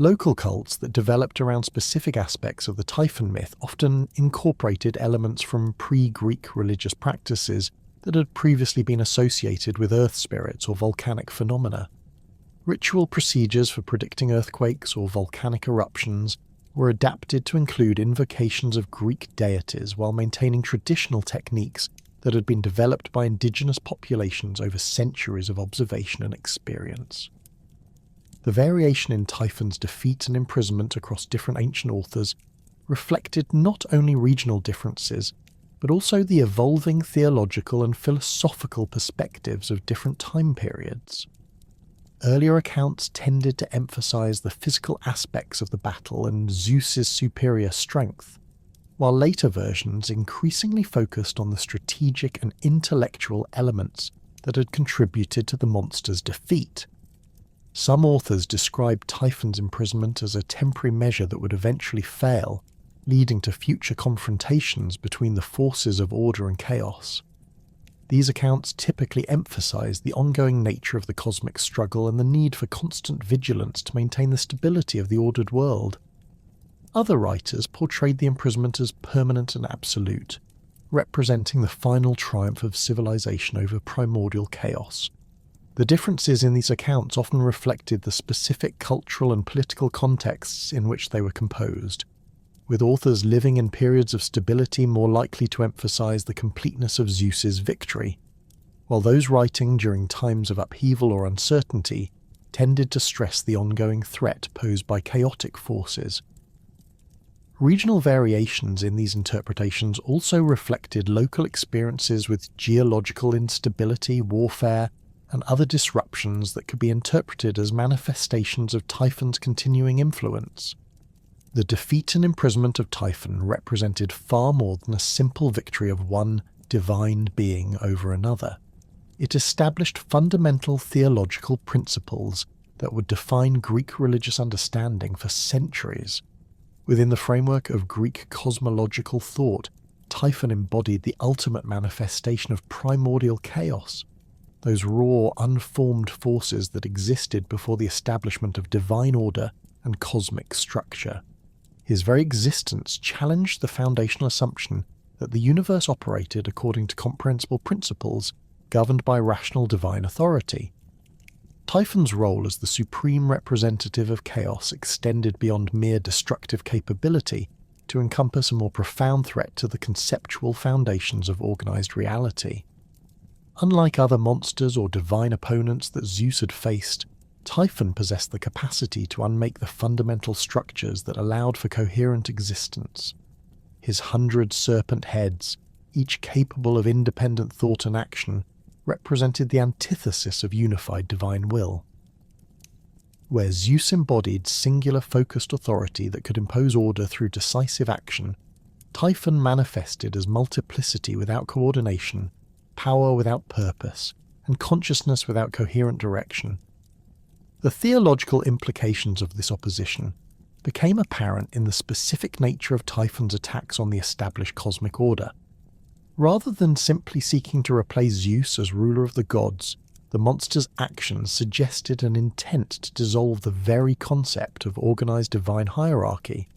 Local cults that developed around specific aspects of the Typhon myth often incorporated elements from pre-Greek religious practices that had previously been associated with earth spirits or volcanic phenomena. Ritual procedures for predicting earthquakes or volcanic eruptions were adapted to include invocations of Greek deities while maintaining traditional techniques that had been developed by indigenous populations over centuries of observation and experience. The variation in Typhon's defeat and imprisonment across different ancient authors reflected not only regional differences, but also the evolving theological and philosophical perspectives of different time periods. Earlier accounts tended to emphasize the physical aspects of the battle and Zeus's superior strength, while later versions increasingly focused on the strategic and intellectual elements that had contributed to the monster's defeat. Some authors describe Typhon's imprisonment as a temporary measure that would eventually fail, leading to future confrontations between the forces of order and chaos. These accounts typically emphasize the ongoing nature of the cosmic struggle and the need for constant vigilance to maintain the stability of the ordered world. Other writers portrayed the imprisonment as permanent and absolute, representing the final triumph of civilization over primordial chaos. The differences in these accounts often reflected the specific cultural and political contexts in which they were composed, with authors living in periods of stability more likely to emphasize the completeness of Zeus's victory, while those writing during times of upheaval or uncertainty tended to stress the ongoing threat posed by chaotic forces. Regional variations in these interpretations also reflected local experiences with geological instability, warfare, and other disruptions that could be interpreted as manifestations of Typhon's continuing influence. The defeat and imprisonment of Typhon represented far more than a simple victory of one divine being over another. It established fundamental theological principles that would define Greek religious understanding for centuries. Within the framework of Greek cosmological thought, Typhon embodied the ultimate manifestation of primordial chaos, those raw, unformed forces that existed before the establishment of divine order and cosmic structure. His very existence challenged the foundational assumption that the universe operated according to comprehensible principles governed by rational divine authority. Typhon's role as the supreme representative of chaos extended beyond mere destructive capability to encompass a more profound threat to the conceptual foundations of organized reality. Unlike other monsters or divine opponents that Zeus had faced, Typhon possessed the capacity to unmake the fundamental structures that allowed for coherent existence. His 100 serpent heads, each capable of independent thought and action, represented the antithesis of unified divine will. Where Zeus embodied singular focused authority that could impose order through decisive action, Typhon manifested as multiplicity without coordination, power without purpose, and consciousness without coherent direction. The theological implications of this opposition became apparent in the specific nature of Typhon's attacks on the established cosmic order. Rather than simply seeking to replace Zeus as ruler of the gods, the monster's actions suggested an intent to dissolve the very concept of organized divine hierarchy.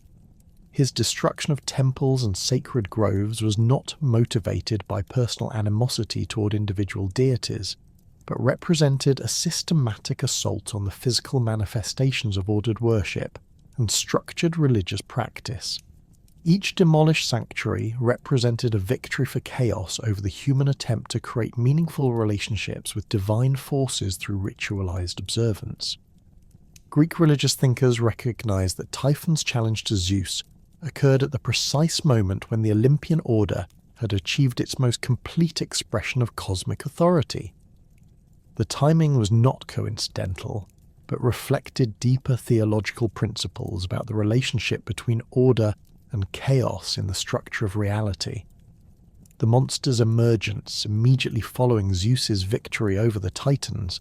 His destruction of temples and sacred groves was not motivated by personal animosity toward individual deities, but represented a systematic assault on the physical manifestations of ordered worship and structured religious practice. Each demolished sanctuary represented a victory for chaos over the human attempt to create meaningful relationships with divine forces through ritualized observance. Greek religious thinkers recognized that Typhon's challenge to Zeus occurred at the precise moment when the Olympian order had achieved its most complete expression of cosmic authority. The timing was not coincidental, but reflected deeper theological principles about the relationship between order and chaos in the structure of reality. The monster's emergence immediately following Zeus's victory over the Titans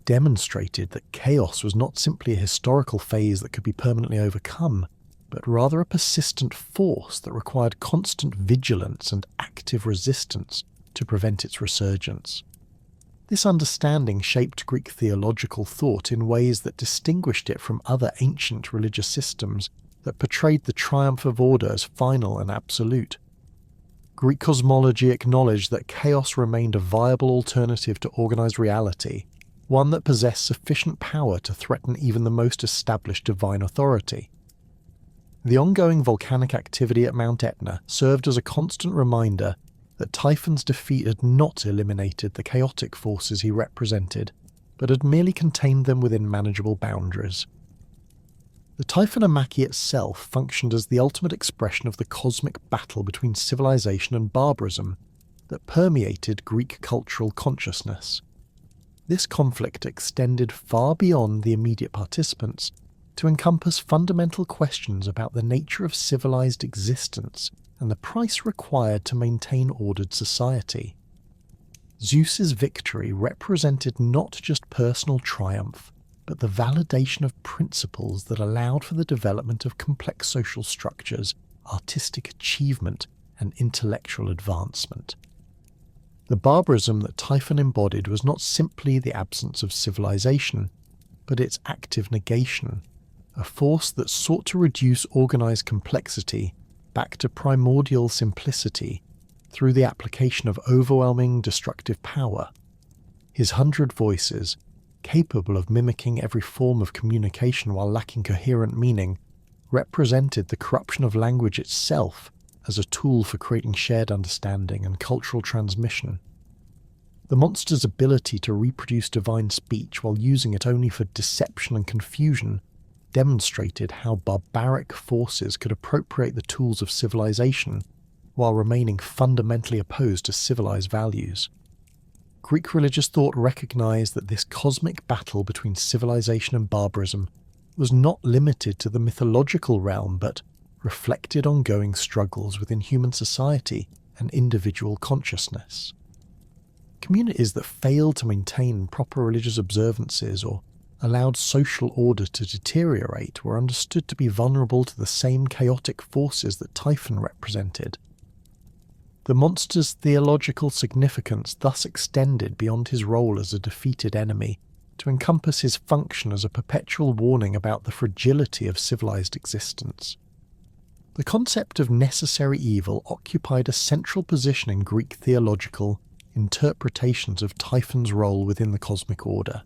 demonstrated that chaos was not simply a historical phase that could be permanently overcome, but rather a persistent force that required constant vigilance and active resistance to prevent its resurgence. This understanding shaped Greek theological thought in ways that distinguished it from other ancient religious systems that portrayed the triumph of order as final and absolute. Greek cosmology acknowledged that chaos remained a viable alternative to organized reality, one that possessed sufficient power to threaten even the most established divine authority. The ongoing volcanic activity at Mount Etna served as a constant reminder that Typhon's defeat had not eliminated the chaotic forces he represented, but had merely contained them within manageable boundaries. The Typhonomachy itself functioned as the ultimate expression of the cosmic battle between civilization and barbarism that permeated Greek cultural consciousness. This conflict extended far beyond the immediate participants to encompass fundamental questions about the nature of civilized existence and the price required to maintain ordered society. Zeus's victory represented not just personal triumph, but the validation of principles that allowed for the development of complex social structures, artistic achievement, and intellectual advancement. The barbarism that Typhon embodied was not simply the absence of civilization, but its active negation, a force that sought to reduce organized complexity back to primordial simplicity through the application of overwhelming destructive power. His 100 voices, capable of mimicking every form of communication while lacking coherent meaning, represented the corruption of language itself as a tool for creating shared understanding and cultural transmission. The monster's ability to reproduce divine speech while using it only for deception and confusion demonstrated how barbaric forces could appropriate the tools of civilization while remaining fundamentally opposed to civilized values. Greek religious thought recognized that this cosmic battle between civilization and barbarism was not limited to the mythological realm, but reflected ongoing struggles within human society and individual consciousness. Communities that failed to maintain proper religious observances or allowed social order to deteriorate were understood to be vulnerable to the same chaotic forces that Typhon represented. The monster's theological significance thus extended beyond his role as a defeated enemy to encompass his function as a perpetual warning about the fragility of civilized existence. The concept of necessary evil occupied a central position in Greek theological interpretations of Typhon's role within the cosmic order.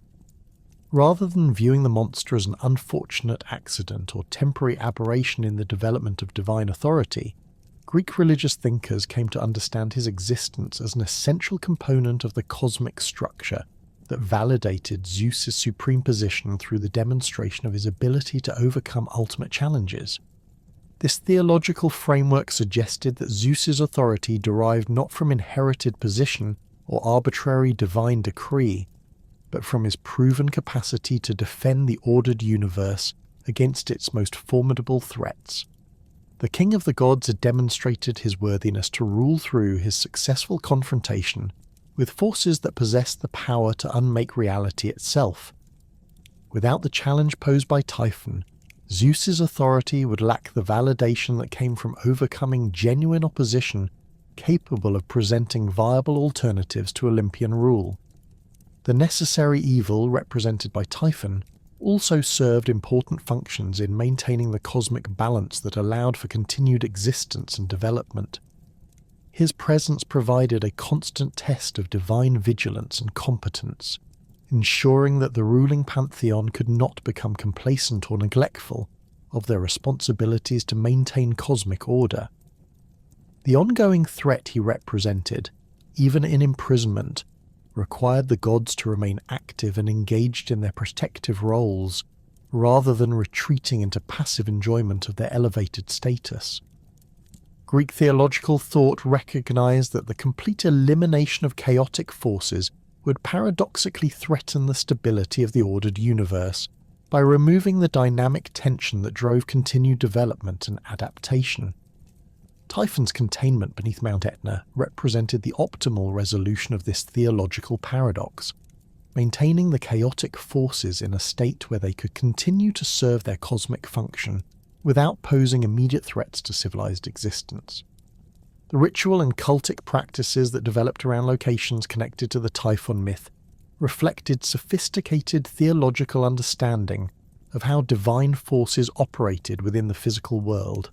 Rather than viewing the monster as an unfortunate accident or temporary aberration in the development of divine authority, Greek religious thinkers came to understand his existence as an essential component of the cosmic structure that validated Zeus's supreme position through the demonstration of his ability to overcome ultimate challenges. This theological framework suggested that Zeus's authority derived not from inherited position or arbitrary divine decree, but from his proven capacity to defend the ordered universe against its most formidable threats. The king of the gods had demonstrated his worthiness to rule through his successful confrontation with forces that possessed the power to unmake reality itself. Without the challenge posed by Typhon, Zeus's authority would lack the validation that came from overcoming genuine opposition capable of presenting viable alternatives to Olympian rule. The necessary evil represented by Typhon also served important functions in maintaining the cosmic balance that allowed for continued existence and development. His presence provided a constant test of divine vigilance and competence, ensuring that the ruling pantheon could not become complacent or neglectful of their responsibilities to maintain cosmic order. The ongoing threat he represented, even in imprisonment, required the gods to remain active and engaged in their protective roles, rather than retreating into passive enjoyment of their elevated status. Greek theological thought recognized that the complete elimination of chaotic forces would paradoxically threaten the stability of the ordered universe by removing the dynamic tension that drove continued development and adaptation. Typhon's containment beneath Mount Etna represented the optimal resolution of this theological paradox, maintaining the chaotic forces in a state where they could continue to serve their cosmic function without posing immediate threats to civilized existence. The ritual and cultic practices that developed around locations connected to the Typhon myth reflected sophisticated theological understanding of how divine forces operated within the physical world.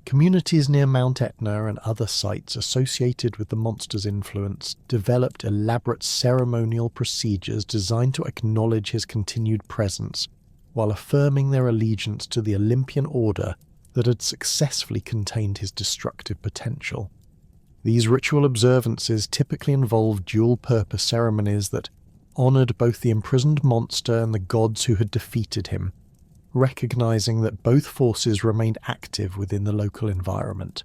Communities near Mount Etna and other sites associated with the monster's influence developed elaborate ceremonial procedures designed to acknowledge his continued presence, while affirming their allegiance to the Olympian order that had successfully contained his destructive potential. These ritual observances typically involved dual-purpose ceremonies that honoured both the imprisoned monster and the gods who had defeated him, recognizing that both forces remained active within the local environment.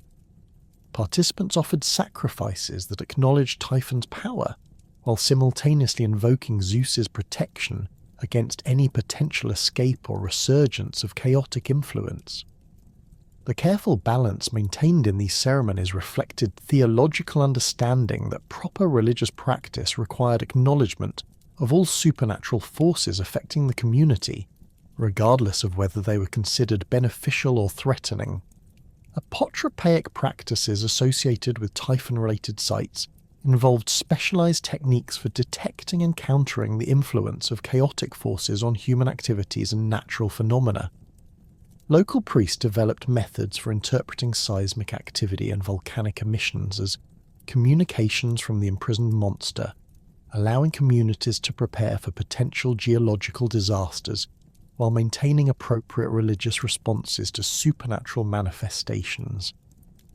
Participants offered sacrifices that acknowledged Typhon's power, while simultaneously invoking Zeus's protection against any potential escape or resurgence of chaotic influence. The careful balance maintained in these ceremonies reflected theological understanding that proper religious practice required acknowledgement of all supernatural forces affecting the community, regardless of whether they were considered beneficial or threatening. Apotropaic practices associated with Typhon-related sites involved specialized techniques for detecting and countering the influence of chaotic forces on human activities and natural phenomena. Local priests developed methods for interpreting seismic activity and volcanic emissions as communications from the imprisoned monster, allowing communities to prepare for potential geological disasters while maintaining appropriate religious responses to supernatural manifestations.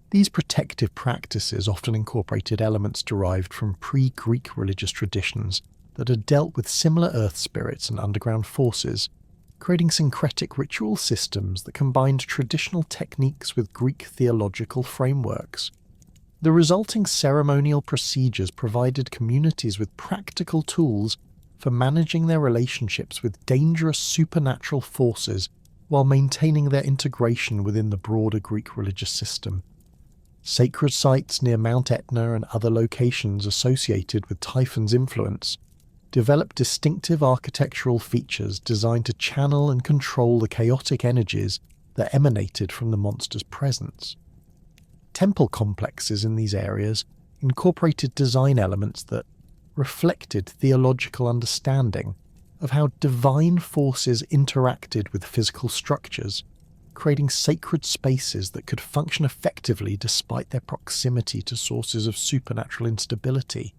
These protective practices often incorporated elements derived from pre-Greek religious traditions that had dealt with similar earth spirits and underground forces, creating syncretic ritual systems that combined traditional techniques with Greek theological frameworks. The resulting ceremonial procedures provided communities with practical tools for managing their relationships with dangerous supernatural forces while maintaining their integration within the broader Greek religious system. Sacred sites near Mount Etna and other locations associated with Typhon's influence developed distinctive architectural features designed to channel and control the chaotic energies that emanated from the monster's presence. Temple complexes in these areas incorporated design elements that reflected theological understanding of how divine forces interacted with physical structures, creating sacred spaces that could function effectively despite their proximity to sources of supernatural instability.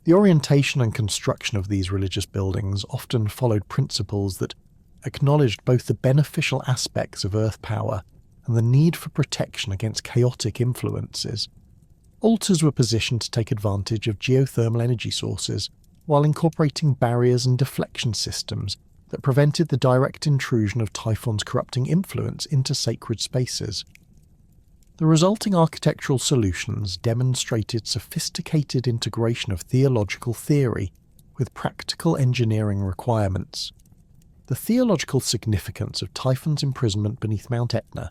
The orientation and construction of these religious buildings often followed principles that acknowledged both the beneficial aspects of earth power and the need for protection against chaotic influences. Altars were positioned to take advantage of geothermal energy sources, while incorporating barriers and deflection systems that prevented the direct intrusion of Typhon's corrupting influence into sacred spaces. The resulting architectural solutions demonstrated sophisticated integration of theological theory with practical engineering requirements. The theological significance of Typhon's imprisonment beneath Mount Etna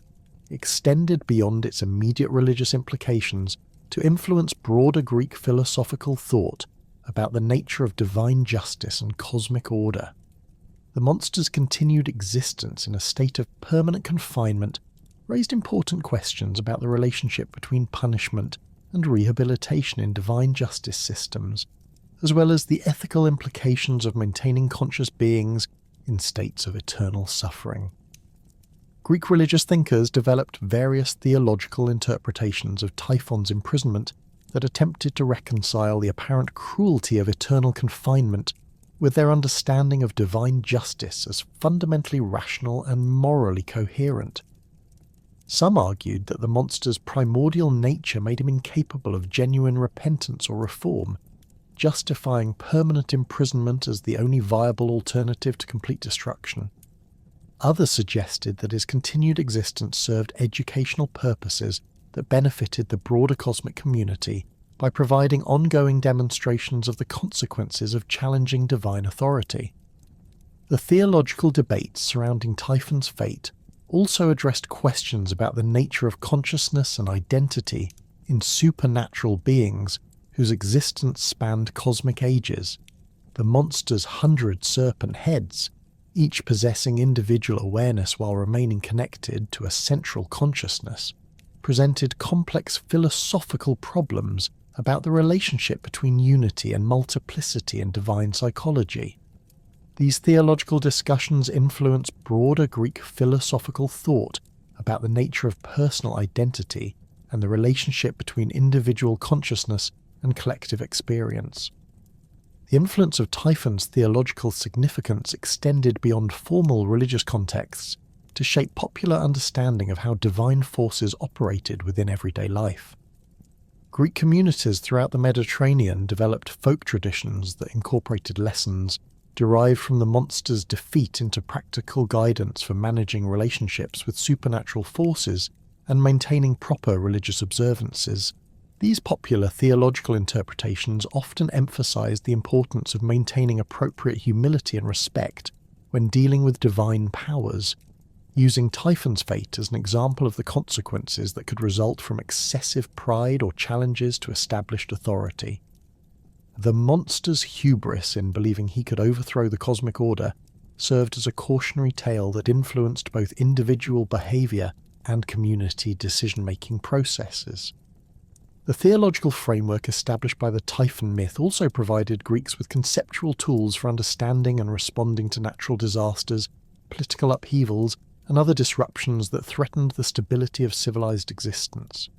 extended beyond its immediate religious implications to influence broader Greek philosophical thought about the nature of divine justice and cosmic order. The monster's continued existence in a state of permanent confinement raised important questions about the relationship between punishment and rehabilitation in divine justice systems, as well as the ethical implications of maintaining conscious beings in states of eternal suffering. Greek religious thinkers developed various theological interpretations of Typhon's imprisonment that attempted to reconcile the apparent cruelty of eternal confinement with their understanding of divine justice as fundamentally rational and morally coherent. Some argued that the monster's primordial nature made him incapable of genuine repentance or reform, justifying permanent imprisonment as the only viable alternative to complete destruction. Others suggested that his continued existence served educational purposes that benefited the broader cosmic community by providing ongoing demonstrations of the consequences of challenging divine authority. The theological debates surrounding Typhon's fate also addressed questions about the nature of consciousness and identity in supernatural beings whose existence spanned cosmic ages. The monster's 100 serpent heads, each possessing individual awareness while remaining connected to a central consciousness, presented complex philosophical problems about the relationship between unity and multiplicity in divine psychology. These theological discussions influence broader Greek philosophical thought about the nature of personal identity and the relationship between individual consciousness and collective experience. The influence of Typhon's theological significance extended beyond formal religious contexts to shape popular understanding of how divine forces operated within everyday life. Greek communities throughout the Mediterranean developed folk traditions that incorporated lessons derived from the monster's defeat into practical guidance for managing relationships with supernatural forces and maintaining proper religious observances. These popular theological interpretations often emphasized the importance of maintaining appropriate humility and respect when dealing with divine powers, using Typhon's fate as an example of the consequences that could result from excessive pride or challenges to established authority. The monster's hubris in believing he could overthrow the cosmic order served as a cautionary tale that influenced both individual behavior and community decision-making processes. The theological framework established by the Typhon myth also provided Greeks with conceptual tools for understanding and responding to natural disasters, political upheavals, and other disruptions that threatened the stability of civilized existence.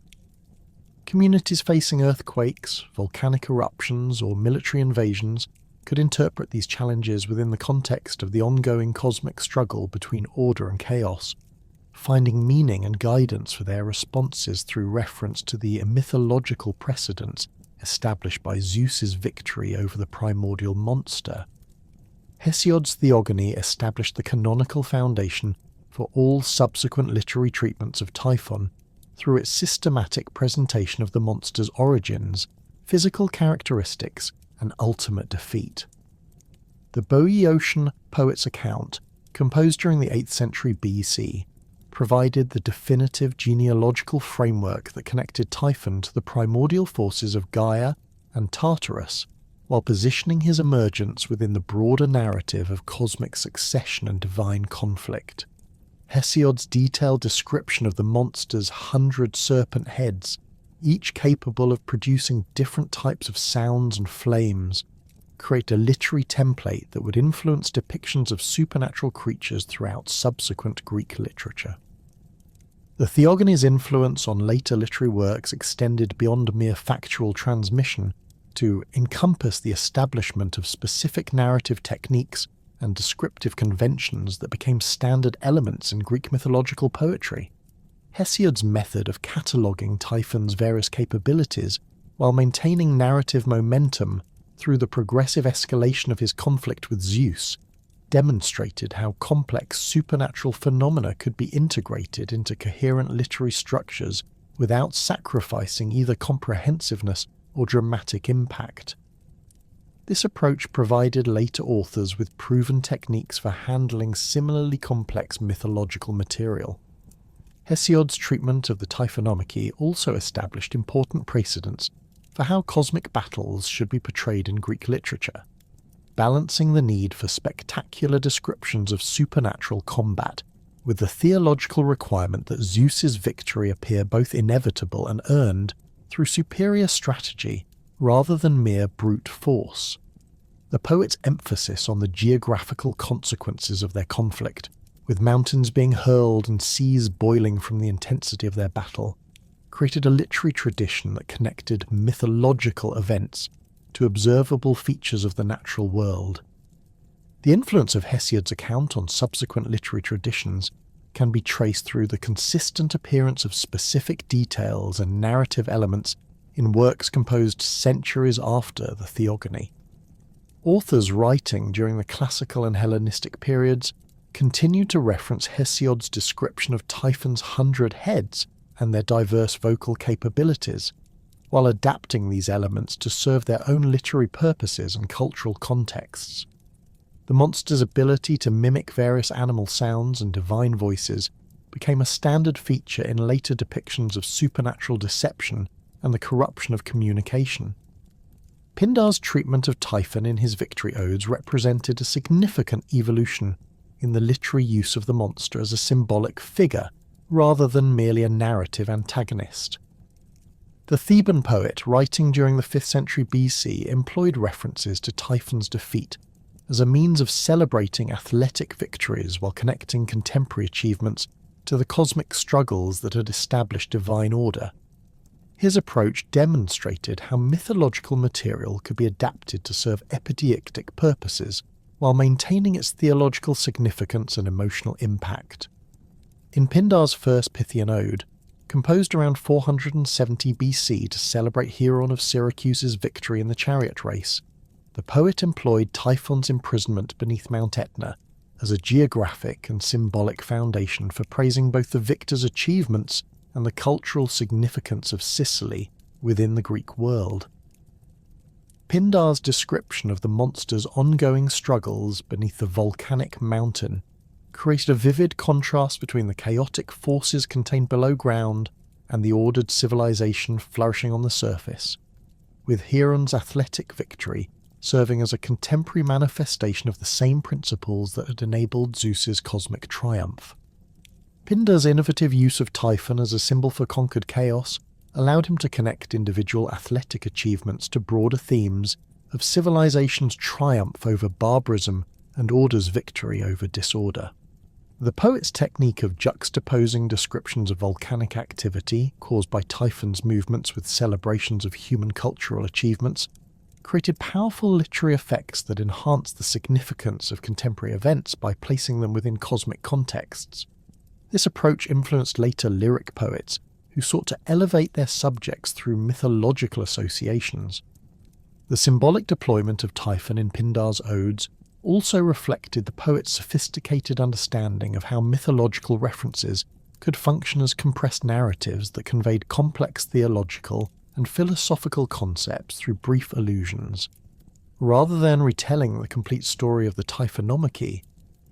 Communities facing earthquakes, volcanic eruptions, or military invasions could interpret these challenges within the context of the ongoing cosmic struggle between order and chaos, finding meaning and guidance for their responses through reference to the mythological precedents established by Zeus's victory over the primordial monster. Hesiod's theogony established the canonical foundation for all subsequent literary treatments of Typhon through its systematic presentation of the monster's origins, physical characteristics, and ultimate defeat. The Boeotian poet's account, composed during the 8th century BC, provided the definitive genealogical framework that connected Typhon to the primordial forces of Gaia and Tartarus, while positioning his emergence within the broader narrative of cosmic succession and divine conflict. Hesiod's detailed description of the monster's 100 serpent heads, each capable of producing different types of sounds and flames, create a literary template that would influence depictions of supernatural creatures throughout subsequent Greek literature. The theogony's influence on later literary works extended beyond mere factual transmission to encompass the establishment of specific narrative techniques and descriptive conventions that became standard elements in Greek mythological poetry. Hesiod's method of cataloguing Typhon's various capabilities while maintaining narrative momentum through the progressive escalation of his conflict with Zeus demonstrated how complex supernatural phenomena could be integrated into coherent literary structures without sacrificing either comprehensiveness or dramatic impact. This approach provided later authors with proven techniques for handling similarly complex mythological material. Hesiod's treatment of the Typhonomachy also established important precedents for how cosmic battles should be portrayed in Greek literature, balancing the need for spectacular descriptions of supernatural combat with the theological requirement that Zeus's victory appear both inevitable and earned through superior strategy rather than mere brute force. The poet's emphasis on the geographical consequences of their conflict, with mountains being hurled and seas boiling from the intensity of their battle, created a literary tradition that connected mythological events to observable features of the natural world. The influence of Hesiod's account on subsequent literary traditions can be traced through the consistent appearance of specific details and narrative elements in works composed centuries after the Theogony. Authors writing during the classical and Hellenistic periods continued to reference Hesiod's description of Typhon's 100 heads and their diverse vocal capabilities, while adapting these elements to serve their own literary purposes and cultural contexts. The monster's ability to mimic various animal sounds and divine voices became a standard feature in later depictions of supernatural deception and the corruption of communication. Pindar's treatment of Typhon in his victory odes represented a significant evolution in the literary use of the monster as a symbolic figure rather than merely a narrative antagonist. The Theban poet, writing during the 5th century BC, employed references to Typhon's defeat as a means of celebrating athletic victories while connecting contemporary achievements to the cosmic struggles that had established divine order. His approach demonstrated how mythological material could be adapted to serve epideictic purposes while maintaining its theological significance and emotional impact. In Pindar's first Pythian ode, composed around 470 BC to celebrate Hieron of Syracuse's victory in the chariot race, the poet employed Typhon's imprisonment beneath Mount Etna as a geographic and symbolic foundation for praising both the victor's achievements and the cultural significance of Sicily within the Greek world. Pindar's description of the monster's ongoing struggles beneath the volcanic mountain created a vivid contrast between the chaotic forces contained below ground and the ordered civilization flourishing on the surface, with Hieron's athletic victory serving as a contemporary manifestation of the same principles that had enabled Zeus's cosmic triumph. Pindar's innovative use of Typhon as a symbol for conquered chaos allowed him to connect individual athletic achievements to broader themes of civilization's triumph over barbarism and order's victory over disorder. The poet's technique of juxtaposing descriptions of volcanic activity caused by Typhon's movements with celebrations of human cultural achievements created powerful literary effects that enhanced the significance of contemporary events by placing them within cosmic contexts. This approach influenced later lyric poets who sought to elevate their subjects through mythological associations. The symbolic deployment of Typhon in Pindar's odes also reflected the poet's sophisticated understanding of how mythological references could function as compressed narratives that conveyed complex theological and philosophical concepts through brief allusions. Rather than retelling the complete story of the Typhonomachy,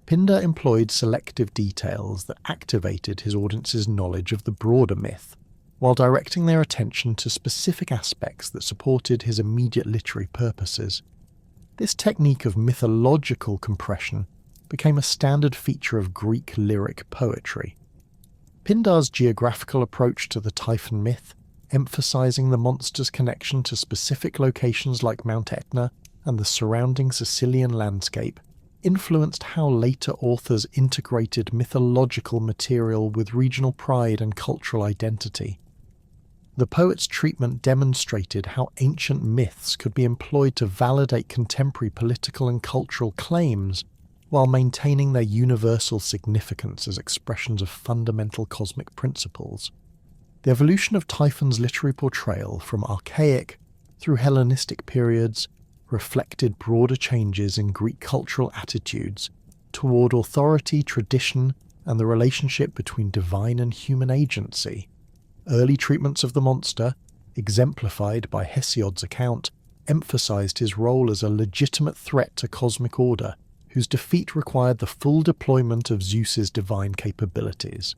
Pindar employed selective details that activated his audience's knowledge of the broader myth, while directing their attention to specific aspects that supported his immediate literary purposes. This technique of mythological compression became a standard feature of Greek lyric poetry. Pindar's geographical approach to the Typhon myth, emphasizing the monster's connection to specific locations like Mount Etna and the surrounding Sicilian landscape, influenced how later authors integrated mythological material with regional pride and cultural identity. The poet's treatment demonstrated how ancient myths could be employed to validate contemporary political and cultural claims while maintaining their universal significance as expressions of fundamental cosmic principles. The evolution of Typhon's literary portrayal from archaic through Hellenistic periods reflected broader changes in Greek cultural attitudes toward authority, tradition, and the relationship between divine and human agency. Early treatments of the monster, exemplified by Hesiod's account, emphasized his role as a legitimate threat to cosmic order, whose defeat required the full deployment of Zeus's divine capabilities.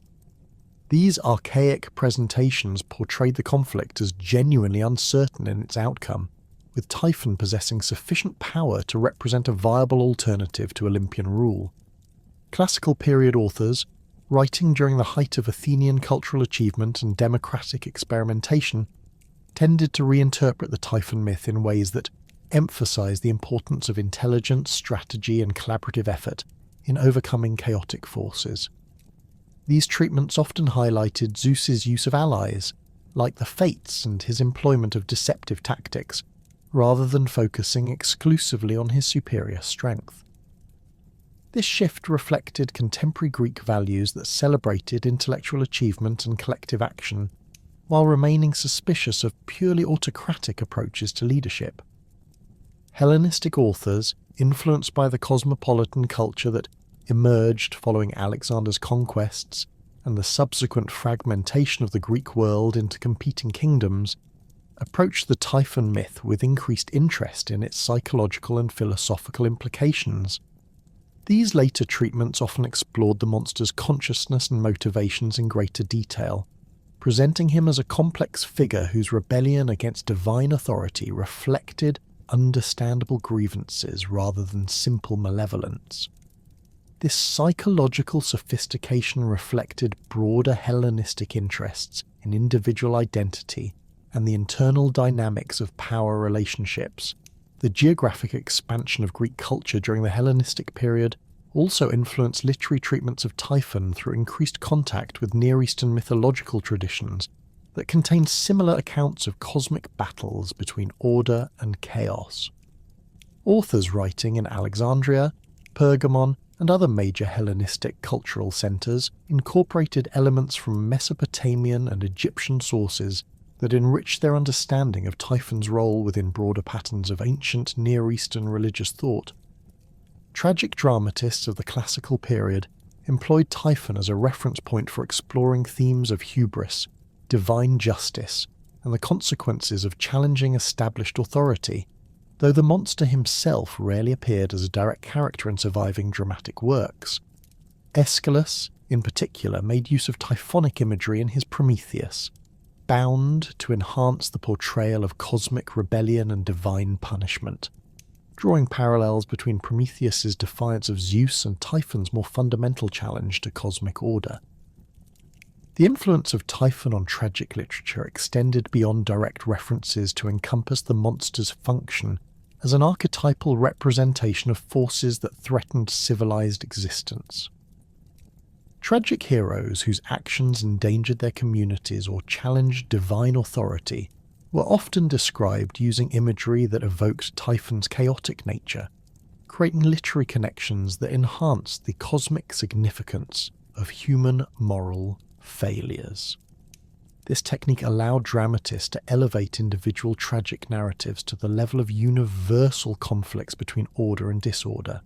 These archaic presentations portrayed the conflict as genuinely uncertain in its outcome, with Typhon possessing sufficient power to represent a viable alternative to Olympian rule. Classical period authors, writing during the height of Athenian cultural achievement and democratic experimentation, tended to reinterpret the Typhon myth in ways that emphasized the importance of intelligence, strategy, and collaborative effort in overcoming chaotic forces. These treatments often highlighted Zeus's use of allies, like the Fates, and his employment of deceptive tactics, rather than focusing exclusively on his superior strength. This shift reflected contemporary Greek values that celebrated intellectual achievement and collective action, while remaining suspicious of purely autocratic approaches to leadership. Hellenistic authors, influenced by the cosmopolitan culture that emerged following Alexander's conquests and the subsequent fragmentation of the Greek world into competing kingdoms, approached the Typhon myth with increased interest in its psychological and philosophical implications. These later treatments often explored the monster's consciousness and motivations in greater detail, presenting him as a complex figure whose rebellion against divine authority reflected understandable grievances rather than simple malevolence. This psychological sophistication reflected broader Hellenistic interests in individual identity and the internal dynamics of power relationships. The geographic expansion of Greek culture during the Hellenistic period also influenced literary treatments of Typhon through increased contact with Near Eastern mythological traditions that contained similar accounts of cosmic battles between order and chaos. Authors writing in Alexandria, Pergamon, and other major Hellenistic cultural centres incorporated elements from Mesopotamian and Egyptian sources that enriched their understanding of Typhon's role within broader patterns of ancient Near Eastern religious thought. Tragic dramatists of the classical period employed Typhon as a reference point for exploring themes of hubris, divine justice, and the consequences of challenging established authority, though the monster himself rarely appeared as a direct character in surviving dramatic works. Aeschylus, in particular, made use of Typhonic imagery in his Prometheus, bound to enhance the portrayal of cosmic rebellion and divine punishment, drawing parallels between Prometheus's defiance of Zeus and Typhon's more fundamental challenge to cosmic order. The influence of Typhon on tragic literature extended beyond direct references to encompass the monster's function as an archetypal representation of forces that threatened civilized existence. Tragic heroes whose actions endangered their communities or challenged divine authority were often described using imagery that evoked Typhon's chaotic nature, creating literary connections that enhanced the cosmic significance of human moral failures. This technique allowed dramatists to elevate individual tragic narratives to the level of universal conflicts between order and disorder.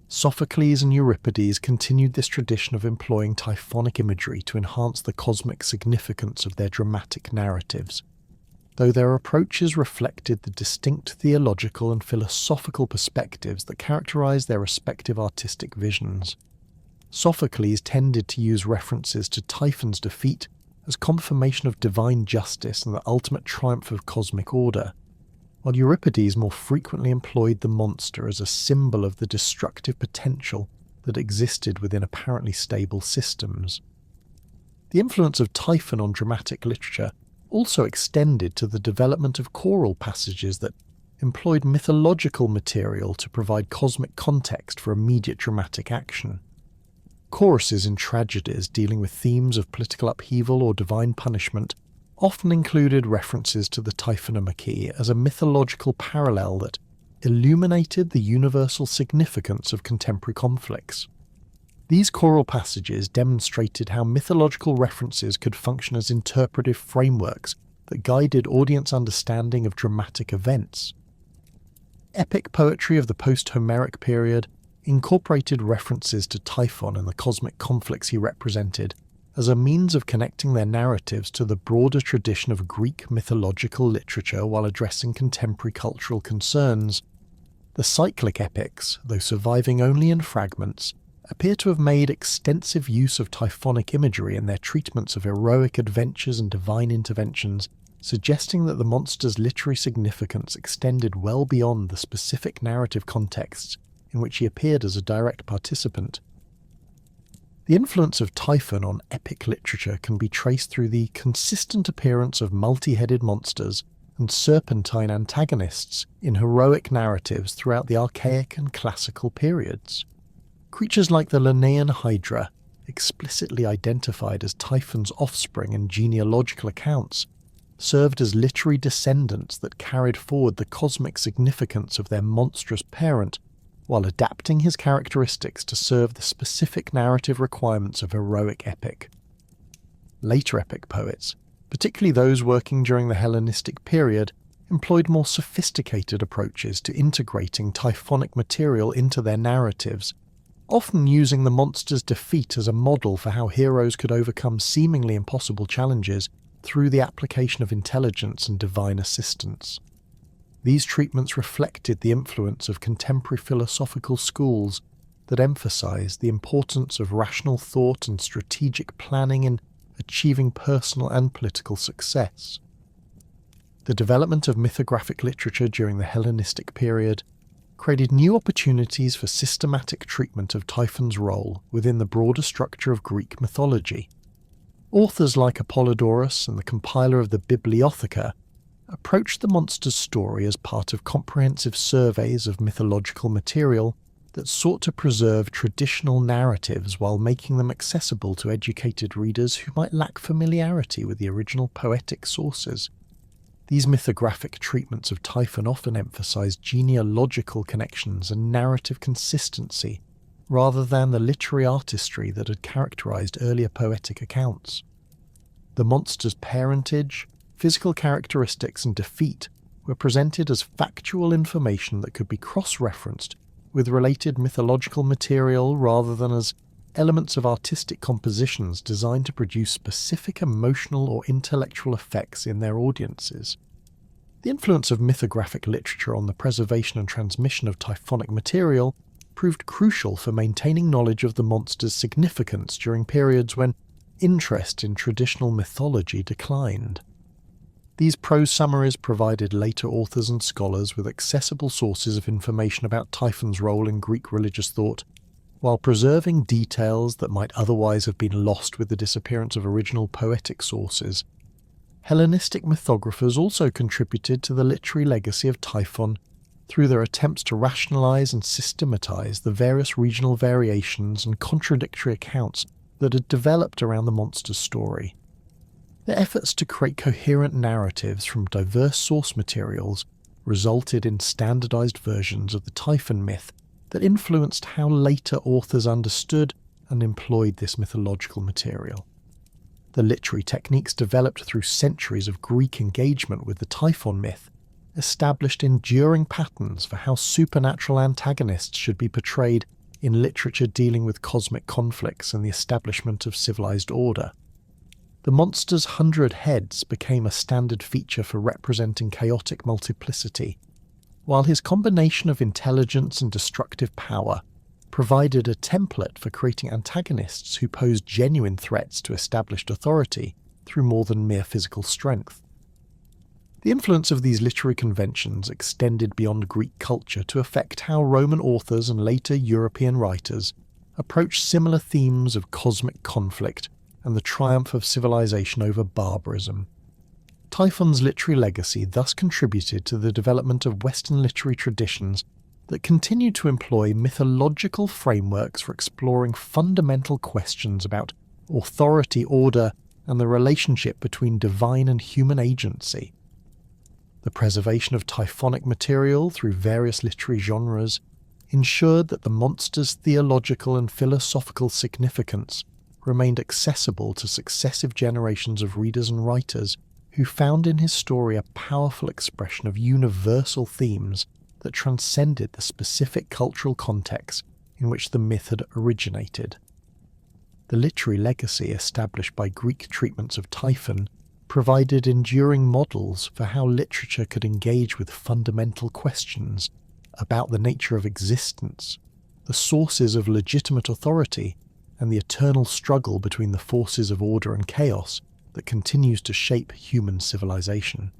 Sophocles and Euripides continued this tradition of employing Typhonic imagery to enhance the cosmic significance of their dramatic narratives, though their approaches reflected the distinct theological and philosophical perspectives that characterized their respective artistic visions. Sophocles tended to use references to Typhon's defeat as confirmation of divine justice and the ultimate triumph of cosmic order, while Euripides more frequently employed the monster as a symbol of the destructive potential that existed within apparently stable systems. The influence of Typhon on dramatic literature also extended to the development of choral passages that employed mythological material to provide cosmic context for immediate dramatic action. Choruses in tragedies dealing with themes of political upheaval or divine punishment often included references to the Typhonomachy as a mythological parallel that illuminated the universal significance of contemporary conflicts. These choral passages demonstrated how mythological references could function as interpretive frameworks that guided audience understanding of dramatic events. Epic poetry of the post-Homeric period incorporated references to Typhon and the cosmic conflicts he represented as a means of connecting their narratives to the broader tradition of Greek mythological literature while addressing contemporary cultural concerns. The cyclic epics, though surviving only in fragments, appear to have made extensive use of Typhonic imagery in their treatments of heroic adventures and divine interventions, suggesting that the monster's literary significance extended well beyond the specific narrative contexts in which he appeared as a direct participant. The influence of Typhon on epic literature can be traced through the consistent appearance of multi-headed monsters and serpentine antagonists in heroic narratives throughout the archaic and classical periods. Creatures like the Linnaean Hydra, explicitly identified as Typhon's offspring in genealogical accounts, served as literary descendants that carried forward the cosmic significance of their monstrous parent, while adapting his characteristics to serve the specific narrative requirements of heroic epic. Later epic poets, particularly those working during the Hellenistic period, employed more sophisticated approaches to integrating Typhonic material into their narratives, often using the monster's defeat as a model for how heroes could overcome seemingly impossible challenges through the application of intelligence and divine assistance. These treatments reflected the influence of contemporary philosophical schools that emphasized the importance of rational thought and strategic planning in achieving personal and political success. The development of mythographic literature during the Hellenistic period created new opportunities for systematic treatment of Typhon's role within the broader structure of Greek mythology. Authors like Apollodorus and the compiler of the Bibliotheca approached the monster's story as part of comprehensive surveys of mythological material that sought to preserve traditional narratives while making them accessible to educated readers who might lack familiarity with the original poetic sources. These mythographic treatments of Typhon often emphasize genealogical connections and narrative consistency, rather than the literary artistry that had characterized earlier poetic accounts. The monster's parentage, physical characteristics, and defeat were presented as factual information that could be cross-referenced with related mythological material rather than as elements of artistic compositions designed to produce specific emotional or intellectual effects in their audiences. The influence of mythographic literature on the preservation and transmission of typhonic material proved crucial for maintaining knowledge of the monster's significance during periods when interest in traditional mythology declined. These prose summaries provided later authors and scholars with accessible sources of information about Typhon's role in Greek religious thought, while preserving details that might otherwise have been lost with the disappearance of original poetic sources. Hellenistic mythographers also contributed to the literary legacy of Typhon through their attempts to rationalize and systematize the various regional variations and contradictory accounts that had developed around the monster's story. Their efforts to create coherent narratives from diverse source materials resulted in standardized versions of the Typhon myth that influenced how later authors understood and employed this mythological material. The literary techniques developed through centuries of Greek engagement with the Typhon myth established enduring patterns for how supernatural antagonists should be portrayed in literature dealing with cosmic conflicts and the establishment of civilized order. The monster's 100 heads became a standard feature for representing chaotic multiplicity, while his combination of intelligence and destructive power provided a template for creating antagonists who posed genuine threats to established authority through more than mere physical strength. The influence of these literary conventions extended beyond Greek culture to affect how Roman authors and later European writers approached similar themes of cosmic conflict and the triumph of civilization over barbarism. Typhon's literary legacy thus contributed to the development of Western literary traditions that continue to employ mythological frameworks for exploring fundamental questions about authority, order, and the relationship between divine and human agency. The preservation of typhonic material through various literary genres ensured that the monster's theological and philosophical significance remained accessible to successive generations of readers and writers who found in his story a powerful expression of universal themes that transcended the specific cultural context in which the myth had originated. The literary legacy established by Greek treatments of Typhon provided enduring models for how literature could engage with fundamental questions about the nature of existence, the sources of legitimate authority, and the eternal struggle between the forces of order and chaos that continues to shape human civilization.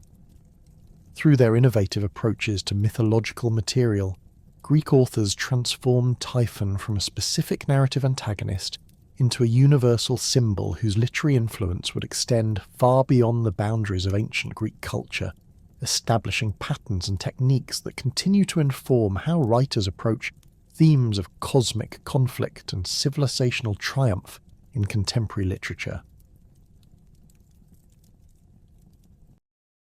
Through their innovative approaches to mythological material, Greek authors transformed Typhon from a specific narrative antagonist into a universal symbol whose literary influence would extend far beyond the boundaries of ancient Greek culture, establishing patterns and techniques that continue to inform how writers approach themes of cosmic conflict and civilizational triumph in contemporary literature.